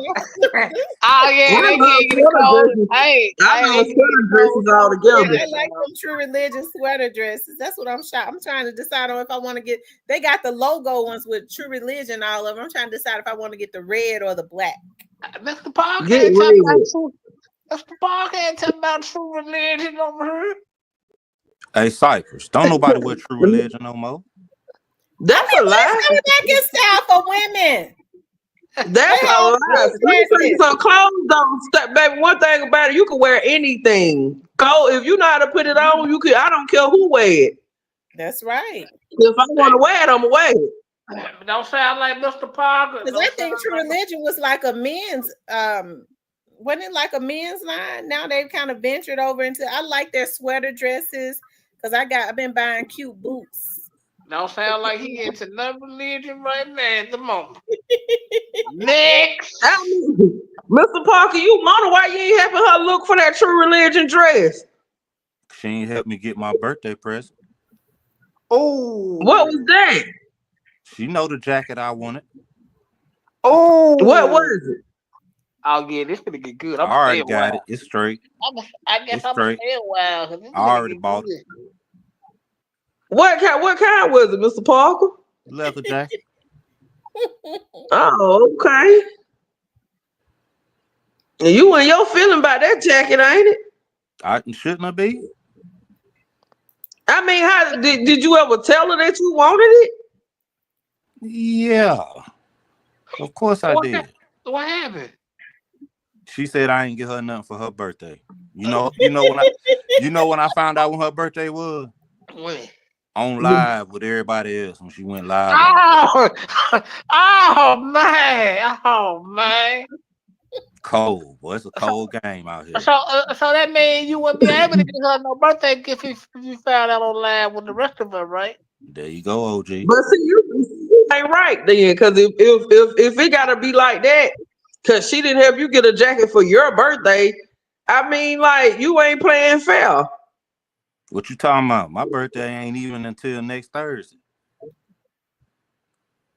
Oh yeah, they give you the cold. Hey, I love sweater dresses all together. Yeah, I like them true religion sweater dresses. That's what I'm shopping. I'm trying to decide on if I want to get. They got the logo ones with true religion all of them. I'm trying to decide if I want to get the red or the black. Mr. Parker ain't talking about true. Mr. Parker ain't talking about true religion over here. Hey, Cypress, don't nobody wear true religion no more. That's a lie. Coming back in style for women. That's a lie. Let me tell you some clothes don't step, baby. One thing about it, you can wear anything. Go if you know how to put it on, you can. I don't care who wear it. That's right. If I want to wear it, I'm gonna wear it. Don't sound like Mr. Parker. Because I think true religion was like a men's wasn't it like a men's line? Now they've kind of ventured over into. I like their sweater dresses because I've been buying cute boots. Don't sound like he into another religion right now at the moment. Next, Mr. Parker, you wonder why you ain't helping her look for that true religion dress? She ain't helped me get my birthday present. Oh, what was that? She know the jacket I wanted. Oh, what was it? Oh yeah, this gonna get good. I already got it. It's straight. I guess I'm gonna stay a while. I already bought it. What kind was it, Mr. Parker? Leather jacket. Oh, okay. And you and your feeling about that jacket, ain't it? I shouldn't have been. I mean, how did you ever tell her that you wanted it? Yeah, of course I did. What happened? She said I ain't get her nothing for her birthday. You know when I found out when her birthday was? When? On live with everybody else when she went live. Oh man. Cold, boy. It's a cold game out here. So that means you wouldn't be able to get her no birthday gift if you found out on live with the rest of her, right? There you go, OG. But see, you ain't right then, because if it gotta be like that, because she didn't help you get a jacket for your birthday, I mean, like, you ain't playing fair. What you talking about? My birthday ain't even until next Thursday.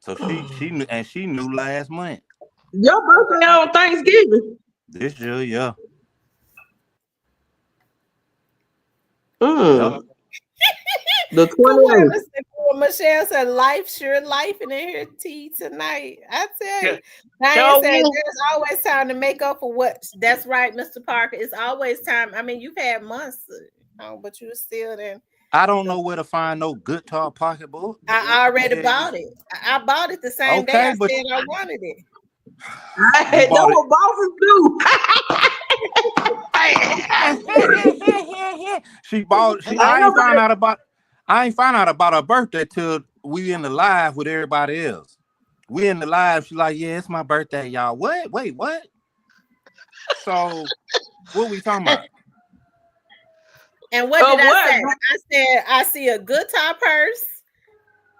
So she knew, and she knew last month. Your birthday on Thanksgiving. This year, yeah. Yep. The Kawana 28th. said, Michelle said, life, sure life, and in here tea tonight. I tell you. Diane Sure said, will. there's always time to make up for what. That's right, Mr. Parker. It's always time. I mean, you've had months, but you still in. I don't know where to find no guitar pocketbook. I already bought it. I bought it the same day I Okay, but said I wanted it. you That's bought it. what bosses do. She bought. I ain't find out about. I ain't find out about her birthday till we in the live with everybody else. We in the live. She like, yeah, it's my birthday, y'all. What? Wait, what? So, what we talking about? And what did I say? I said I see a guitar purse.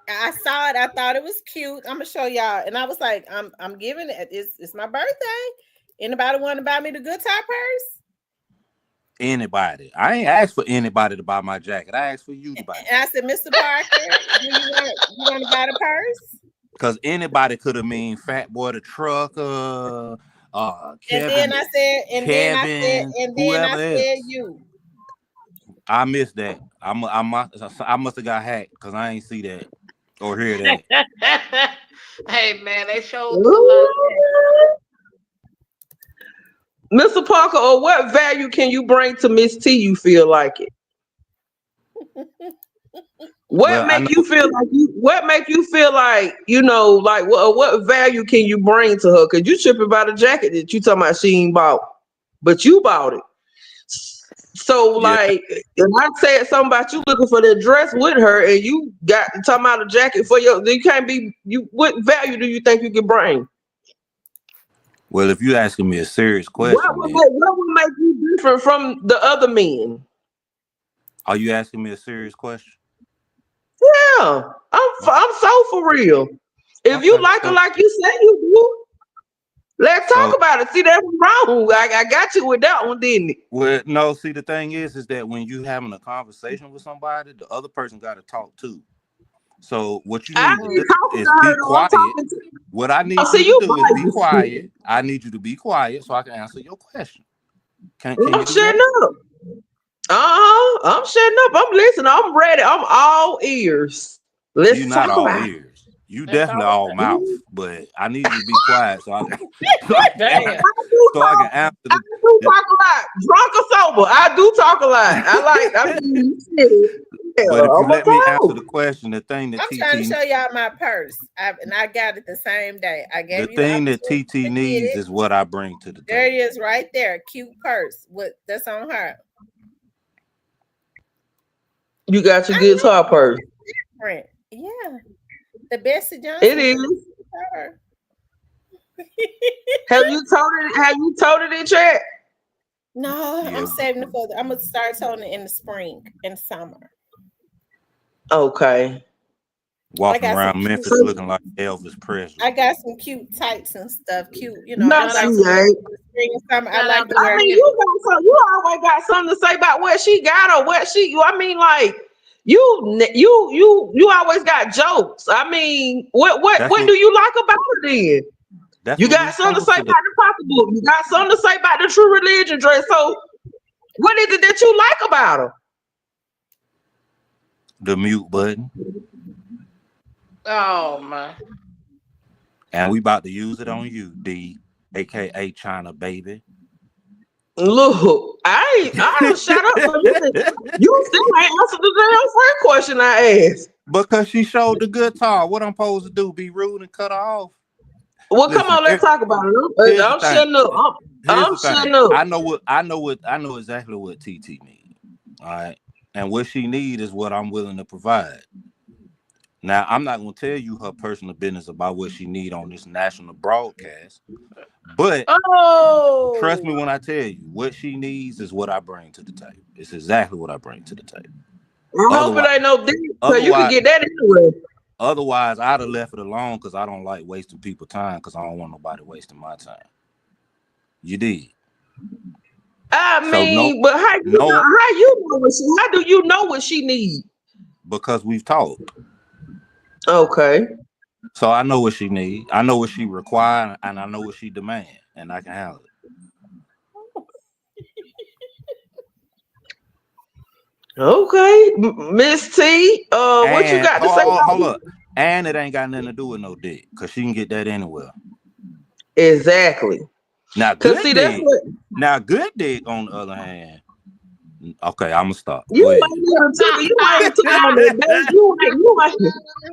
I saw it. I thought it was cute. I'm gonna show y'all. And I was like, I'm giving it. It's my birthday. Anybody want to buy me the guitar purse? Anybody. I ain't asked for anybody to buy my jacket. I asked for you to buy it. And I said, Mr. Parker, you want to buy the purse? Because anybody could have mean Fat Boy the Trucker, Kevin. And then I said you. I missed that. I must have got hacked because I ain't see that or hear that. Hey man, they showed Mr. Parker, or what value can you bring to Miss T? You feel like it? What make you feel like like what value can you bring to her? Cause you tripping about a jacket that you talking about she ain't bought, but you bought it. So like, if I said something about you looking for the dress with her, and you got talking about a jacket for you can't be you. What value do you think you can bring? Well, if you asking me a serious question, what would make you different from the other men? Are you asking me a serious question? Yeah, I'm so for real. If you like her like you say you do, let's talk about it. See, that was wrong. I got you with that one, didn't it? Well, no. See, the thing is that when you having a conversation with somebody, the other person got to talk too. So what you need to do is be quiet. What I need you to do is be quiet. I need you to be quiet so I can answer your question. Can you do that? I'm shutting up. I'm listening. I'm ready. I'm all ears. You're not all ears. You definitely all mouth, but I need you to be quiet so I can answer. I do talk a lot, drunk or sober. I do talk a lot. But if you let me answer the question, the thing that I'm trying to show y'all my purse, and I got it the same day. I gave the you thing that TT needs is what I bring to the table. There it is, right there, cute purse. That's on her. You got your guitar purse. Different. Yeah, the Bessie Johnson. It is. Have you told it in chat? No, I'm saving it for. I'm gonna start toting it in the spring and summer. Okay. Walking around Memphis looking like Elvis Presley. I got some cute tights and stuff. Cute, Not I like you, spring and summer. I like to wear. I mean, you always got something to say about what she got or what she. I mean, like you always got jokes. I mean, what do you like about her then? You got something to say about the pocketbook. You got something to say about the True Religion dress. So, what is it that you like about her? The mute button. Oh man. And we about to use it on you, D, aka China baby. Look, I don't shut up. You still ain't answered the damn first question I asked. Because she showed the guitar. What I'm supposed to do? Be rude and cut her off? Well, listen, come on, let's talk about it. I'm shutting up. I'm shutting up. I know exactly what TT needs. All right. And what she needs is what I'm willing to provide. Now, I'm not going to tell you her personal business about what she needs on this national broadcast. But trust me when I tell you, what she needs is what I bring to the table. It's exactly what I bring to the table. I hope it ain't no deal, so you can get that anyway. Otherwise, I'd have left it alone because I don't like wasting people's time because I don't want nobody wasting my time. You did. I mean, but how do you know what she needs? Because we've talked. Okay. So I know what she need. I know what she require, and I know what she demand, and I can handle it. Okay, Miss T. What you And got to say about hold up. And it ain't got nothing to do with no dick, cause she can get that anywhere. exactly? Now Cause good see, that's dick. what Now good dick, on the other hand. Okay, I'ma stop. you Go ahead. ain't even took. You ain't took on that date.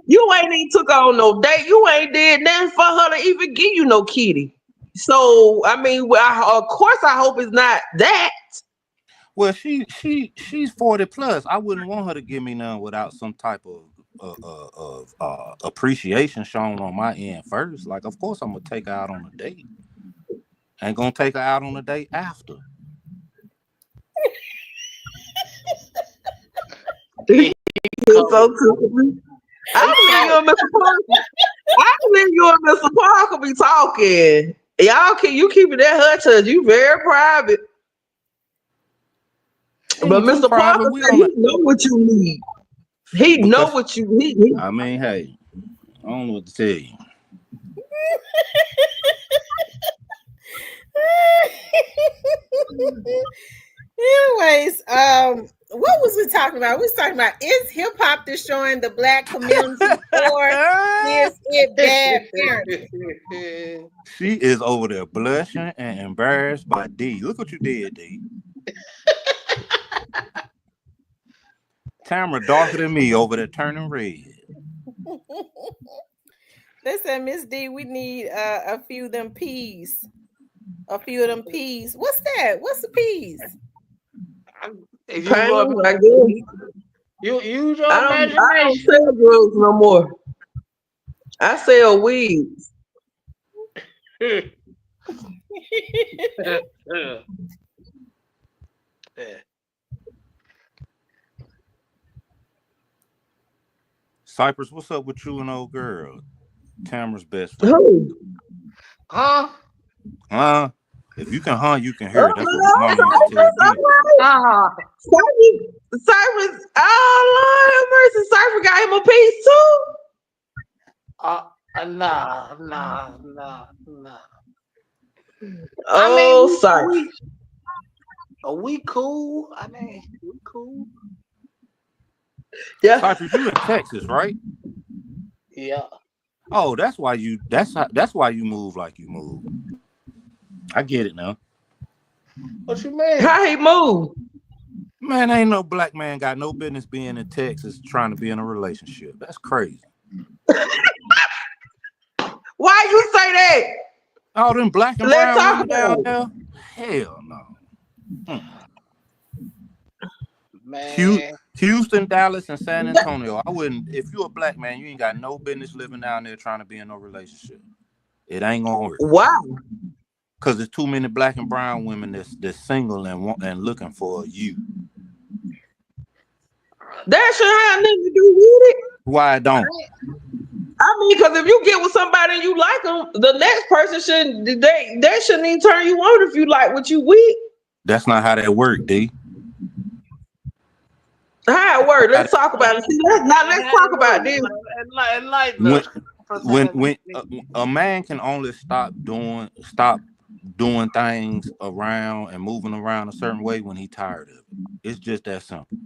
You ain't even took on no date. You ain't did nothing for her to even give you no kitty. So I mean, of course, I hope it's not that. Well, she's 40 plus. I wouldn't want her to give me none without some type of appreciation shown on my end first. Like, of course, I'm gonna take her out on a date. Ain't gonna take her out on a date after. So too. I believe you and Mr. Parker. I believe you and Mr. Parker be talking. Y'all keep it that hush hush. You very private. But Ain't too Mr. private. Parker We said on he a, know what you need. He know because what you need. I mean, hey, I don't know what to tell you. Anyways, what was we talking about? We was talking about, is hip hop destroying the black community, or is it bad parenting? She is over there blushing and embarrassed by D. Look what you did, D. Tamara darker than me over there turning red. They said, Miss D, we need a few of them peas. A few of them peas. What's that? What's the peas? If you Pain, go, I guess. you use your I don't imagination. sell drugs no more. I sell weeds. Yeah. Cypress, what's up with you and old girl? Tamara's best friend. Who? Huh? Huh? If you can you can hear it. That's what Oh, mama used to tell me. Uh-huh. Cypress, oh Lord have mercy. Cypress got him a piece too. Nah. I Oh, mean, Cypress. we cool. I mean, we cool. Yeah. Cypress, you in Texas, right? Yeah. Oh, that's why you move like you move. I get it now. What you mean? How he move? Man, ain't no black man got no business being in Texas trying to be in a relationship. That's crazy. Why you say that? All them black and Let's brown talk women about down it. there? Hell no. Man. Houston, Dallas, and San Antonio. I wouldn't. If you're a black man, you ain't got no business living down there trying to be in no relationship. It ain't gonna work. Why? Cause there's too many black and brown women that's single and looking for you. That should have nothing to do with it. Why don't? I mean, because if you get with somebody and you like them, the next person shouldn't even turn you on if you like what you with. That's not how that work, D. How it work? Let's talk about it. See, let's talk about this. When a man can only stop doing things around and moving around a certain way when he's tired of it. It's just that simple.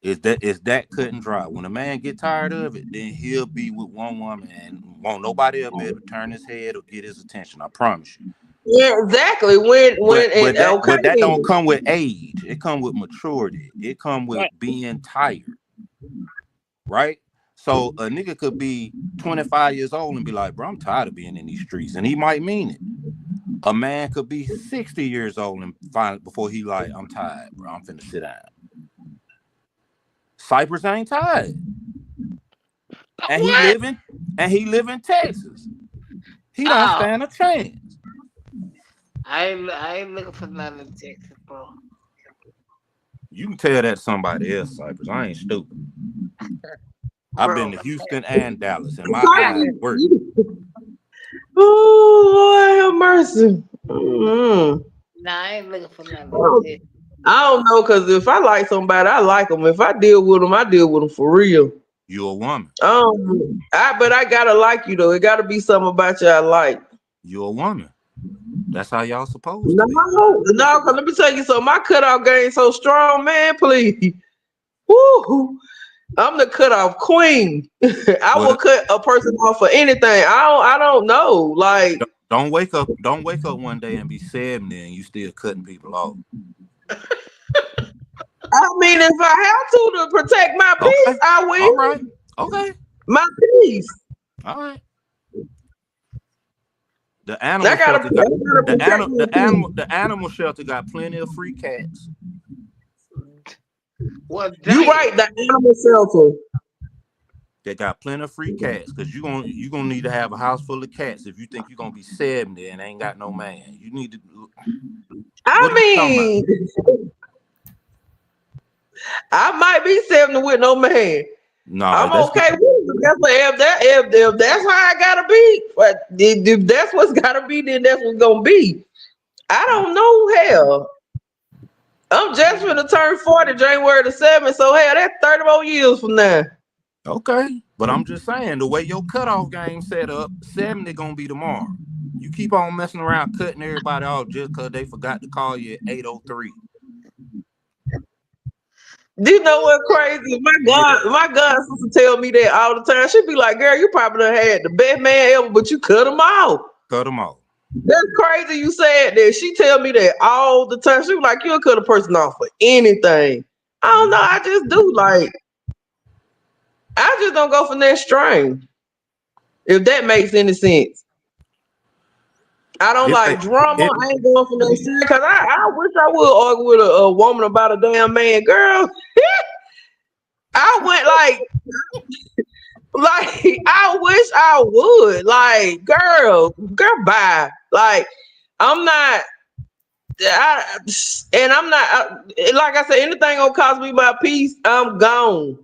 It's that cut and dry. When a man get tired of it, then he'll be with one woman and won't nobody else be able to turn his head or get his attention. I promise you. Yeah, exactly. But that don't come with age. It come with maturity. It come with being tired. Right? So a nigga could be 25 years old and be like, bro, I'm tired of being in these streets. And he might mean it. A man could be 60 years old and find before he like, I'm tired, bro. I'm finna sit down. Cypress ain't tired. And he live in Texas. He don't stand a chance. I ain't looking for nothing in Texas, bro. You can tell that to somebody else, Cypress. I ain't stupid. I've been to Houston and Dallas, and my eyes work. Oh, Lord have mercy. Nah, I ain't looking for nothing. I don't know, because if I like somebody, I like them. If I deal with them for real. You a woman. But I gotta like you though. It gotta be something about you I like. You a woman. That's how y'all supposed No, to be. no, cause let me tell you something. My cutoff game so strong, man. Please, woo! I'm the cutoff queen. I will cut a person off for anything. I don't know. Like, don't wake up one day and be 70 and you still cutting people off. I mean, if I have to protect my peace, I will. All right. Okay. My peace. All right. The animal shelter the animal shelter got plenty of free cats. You right, the animal shelter. They got plenty of free cats because you're gonna need to have a house full of cats if you think you're gonna be 70 and ain't got no man. You need to. I might be 70 with no man. No, I'm okay with it. If that's how I gotta be, but if that's what's gotta be, then that's what's gonna be. I don't know. Hell, I'm just gonna turn 40 January the 7th, so hell, that's 30 more years from now. Okay, but I'm just saying the way your cutoff game set up, 70 gonna be tomorrow. You keep on messing around cutting everybody off just because they forgot to call you at 8:03. Do you know what crazy? My God sister tell me that all the time. She be like, "Girl, you probably done had the best man ever, but you cut him off." Cut him off. That's crazy. You said that. She tell me that all the time. She was like, "You'll cut a person off for anything." I don't know. I just do. Like, I just don't go for that string. If that makes any sense. I don't like drama. I ain't going for that shit because I wish I would argue with a woman about a damn man, girl. I went like I wish I would. Like, girl, bye. Like, I'm not. I'm not. Like I said, anything gonna cost me my peace, I'm gone.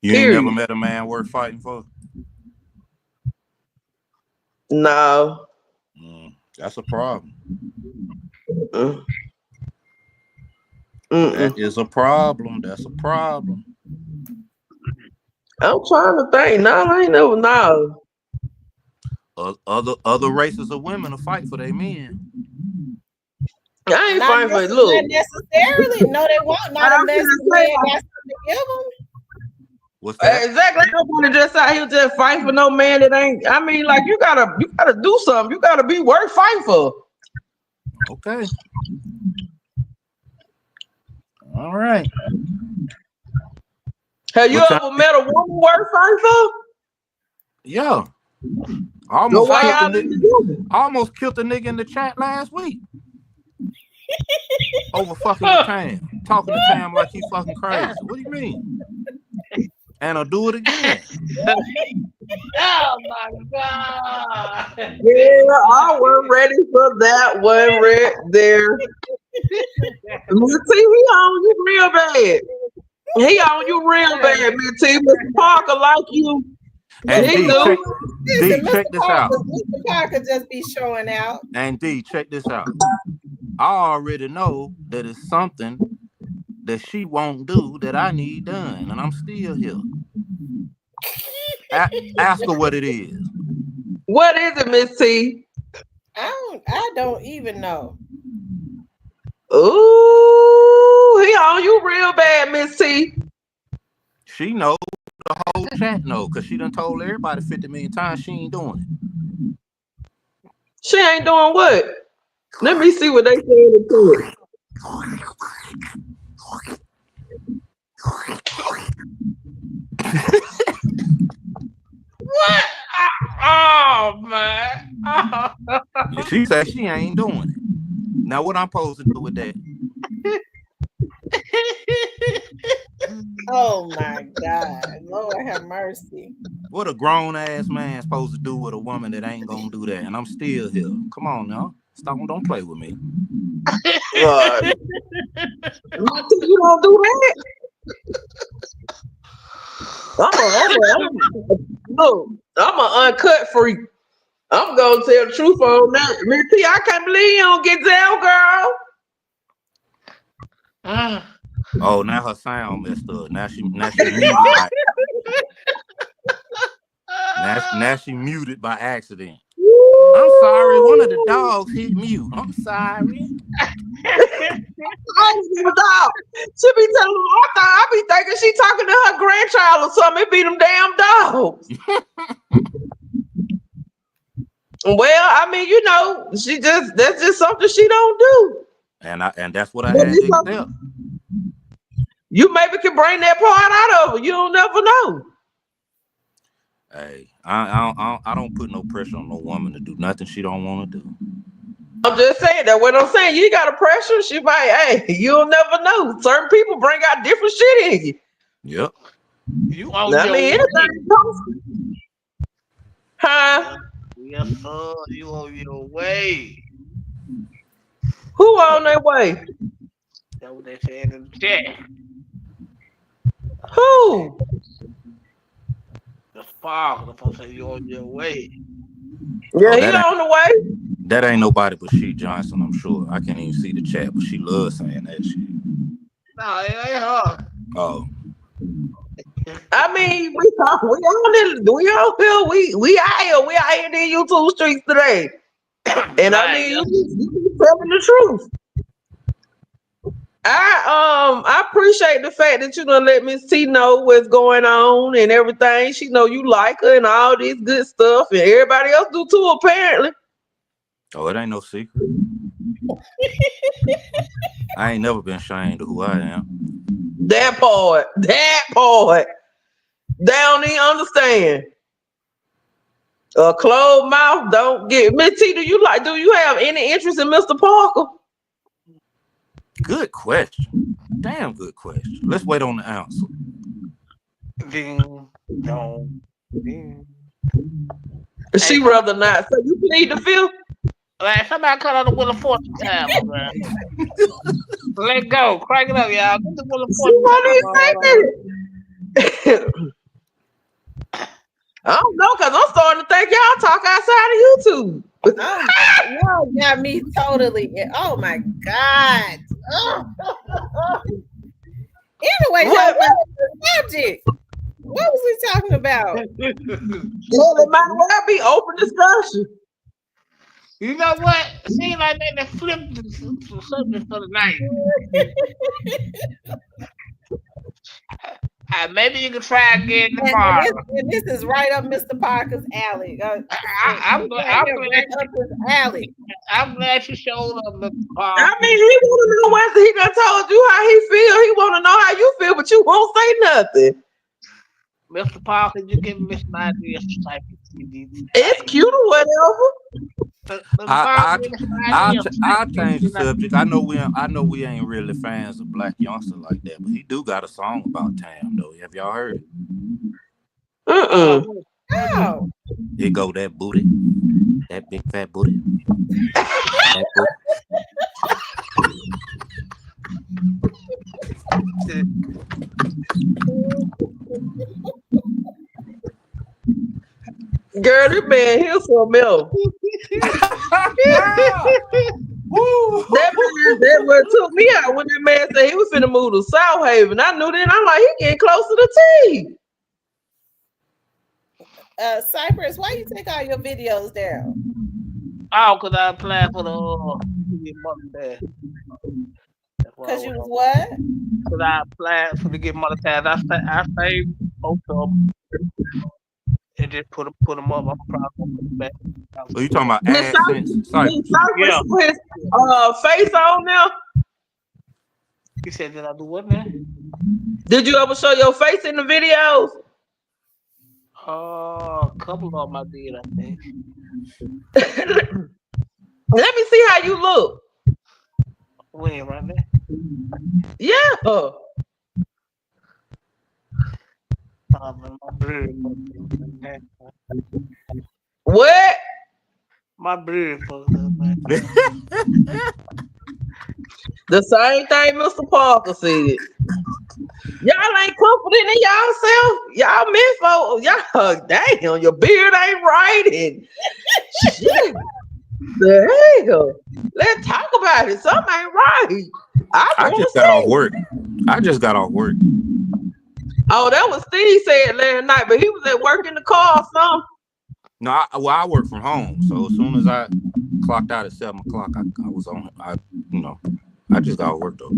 You ain't never met a man worth fighting for? No. That's a problem. That is a problem. That's a problem. I'm trying to think. No, I ain't never know. Other races of women will fight for their men. I ain't fighting for it. Look. Not necessarily. No, they won't. Not unless the man got something to give them. What's that? Exactly. I don't want to just out here just fight for no man that ain't. I mean, like, you gotta do something. You gotta be worth fighting for. Okay. All right. Have you ever met a woman worth fighting for? Yeah. I almost killed a nigga in the chat last week. Over fucking the Tam. Talking to Tam like he fucking crazy. What do you mean? And I'll do it again. Oh my God. Yeah, I was ready for that one right there. See, he on you real bad. He on you real bad, man. T. Mr. Parker like you. And he D, check this out. Mr. Parker just be showing out. And D, check this out. I already know that it's something that she won't do that I need done, and I'm still here. Ask her what it is. What is it, Miss T? I don't even know. Ooh, he on you real bad, Miss T. She knows, the whole chat know, because she done told everybody 50 million times she ain't doing it. She ain't doing what? Let me see what they say in the tweet. What? Oh man. Oh. She said she ain't doing it. Now what I'm supposed to do with that? Oh my God. Lord have mercy. What a grown ass man supposed to do with a woman that ain't gonna do that? And I'm still here. Come on now. Don't play with me. You don't do that. I'm an uncut freak. I'm gonna tell the truth on that. Miss T, I can't believe you don't get down, girl. Oh, now her sound messed up. Now she muted. Now she muted by accident. I'm sorry, one of the dogs hit mute. I'm sorry. I ain't even dog. She be telling me, I be thinking she talking to her grandchild or something. It be them damn dogs. Well, I mean, you know, that's just something she don't do. And that's what I had to accept. You maybe can bring that part out of her. You don't never know. Hey, I don't put no pressure on no woman to do nothing she don't want to do. I'm just saying that what I'm saying, you got a pressure. She might, hey, you'll never know. Certain people bring out different shit in you. Yep. You on your mean, anything goes. Huh? Yes, sir. You on your way. Who on their way? That's what they said in the chat. Who? The spark. The folks say you on your way. Yeah, he on the way. That ain't nobody but She Johnson, I'm sure. I can't even see the chat, but she loves saying that shit. No, it ain't her. Oh. I mean, we out here in these YouTube streets today. And I mean, you telling the truth. I appreciate the fact that you done let Miss T know what's going on and everything. She know you like her and all this good stuff, and everybody else do too, apparently. Oh, it ain't no secret. I ain't never been ashamed of who I am. That part. They don't even understand. A closed mouth don't get. Miss T, do you have any interest in Mr. Parker? Good question. Damn good question. Let's wait on the answer. Ding dong. Ding. She rather not. So you plead the fifth? Like somebody cut out the Wheel of Fortune time, man. Let go. Crank it up, y'all. Get the Wheel of Fortune. I don't know, because I'm starting to think y'all talk outside of YouTube. Y'all got me totally. Oh my God. Anyway, what was the subject? What was we talking about? Well, it might well be open discussion. You know what? Seems like they flipped the subject for the night. Maybe you can try again tomorrow. And this is right up Mr. Parker's alley. I'm glad you showed up, Mr. Parker. I mean, he want to know whether he done told you how he feel. He want to know how you feel, but you won't say nothing. Mr. Parker, you give me some ideas to type of TV. It's cute or whatever. I'll change the subject. I know we ain't really fans of Black Youngster like that, but he do got a song about Tam though. Have y'all heard it? Oh. It go that booty, that big fat booty. That booty. Girl, this man here for a milk. That what took me out when that man said he was finna move to South Haven. I knew then. I'm like, he getting close to the T. Cypress, why you take all your videos down? Oh, because I applied for the Because you was what? Because I applied for to get monetized. I saved both of them and just put them up. I'm probably gonna put them back. So you talking about AdSense? Yeah. His face on now. You said that I do what now? Did you ever show your face in the videos? A couple of them I did, I think. Let me see how you look. When right there? Yeah. What? My beard fucked up, man. The same thing Mr. Parker said. Y'all ain't confident in yourself. Y'all men folk, y'all damn, your beard ain't right and shit. The hell? Let's talk about it. Something ain't right. I just got off work. Oh, that was Steve said last night, but he was at work in the car or something. No, I work from home, so as soon as I clocked out at 7:00, I was on. I just got work though.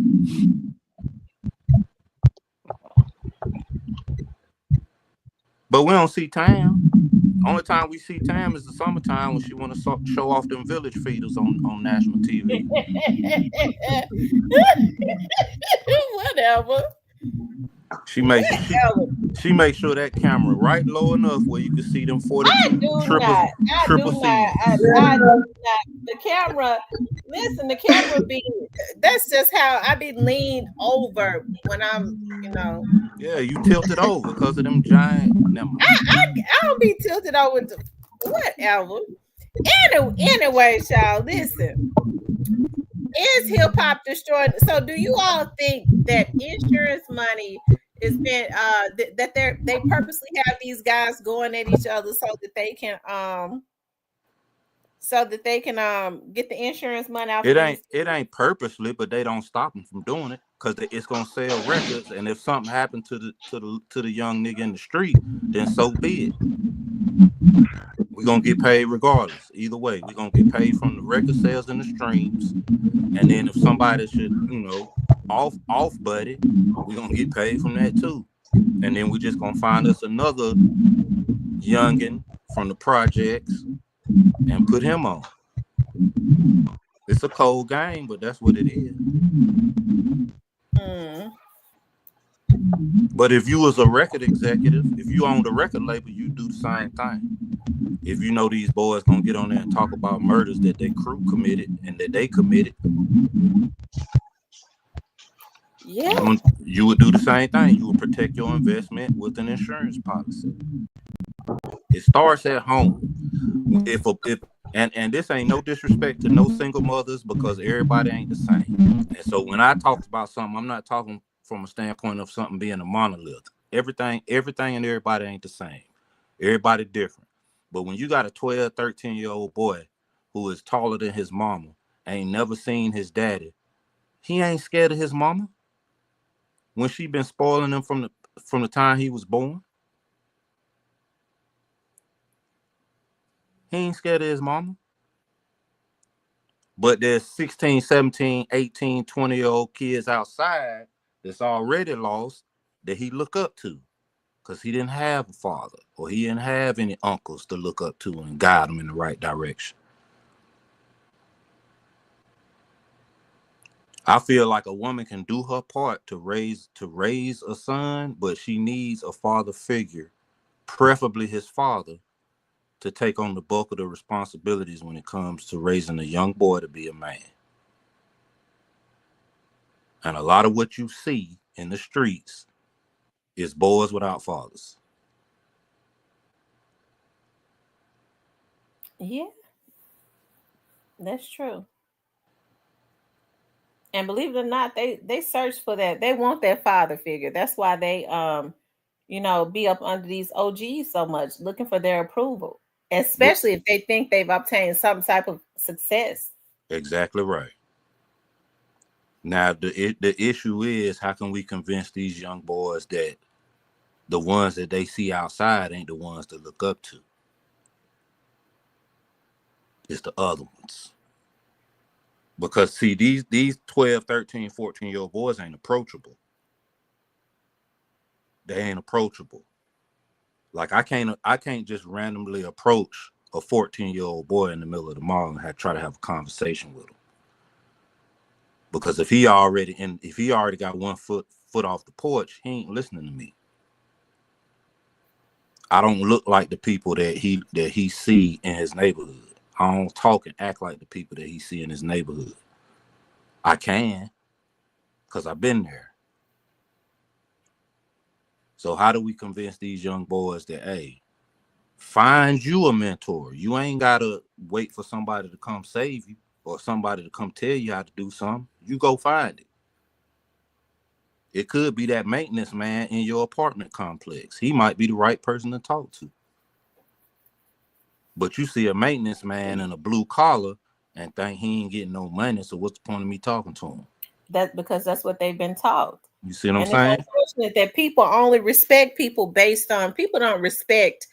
But we don't see Tam. Only time we see Tam is the summertime when she want to show off them village feeders on national TV. Whatever. She makes sure that camera right low enough where you can see them 42 triple C's. I do not. The camera, listen, the camera be, that's just how I be leaned over when I'm, Yeah, you tilted over because of them giant. Never mind. I don't be tilted over to whatever. Anyway, y'all, listen. Is hip hop destroyed? So, do you all think that insurance money is been that they purposely have these guys going at each other so that they can get the insurance money out? It ain't purposely, but they don't stop them from doing it because it's gonna sell records. And if something happened to the young nigga in the street, then so be it. We're gonna get paid regardless. Either way, we're gonna get paid from the record sales and the streams. And then if somebody should, off buddy, we're gonna get paid from that too. And then we're just gonna find us another youngin from the projects and put him on. It's a cold game, but that's what it is. But if you was a record executive, if you owned a record label, you do the same thing. If you know these boys gonna get on there and talk about murders that their crew committed and that they committed, you would do the same thing. You would protect your investment with an insurance policy. It starts at home. And this ain't no disrespect to no single mothers because everybody ain't the same. And so when I talk about something, I'm not talking from a standpoint of something being a monolith. Everything and everybody ain't the same. Everybody different. But when you got a 12, 13-year-old boy who is taller than his mama, ain't never seen his daddy, he ain't scared of his mama when she been spoiling him from the time he was born. He ain't scared of his mama. But there's 16, 17, 18, 20-year-old kids outside that's already lost that he look up to because he didn't have a father or he didn't have any uncles to look up to and guide him in the right direction. I feel like a woman can do her part to raise a son, but she needs a father figure, preferably his father, to take on the bulk of the responsibilities when it comes to raising a young boy to be a man. And a lot of what you see in the streets is boys without fathers. Yeah, that's true. And believe it or not, they search for that. They want that father figure. That's why they be up under these OGs so much, looking for their approval, especially if they think they've obtained some type of success. Exactly right. Now the issue is, how can we convince these young boys that the ones that they see outside ain't the ones to look up to? It's the other ones. Because see, these 12, 13, 14-year-old boys ain't approachable. They ain't approachable. Like I can't just randomly approach a 14-year-old boy in the middle of the mall and try to have a conversation with him. Because if he already got 1 foot off the porch, he ain't listening to me. I don't look like the people that he see in his neighborhood. I don't talk and act like the people that he see in his neighborhood. I can, because I've been there. So how do we convince these young boys that, hey, find you a mentor? You ain't got to wait for somebody to come save you or somebody to come tell you how to do something. You go find it. It could be that maintenance man in your apartment complex. He might be the right person to talk to. But you see a maintenance man in a blue collar and think he ain't getting no money, so what's the point of me talking to him? Because that's what they've been taught. You see what I'm And it's saying? unfortunate that people only respect people based on people don't respect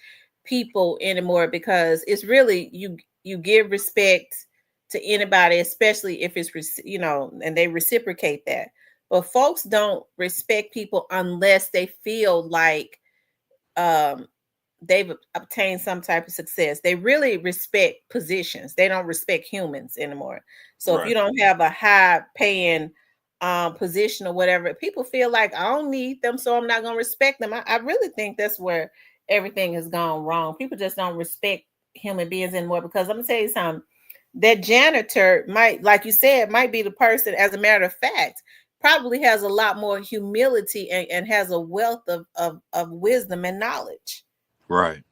people anymore because it's really you give respect to anybody, especially if it's and they reciprocate that. But folks don't respect people unless they feel like um they've obtained some type of success. They really respect positions. They don't respect humans anymore. So if you Right. don't have a high paying position or whatever, people feel like I don't need them, so I'm not gonna respect them. I really think that's where everything has gone wrong. People just don't respect human beings anymore because I'm gonna tell you something. That janitor might, like you said, might be the person, as a matter of fact, probably has a lot more humility and has a wealth of wisdom and knowledge. Right.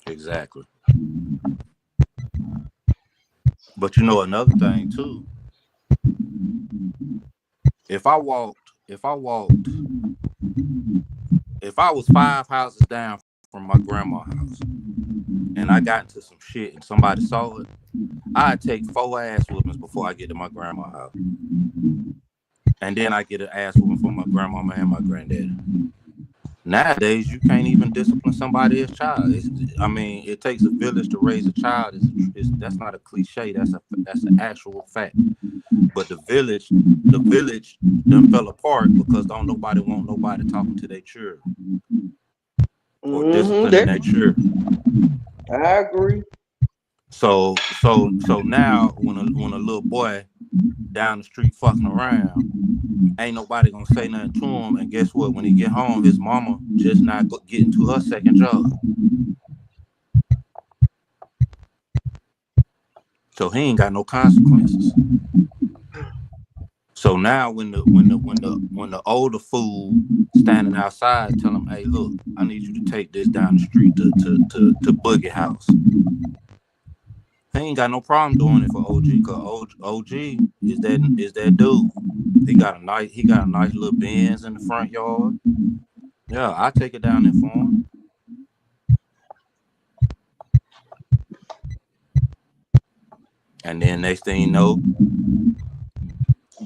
Exactly. But you know another thing too. If I walked, if I walked, if I was 5 houses down from my grandma's house and I got into some shit and somebody saw it, I'd take 4 ass whoopings before I get to my grandma's house. And then I get an ass whooping from my grandmama and my granddaddy. Nowadays, you can't even discipline somebody as child. I mean, it takes a village to raise a child. That's not a cliche. That's an actual fact. But the village done fell apart because don't nobody want nobody talking to their children or disciplining their children. I agree. So now when a little boy down the street fucking around, ain't nobody gonna say nothing to him. And guess what? When he get home, his mama just not getting to her second job. So he ain't got no consequences. So now when the older fool standing outside tell him, hey, look, I need you to take this down the street to Boogie House. He ain't got no problem doing it for OG because OG is that dude. He got a nice little Benz in the front yard. Yeah, I take it down there for him. And then next thing you know,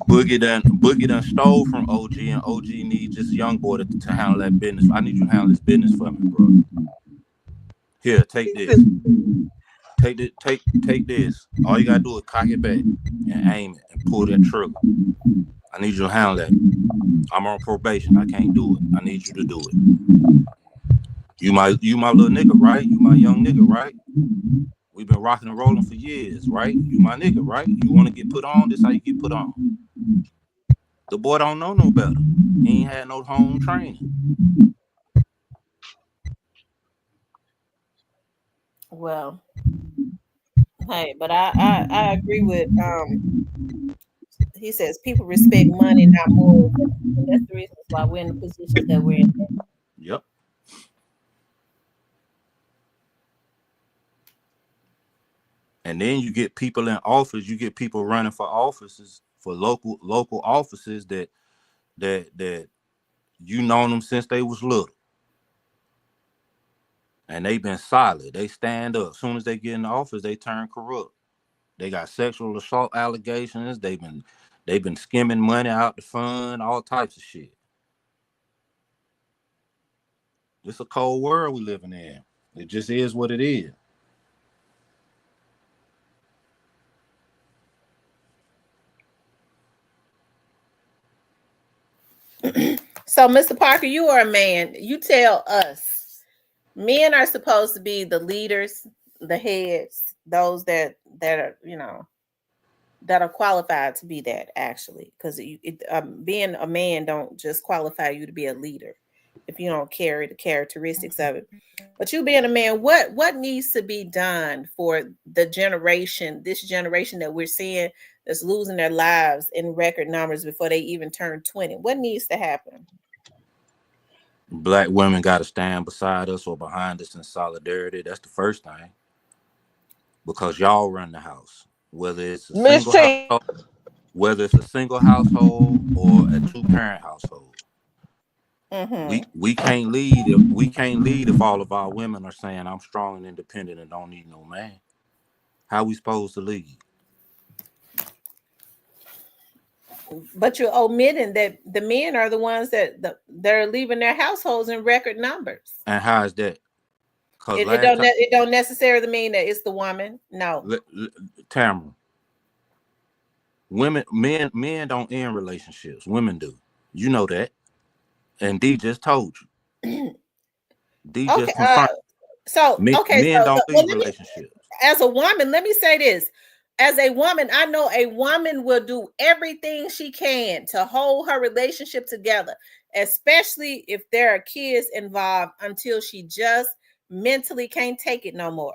Boogie done stole from OG, and OG needs this young boy to handle that business. I need you to handle this business for me, bro. Here, take this. Take this. All you gotta do is cock it back and aim it and pull that trigger. I need you to handle that. I'm on probation. I can't do it. I need you to do it. You my little nigga, right? You my young nigga, right? We've been rocking and rolling for years, right? You my nigga, right? You want to get put on? This how you get put on. The boy don't know no better. He ain't had no home training. Well, hey, but I agree with he says people respect money, not morals, and that's the reason why we're in the positions that we're in. Yep. And then you get people in office. You get people running for offices, for local offices that you known them since they was little, and they been solid. They stand up. As soon as they get in the office, they turn corrupt. They got sexual assault allegations. They've been skimming money out the fund, all types of shit. It's a cold world we living in. It just is what it is. So, Mr. Parker, you are a man. You tell us, men are supposed to be the leaders, the heads, those that are that are qualified to be that, actually, because being a man don't just qualify you to be a leader if you don't carry the characteristics of it. But you being a man, what needs to be done for this generation that we're seeing that's losing their lives in record numbers before they even turn 20? What needs to happen? Black women got to stand beside us or behind us in solidarity. That's the first thing, because y'all run the house, whether it's a Miss single T. household, or a two-parent household. Mm-hmm. We can't lead if all of our women are saying I'm strong and independent and don't need no man. How we supposed to lead? But you're omitting that the men are the ones they're leaving their households in record numbers. And how is that? Because It don't necessarily mean that it's the woman. No. Tamara, men don't end relationships. Women do. You know that. And D just told you. D Okay. just confirmed. Men don't leave relationships. As a woman, let me say this. As a woman, I know a woman will do everything she can to hold her relationship together, especially if there are kids involved, until she just mentally can't take it no more.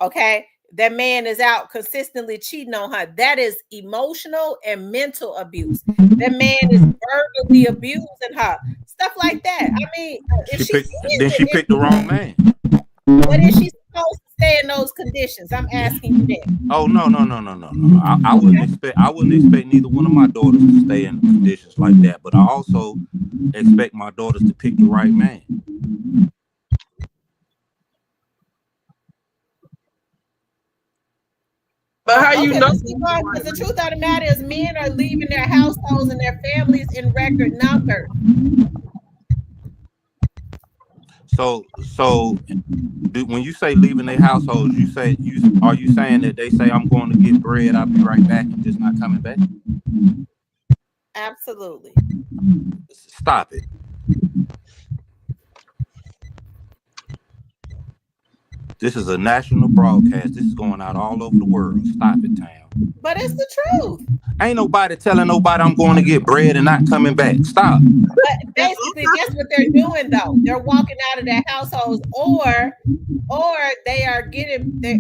Okay? That man is out consistently cheating on her. That is emotional and mental abuse. That man is verbally abusing her. Stuff like that. I mean, she picked the wrong man. But is she supposed to stay in those conditions? I'm asking you that. Oh no. I wouldn't expect neither one of my daughters to stay in conditions like that. But I also expect my daughters to pick the right man. But how you know? Because the truth of the matter is, men are leaving their households and their families in record numbers. So when you say leaving their households, are you saying that they say, I'm going to get bread, I'll be right back, and just not coming back? Absolutely. Stop it. This is a national broadcast. This is going out all over the world. Stop it, Tam. But it's the truth. Ain't nobody telling nobody I'm going to get bread and not coming back. Stop. But basically, that's what they're doing, though. They're walking out of their households, or they are getting there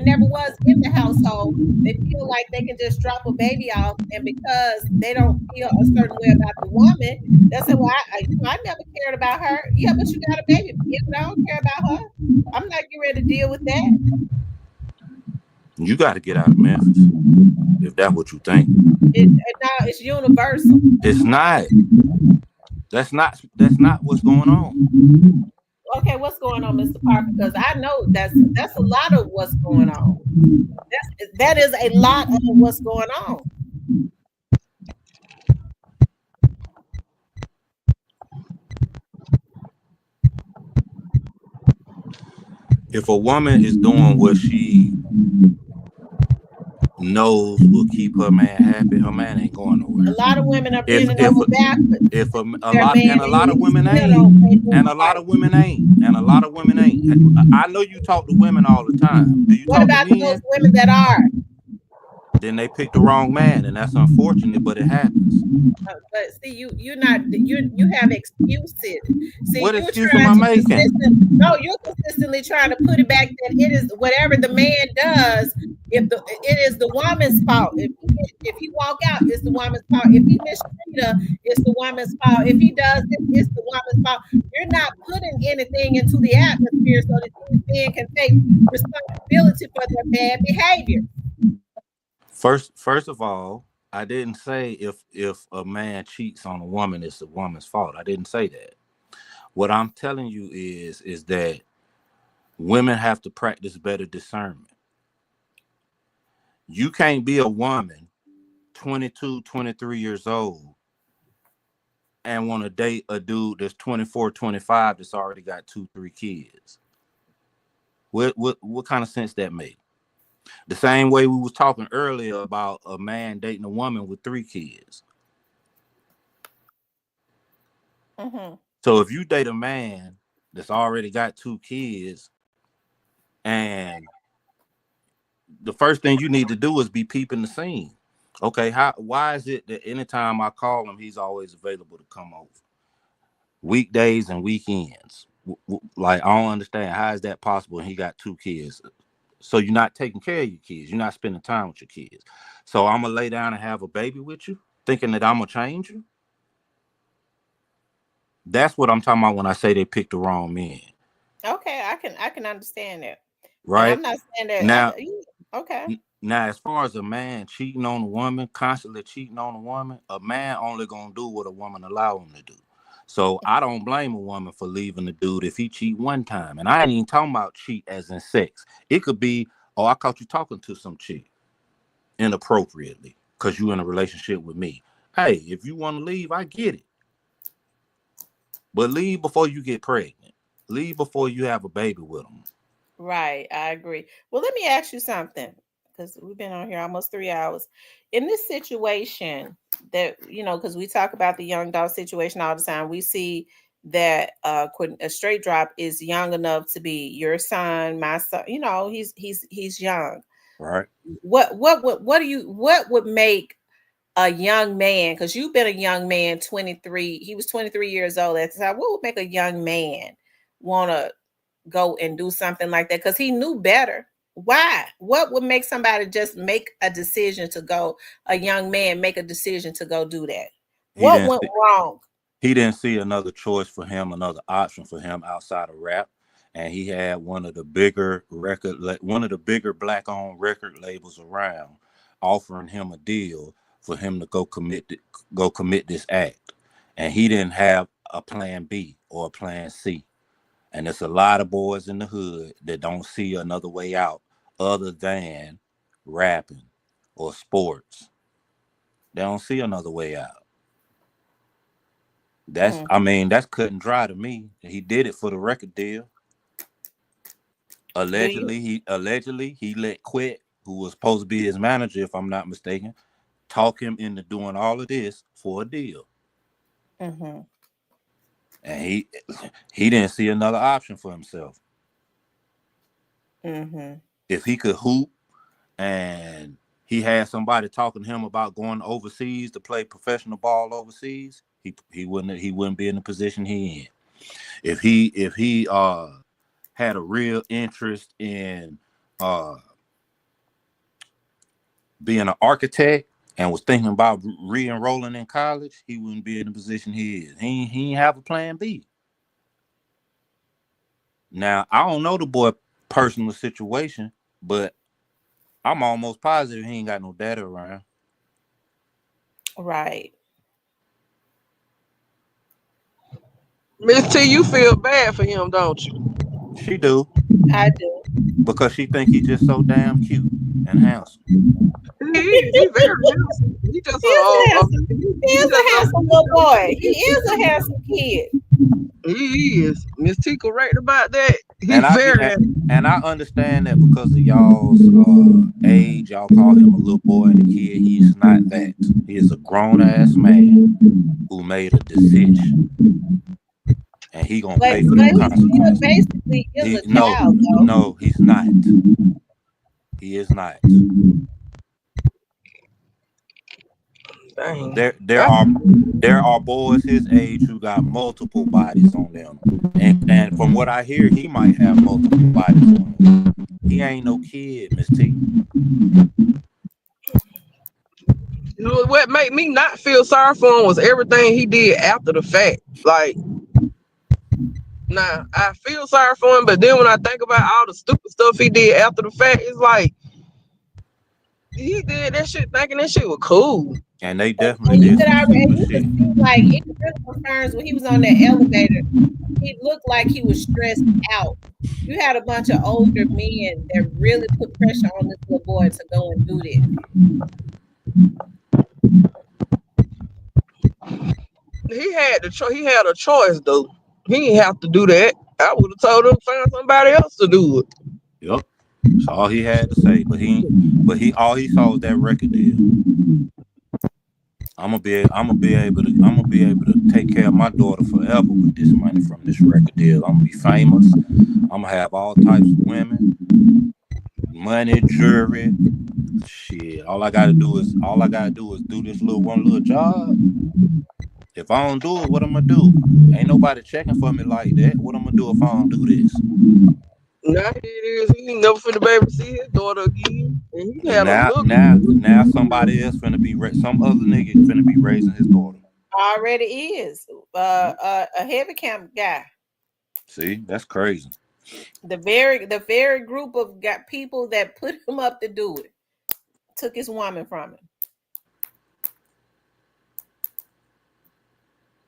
never was in the household. They feel like they can just drop a baby off, and because they don't feel a certain way about the woman, they say, "Well, I never cared about her." Yeah, but you got a baby. Yeah, but I don't care about her. I'm not getting ready to deal with that. You got to get out of Memphis if that's what you think. It's universal. It's not. That's not what's going on. Okay, what's going on, Mr. Parker? Because I know that's a lot of what's going on. That is a lot of what's going on. If a woman is doing what she knows will keep her man happy, her man ain't going nowhere. A lot of women are bending over backwards. A lot of women ain't. I know you talk to women all the time. Do you what about those women that are? Then they pick the wrong man, and that's unfortunate, but it happens. But see, you have excuses. See, what excuse am I making? No, you're consistently trying to put it back that it is whatever the man does. It is the woman's fault. If he walk out, it's the woman's fault. If he mistreat her, it's the woman's fault. If he does this, it's the woman's fault. You're not putting anything into the atmosphere so that these men can take responsibility for their bad behavior. First of all, I didn't say if a man cheats on a woman, it's the woman's fault. I didn't say that. What I'm telling you is that women have to practice better discernment. You can't be a woman, 22, 23 years old, and want to date a dude that's 24, 25 that's already got 2-3 kids. What kind of sense that make? The same way we was talking earlier about a man dating a woman with 3 kids. Mm-hmm. So if you date a man that's already got 2 kids, and the first thing you need to do is be peeping the scene. Okay, why is it that anytime I call him, he's always available to come over? Weekdays and weekends. Like, I don't understand. How is that possible? And he got 2 kids. So you're not taking care of your kids. You're not spending time with your kids. So I'm going to lay down and have a baby with you, thinking that I'm going to change you? That's what I'm talking about when I say they picked the wrong men. Okay, I can understand that. Right? And I'm not saying that. Now, okay. Now, as far as a man cheating on a woman, constantly cheating on a woman, a man only going to do what a woman allow him to do. So I don't blame a woman for leaving the dude if he cheat one time. And I ain't even talking about cheat as in sex. It could be, oh, I caught you talking to some chick inappropriately. because you in a relationship with me. Hey, if you want to leave, I get it. But leave before you get pregnant. Leave before you have a baby with them. Right, I agree. Well, let me ask you something because we've been on here almost 3 hours. In this situation, that because we talk about the young dog situation all the time, we see that a straight drop is young enough to be your son, my son. He's young. Right. What would make a young man? Because you've been a young man, 23. He was 23 years old at the time. What would make a young man want to go and do something like that? Because he knew better. Why? What would make somebody just make a decision to go, a young man make a decision to go do that? He What didn't went see, wrong? he didn't see another choice for him, another option for him outside of rap. And he had one of the bigger black owned record labels around offering him a deal for him to go commit this act. And he didn't have a plan B or a plan C. And there's a lot of boys in the hood that don't see another way out other than rapping or sports. They don't see another way out. Mm, That's cut and dry to me. He did it for the record deal. do you? Allegedly he let Quit, who was supposed to be his manager, if I'm not mistaken, talk him into doing all of this for a deal. Mm-hmm. And he didn't see another option for himself. Mm-hmm. If he could hoop and he had somebody talking to him about going overseas to play professional ball overseas, he wouldn't be in the position he in. If he had a real interest in uh being an architect and was thinking about re-enrolling in college, he wouldn't be in the position he is. He ain't have a plan B. Now I don't know the boy personal situation, but I'm almost positive he ain't got no data around. Right. Miss T, you feel bad for him, don't you? She do, I do. because she think he just so damn cute and handsome. He is. He very handsome. He just He is a handsome. He he is just a a handsome little boy. He is a handsome kid. he is. Miss T correct about that. He And I get very handsome. and I understand that because of y'all's age, y'all call him a little boy and a kid. He is not that. He is a grown ass man who made a decision, and he gonna But pay for but them he still consequences. basically is He a no child though. no he's not. He is not. Dang. There there are there are boys his age who got multiple bodies on them, and from what I hear, he might have multiple bodies on him. He ain't no kid, Miss T. What made me not feel sorry for him was everything he did after the fact. Like, nah, I feel sorry for him, but then when I think about all the stupid stuff he did after the fact, it's like he did that shit thinking that shit was cool. And they And, definitely and you did could some already, and stupid you could shit. see like it really confirms when he was on that elevator. He looked like he was stressed out. You had a bunch of older men that really put pressure on this little boy to go and do this. He had a choice though. He didn't have to do that. I would have told him to find somebody else to do it. Yep. That's all he had to say. But he all he saw was that record deal. I'm gonna be able to take care of my daughter forever with this money from this record deal. I'm gonna be famous. I'm gonna have all types of women, money, jewelry. Shit. All I gotta do is do this little job. If I don't do it, what I'm gonna do? Ain't nobody checking for me like that. What I'm gonna do if I don't do this? Now it is. He ain't never finna be able to see his daughter again, and he had a Now, look. now, now, somebody else finna be some other nigga finna be raising his daughter. Already is a heavy camp guy. See, that's crazy. The very group of got people that put him up to do it took his woman from him.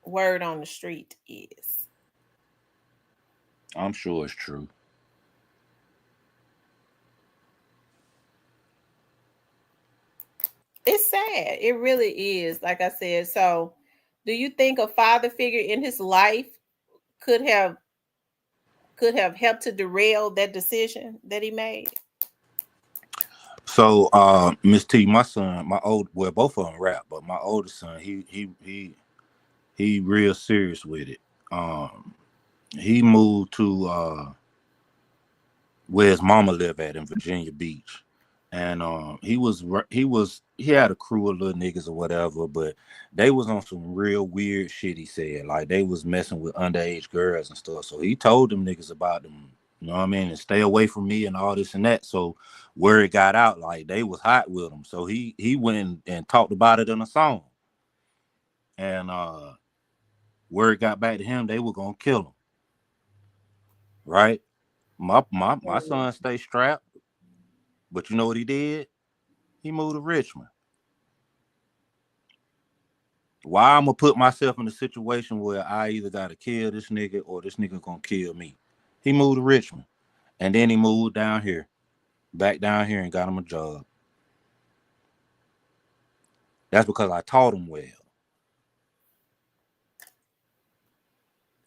Word on the street is I'm sure it's true. it's sad. It really is. Like I said, so do you think a father figure in his life could have helped to derail that decision that he made? So, Miss T, my son, well, both of them rap, but my oldest son, he real serious with it. Um, he moved to where his mama live at in Virginia Beach, and he had a crew of little niggas or whatever, but they was on some real weird shit. He said like they was messing with underage girls and stuff. So he told them niggas about them, you know what I mean, and stay away from me and all this and that. So where it got out, like they was hot with him. So he went and talked about it in a song, and word got back to him, they were gonna kill him. Right? My son stay strapped, but you know what he did? He moved to Richmond. Why I'm gonna put myself in a situation where I either gotta kill this nigga or this nigga gonna kill me? He moved to Richmond, and then he moved back down here, and got him a job. That's because I taught him well.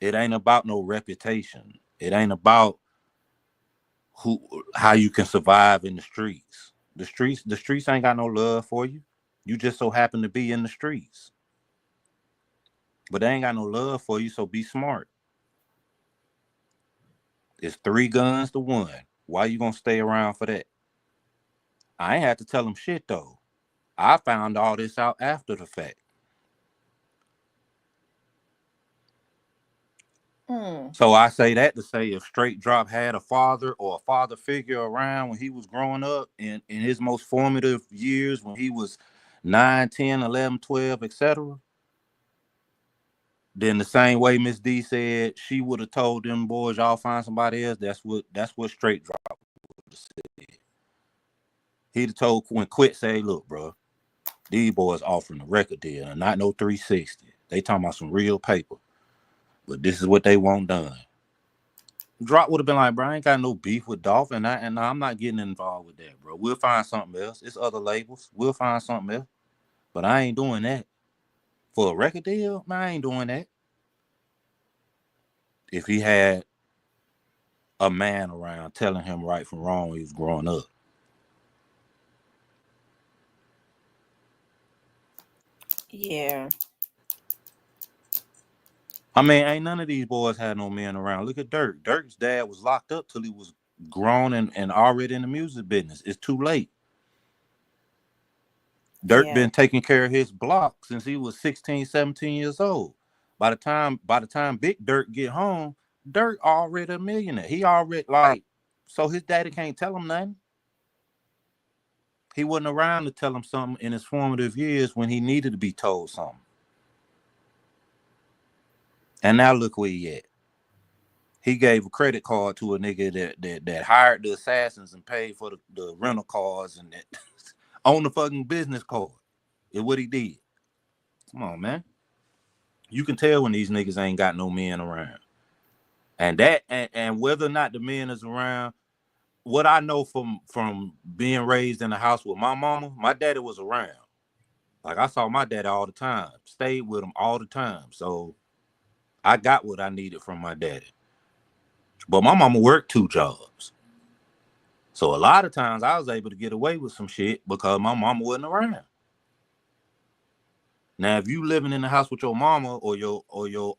It ain't about no reputation. It ain't about how you can survive in the streets. The streets ain't got no love for you. You just so happen to be in the streets. But they ain't got no love for you, so be smart. It's 3 guns to 1. Why you gonna stay around for that? I ain't had to tell them shit though. I found all this out after the fact. So I say that to say if Straight Drop had a father or a father figure around when he was growing up in his most formative years, when he was 9, 10, 11, 12, etc., then the same way Miss D said she would have told them boys, y'all find somebody else, that's what Straight Drop would have said. He'd have told when Quit say, look, bro, these boys offering a record deal and not no 360. They talking about some real paper. But this is what they want done. Drop would have been like, bro, I ain't got no beef with Dolph, and I'm not getting involved with that, bro. We'll find something else. It's other labels. We'll find something else. But I ain't doing that. For a record deal, man, I ain't doing that. If he had a man around telling him right from wrong when he was growing up. Yeah. I mean, ain't none of these boys had no men around. Look at Dirk. Dirk's dad was locked up till he was grown and already in the music business. It's too late. Dirk been taking care of his block since he was 16, 17 years old. By the time Big Dirk get home, Dirk already a millionaire. He already so his daddy can't tell him nothing. He wasn't around to tell him something in his formative years when he needed to be told something. And now look where he at. He gave a credit card to a nigga that hired the assassins and paid for the rental cars and that on the fucking business card. Is what he did. Come on, man. You can tell when these niggas ain't got no men around. And that and whether or not the men is around, what I know from being raised in a house with my mama, my daddy was around. Like I saw my daddy all the time, stayed with him all the time. So I got what I needed from my daddy. But my mama worked 2 jobs. So a lot of times I was able to get away with some shit because my mama wasn't around. Now, if you living in the house with your mama or your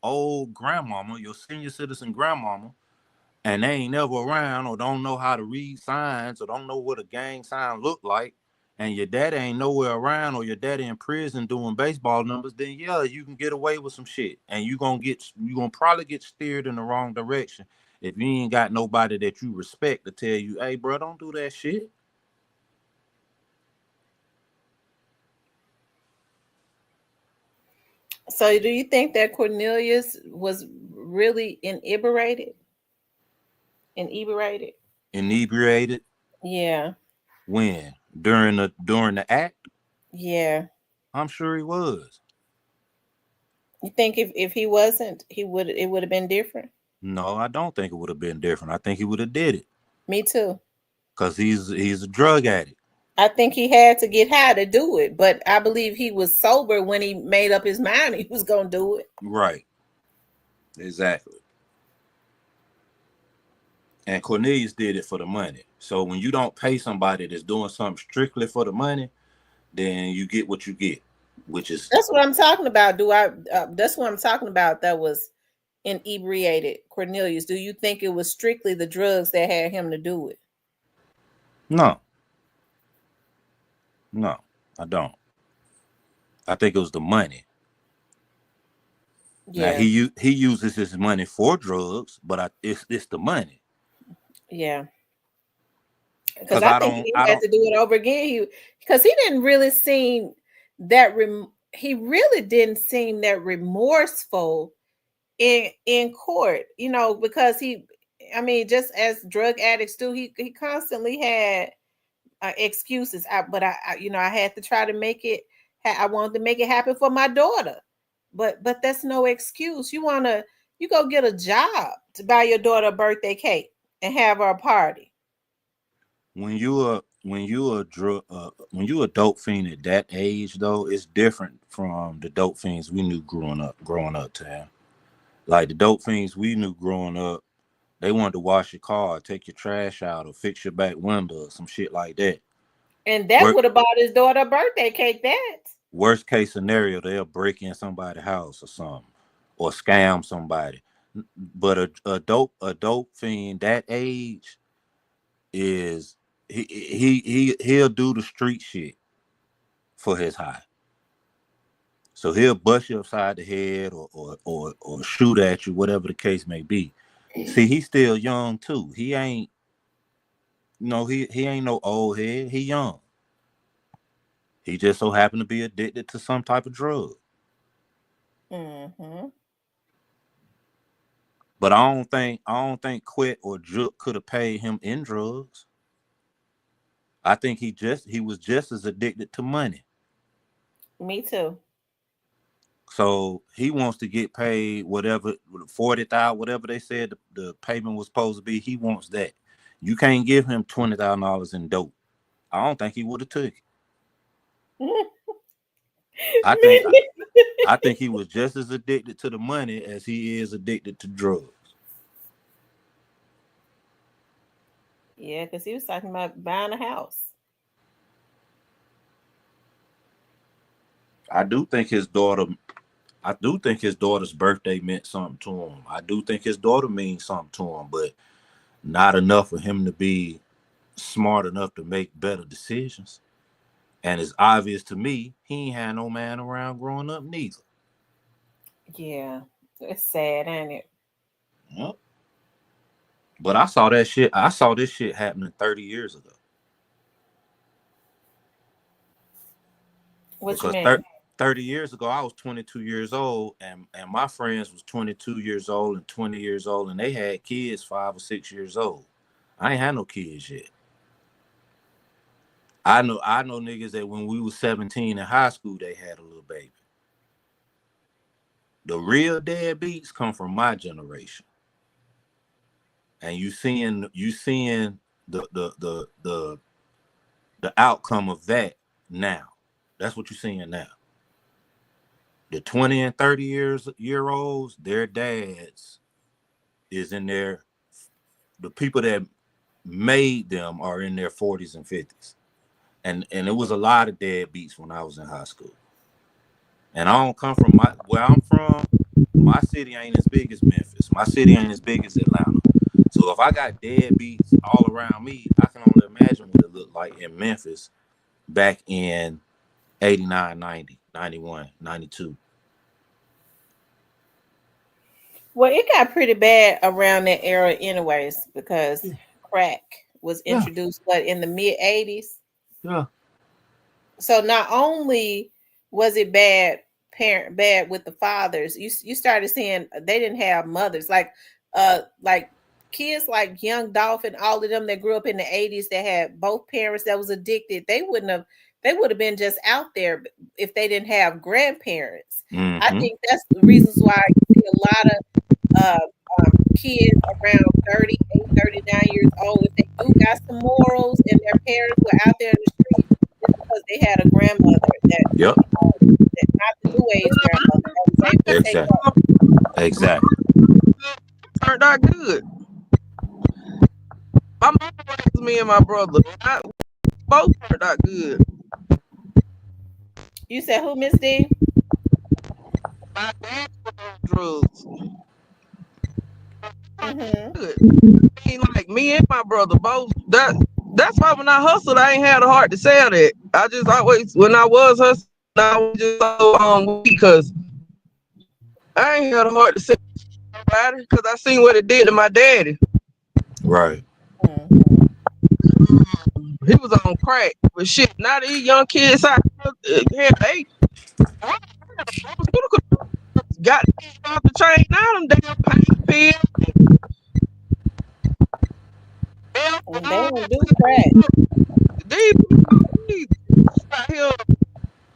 old grandmama, your senior citizen grandmama, and they ain't never around or don't know how to read signs or don't know what a gang sign look like, and your daddy ain't nowhere around or your daddy in prison doing baseball numbers, then yeah, you can get away with some shit. And you gonna probably get steered in the wrong direction if you ain't got nobody that you respect to tell you, hey, bro, don't do that shit. So do you think that Cornelius was really inebriated? Inebriated? Inebriated? Yeah. When? During the act? Yeah. I'm sure he was. You think if he wasn't, it would have been different? No, I don't think it would have been different. I think he would have did it. Me too. Cause he's a drug addict. I think he had to get high to do it, but I believe he was sober when he made up his mind he was gonna do it. Right. Exactly. And Cornelius did it for the money. So when you don't pay somebody that's doing something strictly for the money, then you get what you get, which is That's what I'm talking about. That's what I'm talking about. That was inebriated Cornelius. Do you think it was strictly the drugs that had him to do it? no, no, I don't. I think it was the money. Now Yeah, he uses his money for drugs, but it's the money yeah. Because because I think he I had don't to do it over again. Because he didn't really seem he really didn't seem that remorseful in court. You know, because I mean, just as drug addicts do, he constantly had excuses. I had to try to make it. I wanted to make it happen for my daughter, but that's no excuse. You go get a job to buy your daughter a birthday cake and have her a party. when you a dope fiend at that age though, it's different from the dope fiends we knew growing up, Tam. Like the dope fiends we knew growing up, they wanted to wash your car, take your trash out, or fix your back window, or some shit like that. And that Work, would have bought his daughter a birthday cake. That. worst case scenario, they'll break in somebody's house or something, or scam somebody. But a dope fiend that age is he'll do the street shit for his high. So he'll bust you upside the head or shoot at you, whatever the case may be. See, he's still young too. He ain't he ain't no old head. He young. He just so happened to be addicted to some type of drug. Mm-hmm. But I don't think Quit or Juke could have paid him in drugs. I think he was just as addicted to money. Me too. So he wants to get paid whatever 40,000, whatever they said the payment was supposed to be. He wants that. You can't give him $20,000 in dope. I don't think he would have took it. I think I think he was just as addicted to the money as he is addicted to drugs. Yeah, because he was talking about buying a house. I do think his daughter. I do think his daughter's birthday meant something to him. I do think his daughter means something to him, but not enough for him to be smart enough to make better decisions. And it's obvious to me he ain't had no man around growing up neither. Yeah, it's sad, ain't it? Yep. But I saw that shit. I saw this shit happening 30 years ago. What you Because mean? 30 years ago, I was 22 years old, and my friends was 22 years old and 20 years old, and they had kids 5 or 6 years old. I ain't had no kids yet. I know niggas that when we was 17 in high school, they had a little baby. The real deadbeats come from my generation. And you seeing the outcome of that now. That's what you're seeing now. The 20 and 30 year olds, their dads is in their the people that made them are in their 40s and 50s. And it was a lot of deadbeats when I was in high school. And I don't come from where I'm from, my city ain't as big as Memphis. My city ain't as big as Atlanta. So if I got deadbeats all around me, I can only imagine what it looked like in Memphis back in 89, 90, 91, 92. Well, it got pretty bad around that era, anyways, because crack was Yeah, introduced, what, in the mid '80s. yeah. So not only was it bad with the fathers, you started seeing they didn't have mothers, like kids like Young Dolph and all of them that grew up in the '80s that had both parents that was addicted. They would have been just out there if they didn't have grandparents. I Mm-hmm. think that's the reasons why you see a lot of kids around 38, 39 years old, if they do got some morals and their parents were out there in the street, grandmother. That, Yep. that not the new age grandmother. That was able to take Exactly. up. Exactly. Turned out good. My mom raised me and my brother. Both turned out good. You said who, Miss D? My dad was on drugs. Mm-hmm. Good. I mean, like me and my brother both. That's why when I hustled, I ain't had a heart to sell that. I just always, when I was hustling, I was just so because I ain't had a heart to sell nobody because I seen what it did to my daddy. Right. Mm-hmm. He was on crack, but shit. Now these young kids out here, they pharmaceutical got off the chain. Now them damn pain And they don't pills. do crack. These out here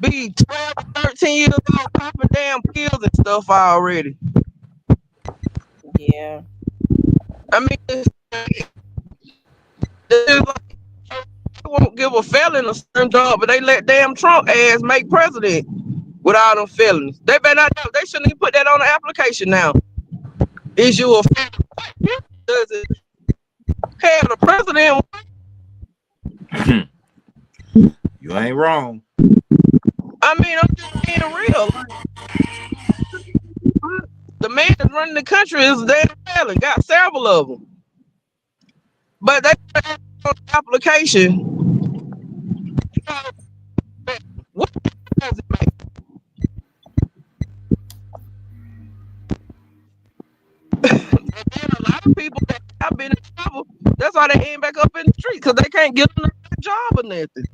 be 12, 13 years old popping damn pills and stuff already. Yeah. I mean, it's like they won't give a felon a certain job, but they let damn Trump ass make president with all them felons. They better not. They shouldn't even put that on the application now. Is you a felon? Does it? Hell, the president. You ain't wrong. I mean, I'm just being real. Like, the man that's running the country is a damn felon. Got several of them, but they put that on the application. What does it make? And then a lot of people that have been in trouble, that's why they end back up in the street because they can't get another job or nothing.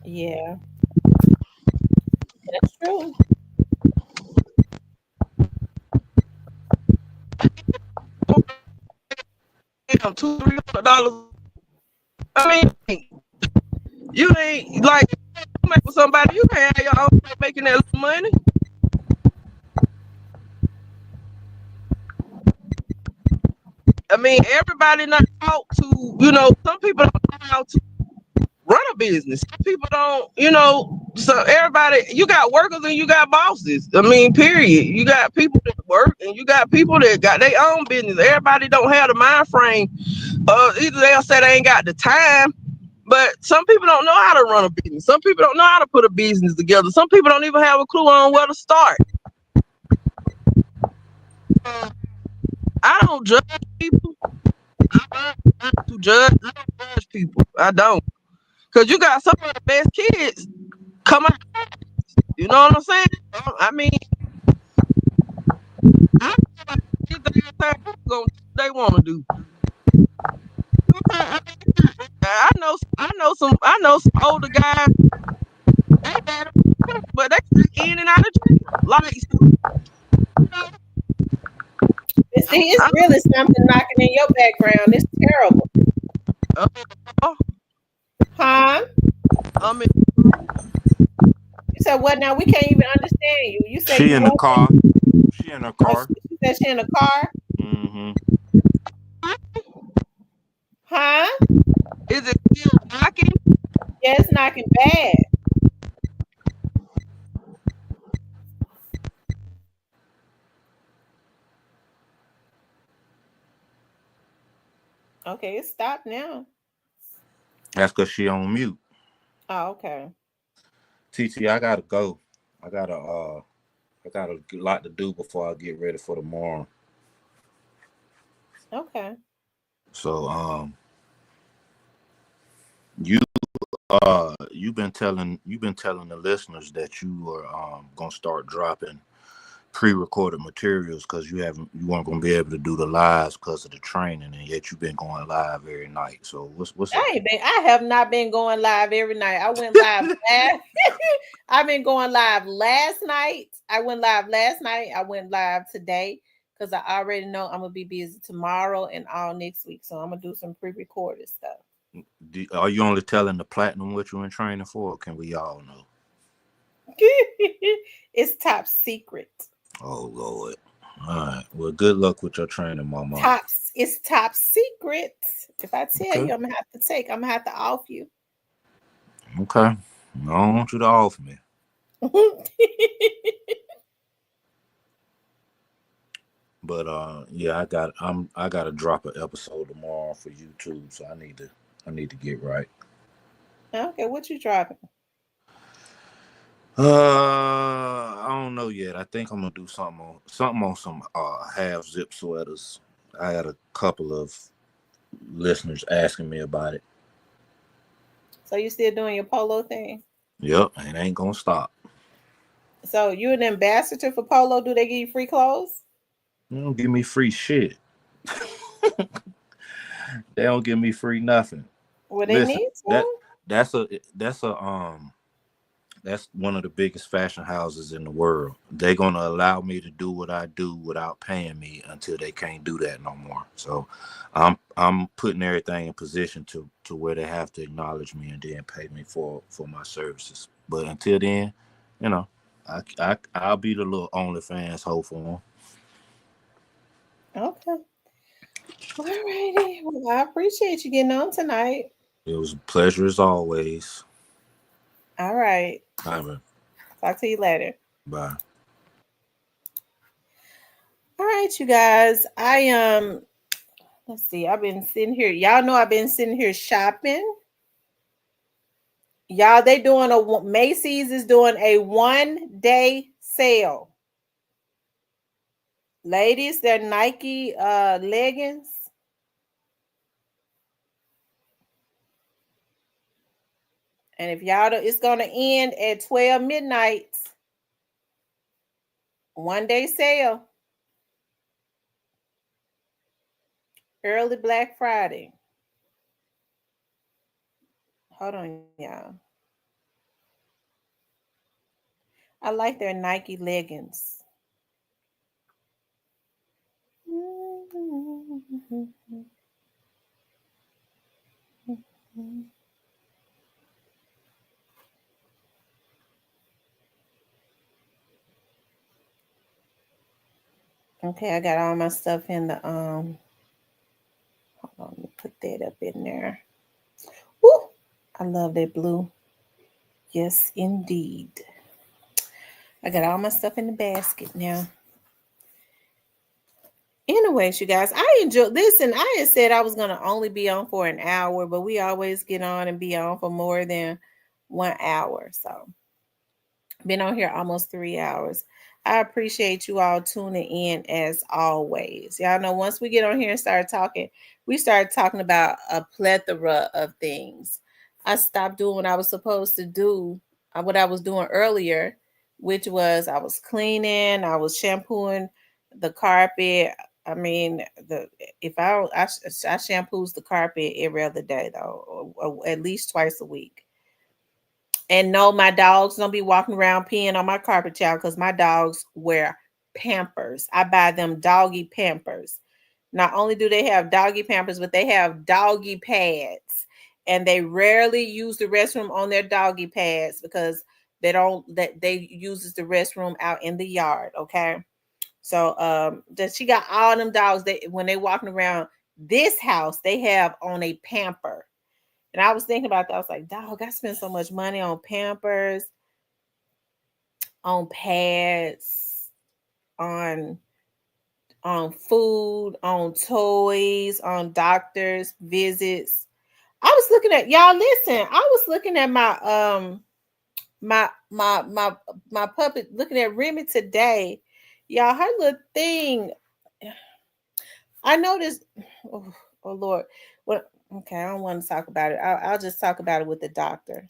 Yeah. That's true. Damn, $200-$300. I mean, you ain't like you make with somebody. You can't have your own making that little money. I mean, everybody not out to, some people don't know how to run a business. Some people don't, so everybody, you got workers and you got bosses. I mean, period. You got people that work and you got people that got their own business. Everybody don't have the mind frame. Either they'll say they ain't got the time, but some people don't know how to run a business. Some people don't know how to put a business together. Some people don't even have a clue on where to start. I don't judge people. I don't judge people. I don't. Because you got some of the best kids come out. You know what I'm saying? I mean, I feel like they want to do. I know some older guys, but they in and out of jail. Like, See, it's really something knocking in your background. It's terrible. Huh? I mean, You said what now? We can't even understand you. You say She you in the what? car. She in her Oh, car. she said she in the car. Mm-hmm. Huh? is it still knocking? Yeah, it's knocking bad. Okay, it stopped now. That's because she on mute. Oh, okay. TT, I gotta go. I got a lot to do before I get ready for tomorrow. Okay. So you you've been telling the listeners that you are gonna start dropping pre-recorded materials because you weren't gonna be able to do the lives because of the training, and yet you've been going live every night. So what's up? I have not been going live every night. I went live last I've been going live last night. I went live last night. I went live today because I already know I'm gonna be busy tomorrow and all next week. So I'm gonna do some pre-recorded stuff. Are you only telling the platinum what you're in training for, or can we all know? It's top secret. Oh Lord. All right. Well, good luck with your training, Mama. It's top secret. If I tell Okay. you, I'm gonna have to off you. Okay. I don't want you to offer me. But yeah, I gotta drop an episode tomorrow for YouTube, so I need to get right. Okay, what you dropping? I don't know yet. I think I'm gonna do something on some half zip sweaters. I had a couple of listeners asking me about it. So you still doing your polo thing? Yep, it ain't gonna stop. So you an ambassador for polo? Do they give you free clothes? They don't give me free shit. They don't give me free nothing. Well, they Listen, need that some. that's that's one of the biggest fashion houses in the world. They're gonna allow me to do what I do without paying me until they can't do that no more. So I'm putting everything in position to where they have to acknowledge me and then pay me for my services. But until then, you know, I'll be the little OnlyFans hoe for them. Okay. All righty. Well, I appreciate you getting on tonight. It was a pleasure as always. All right. All right, Talk to you later. bye. All right, you guys. Let's see. I've been sitting here. Y'all know I've been sitting here shopping. Y'all, they doing Macy's is doing a 1 day sale. Ladies, they're Nike leggings. And if y'all don't, it's gonna end at 12 midnight. 1 day sale. Early Black Friday. Hold on, y'all. I like their Nike leggings. Okay, I got all my stuff in the hold on, let me put that up in there. Woo! I love that blue. Yes, indeed. I got all my stuff in the basket now. Anyways, you guys, I enjoy. Listen, I had said I was gonna only be on for an hour, but we always get on and be on for more than 1 hour. So been on here almost 3 hours. I appreciate you all tuning in as always. Y'all know once we get on here and start talking, we start talking about a plethora of things. I stopped doing what I was supposed to do, what I was doing earlier, which was I was cleaning, I was shampooing the carpet. I mean, the if I shampoos the carpet every other day though, or at least twice a week. And no, my dogs don't be walking around peeing on my carpet, child, because my dogs wear Pampers. I buy them doggy Pampers. Not only do they have doggy Pampers, but they have doggy pads. And they rarely use the restroom on their doggy pads because they uses the restroom out in the yard. Okay. So that she got all them dogs that when they walking around this house, they have on a pamper. And I was thinking about that. I was like, dog, I spent so much money on Pampers, on pads, on food, on toys, on doctors' visits. I was looking at y'all. Listen, I was looking at my puppet, looking at Remy today. Y'all, her little thing. I noticed. Oh Lord, what? Okay, I don't want to talk about it. I'll just talk about it with the doctor.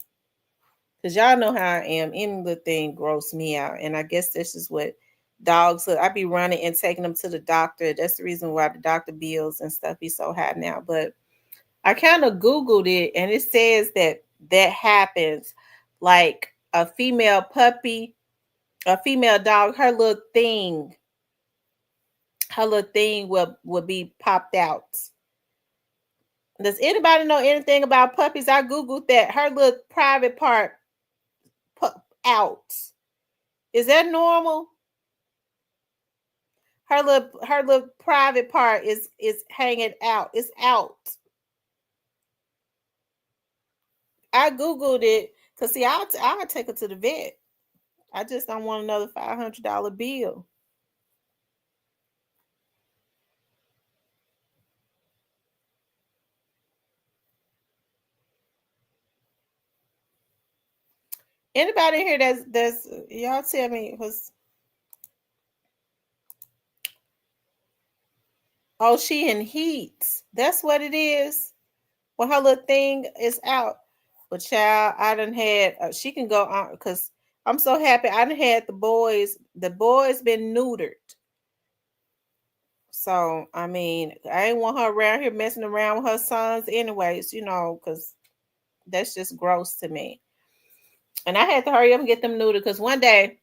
Because y'all know how I am. Any little thing gross me out. And I guess this is what dogs look. I be running and taking them to the doctor. That's the reason why the doctor bills and stuff be so high now. But I kind of Googled it and it says that happens. Like a female puppy, a female dog, her little thing will be popped out. Does anybody know anything about puppies? I Googled that. Her little private part out. Is that normal? Her little private part is hanging out. It's out. I googled it. Cause see, I'll take her to the vet. I just don't want another $500 bill. Anybody in here that's y'all tell me was oh she in heat. That's what it is. When her little thing is out. But child, I done had she can go on because I'm so happy. I done had the boys. The boys been neutered. So I mean, I ain't want her around here messing around with her sons, anyways. Because that's just gross to me. And I had to hurry up and get them neutered because one day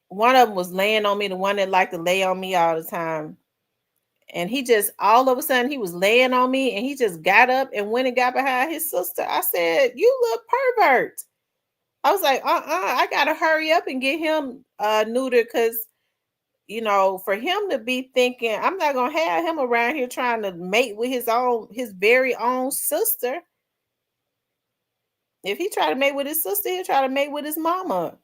one of them was laying on me, the one that liked to lay on me all the time. And he just all of a sudden he was laying on me and he just got up and went and got behind his sister. I said, "You little pervert." I was like, I gotta hurry up and get him neutered because for him to be thinking I'm not gonna have him around here trying to mate with his very own sister. If he try to mate with his sister, he'll try to mate with his mama.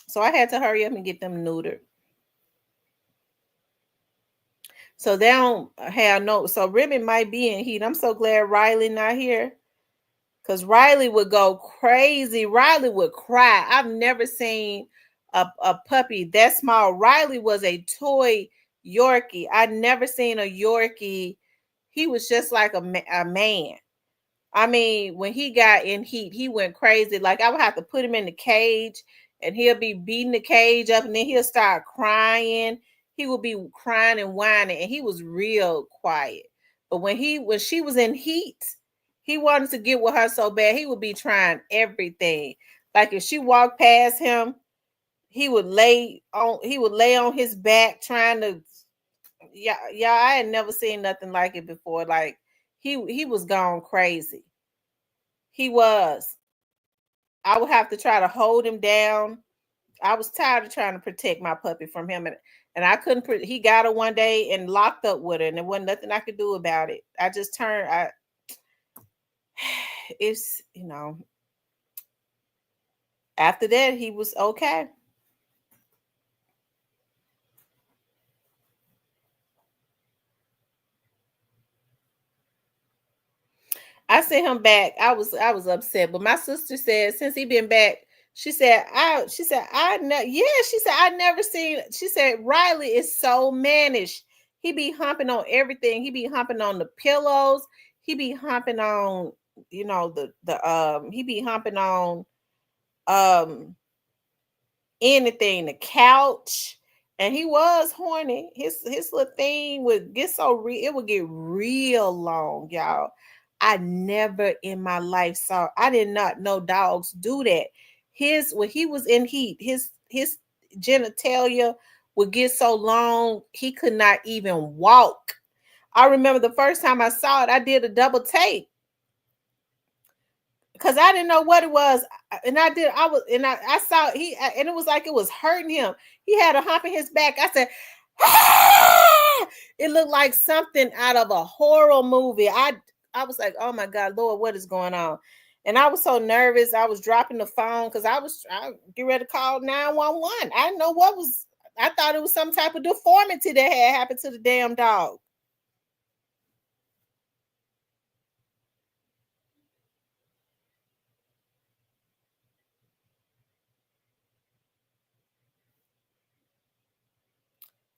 So I had to hurry up and get them neutered. So they don't have no. So Remy might be in heat. I'm so glad Riley not here, because Riley would go crazy. Riley would cry. I've never seen a puppy that small. Riley was a toy Yorkie. I'd never seen a Yorkie. He was just like a man. I mean, when he got in heat, he went crazy. Like I would have to put him in the cage and he'll be beating the cage up and then he'll start crying. He would be crying and whining and he was real quiet. But when she was in heat, he wanted to get with her so bad. He would be trying everything. Like if she walked past him, he would lay on his back trying to yeah, I had never seen nothing like it before. Like he was gone crazy. He was. I would have to try to hold him down. I was tired of trying to protect my puppy from him, and I couldn't. He got her one day and locked up with her, and there wasn't nothing I could do about it. I just turned. It's After that he was okay. I sent him back. I was upset, but my sister said since he been back, she said I never seen. She said Riley is so mannish. He be humping on everything. He be humping on the pillows. He be humping on he be humping on um anything, the couch, and he was horny. His little thing would get so real, it would get real long, y'all. I never in my life saw. I did not know dogs do that. When he was in heat, his genitalia would get so long he could not even walk. I remember the first time I saw it, I did a double take because I didn't know what it was, and I saw and it was like it was hurting him. He had a hump in his back. I said, ah! It looked like something out of a horror movie. I was like, oh my God, Lord, what is going on? And I was so nervous. I was dropping the phone because I get ready to call 911. I didn't know what was. I thought it was some type of deformity that had happened to the damn dog.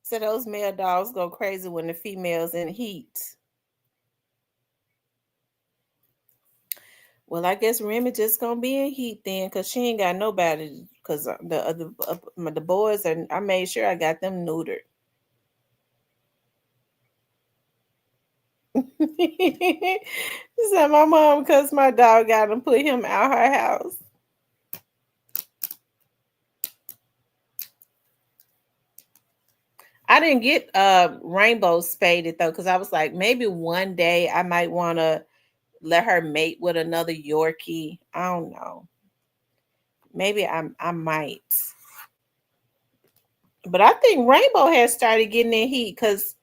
So those male dogs go crazy when the female's in heat. Well, I guess Remy just gonna be in heat then, cause she ain't got nobody. Cause the boys are. I made sure I got them neutered. Said my mom, cause my dog got him, put him out her house. I didn't get Rainbow spaded though, because I was like, maybe one day I might want to let her mate with another Yorkie. I don't know. Maybe I might. But I think Rainbow has started getting in heat because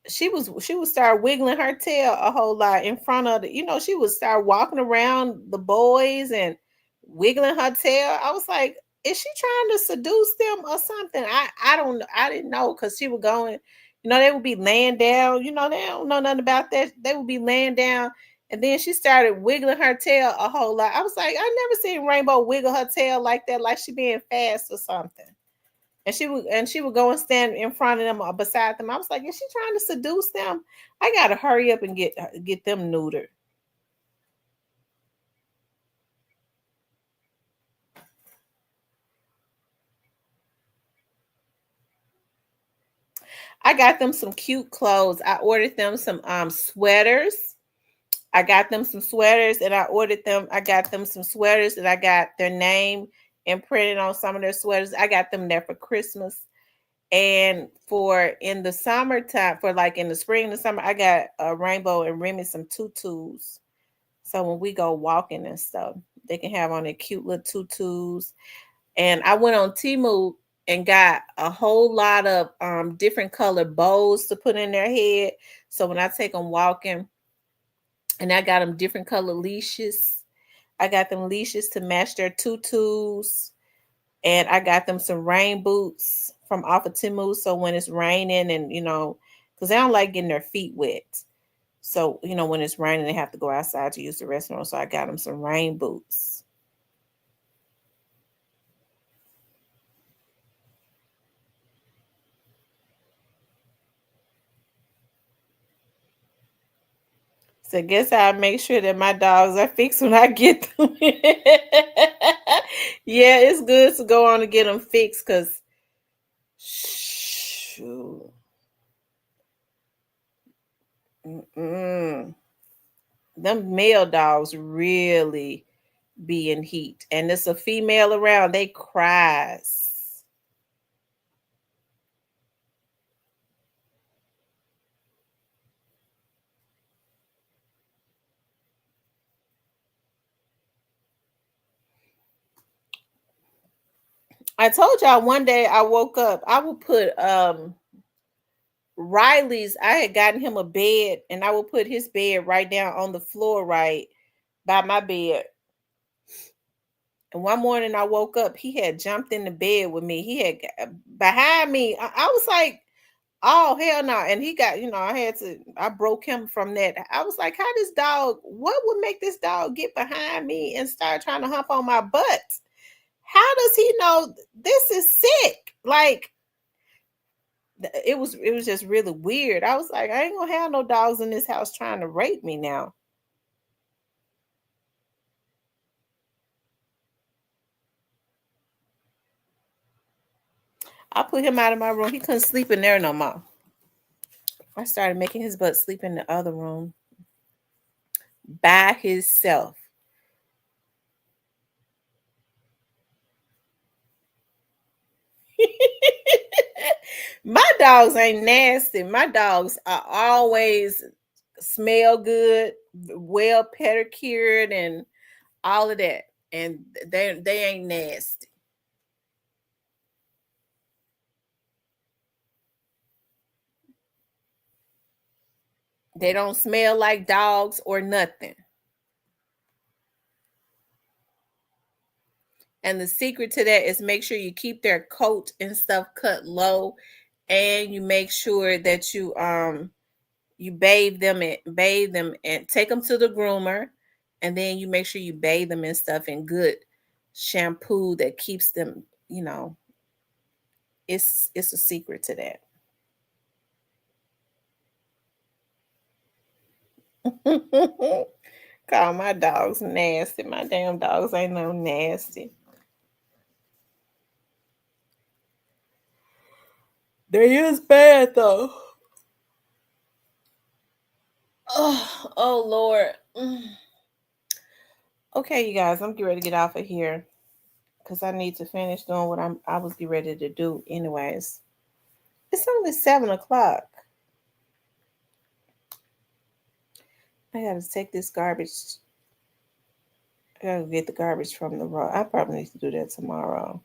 she would start wiggling her tail a whole lot in front of she would start walking around the boys and wiggling her tail. I was like, is she trying to seduce them or something? I didn't know, because she would go and they would be laying down, they don't know nothing about that. They would be laying down, and then she started wiggling her tail a whole lot. I was like, I never seen Rainbow wiggle her tail like that, like she being fast or something. And she would go and stand in front of them or beside them. I was like, is she trying to seduce them? I gotta hurry up and get them neutered. I got them some cute clothes. I ordered them some sweaters. I got them some sweaters, and I got them some sweaters, and I got their name imprinted on some of their sweaters. I got them there for Christmas. And for in the summertime, for like in the spring and the summer, I got a Rainbow and Remy some tutus. So when we go walking and stuff, they can have on their cute little tutus. And I went on Temu and got a whole lot of different color bows to put in their head. So when I take them walking, and I got them different color leashes. I got them leashes to match their tutus. And I got them some rain boots from off of Temu. So when it's raining and, because they don't like getting their feet wet. So, when it's raining, they have to go outside to use the restroom. So I got them some rain boots. So I guess I'll make sure that my dogs are fixed when I get them. Yeah, it's good to go on and get them fixed, because shoot. Mm-mm. Them male dogs really be in heat. And there's a female around, they cries. I told y'all one day I woke up, I would put Riley's, I had gotten him a bed, and I would put his bed right down on the floor right by my bed. And one morning I woke up, he had jumped in the bed with me. He had behind me. I was like, oh hell no. And he got, I broke him from that. I was like, what would make this dog get behind me and start trying to hump on my butt? How does he know this is sick? Like, it was just really weird. I was like, I ain't gonna have no dogs in this house trying to rape me now. I put him out of my room. He couldn't sleep in there no more. I started making his butt sleep in the other room by himself. My dogs ain't nasty. My dogs are always smell good, well pedicured, and all of that. And they ain't nasty. They don't smell like dogs or nothing. And the secret to that is make sure you keep their coat and stuff cut low, and you make sure that you bathe them and take them to the groomer, and then you make sure you bathe them and stuff in good shampoo that keeps them, it's a secret to that. Call my dogs nasty. My damn dogs ain't no nasty. They is bad though. Oh Lord. Okay, you guys, I'm getting ready to get off of here because I need to finish doing what I was getting ready to do anyways. It's only 7 o'clock. I gotta take this garbage. I gotta get the garbage from the road. I probably need to do that tomorrow.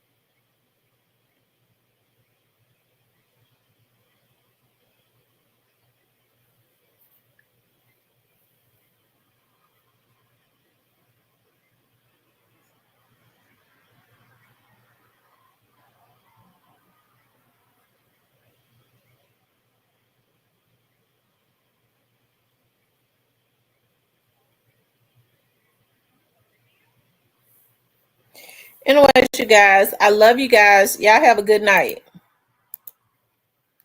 Anyways, you guys, I love you guys. Y'all have a good night.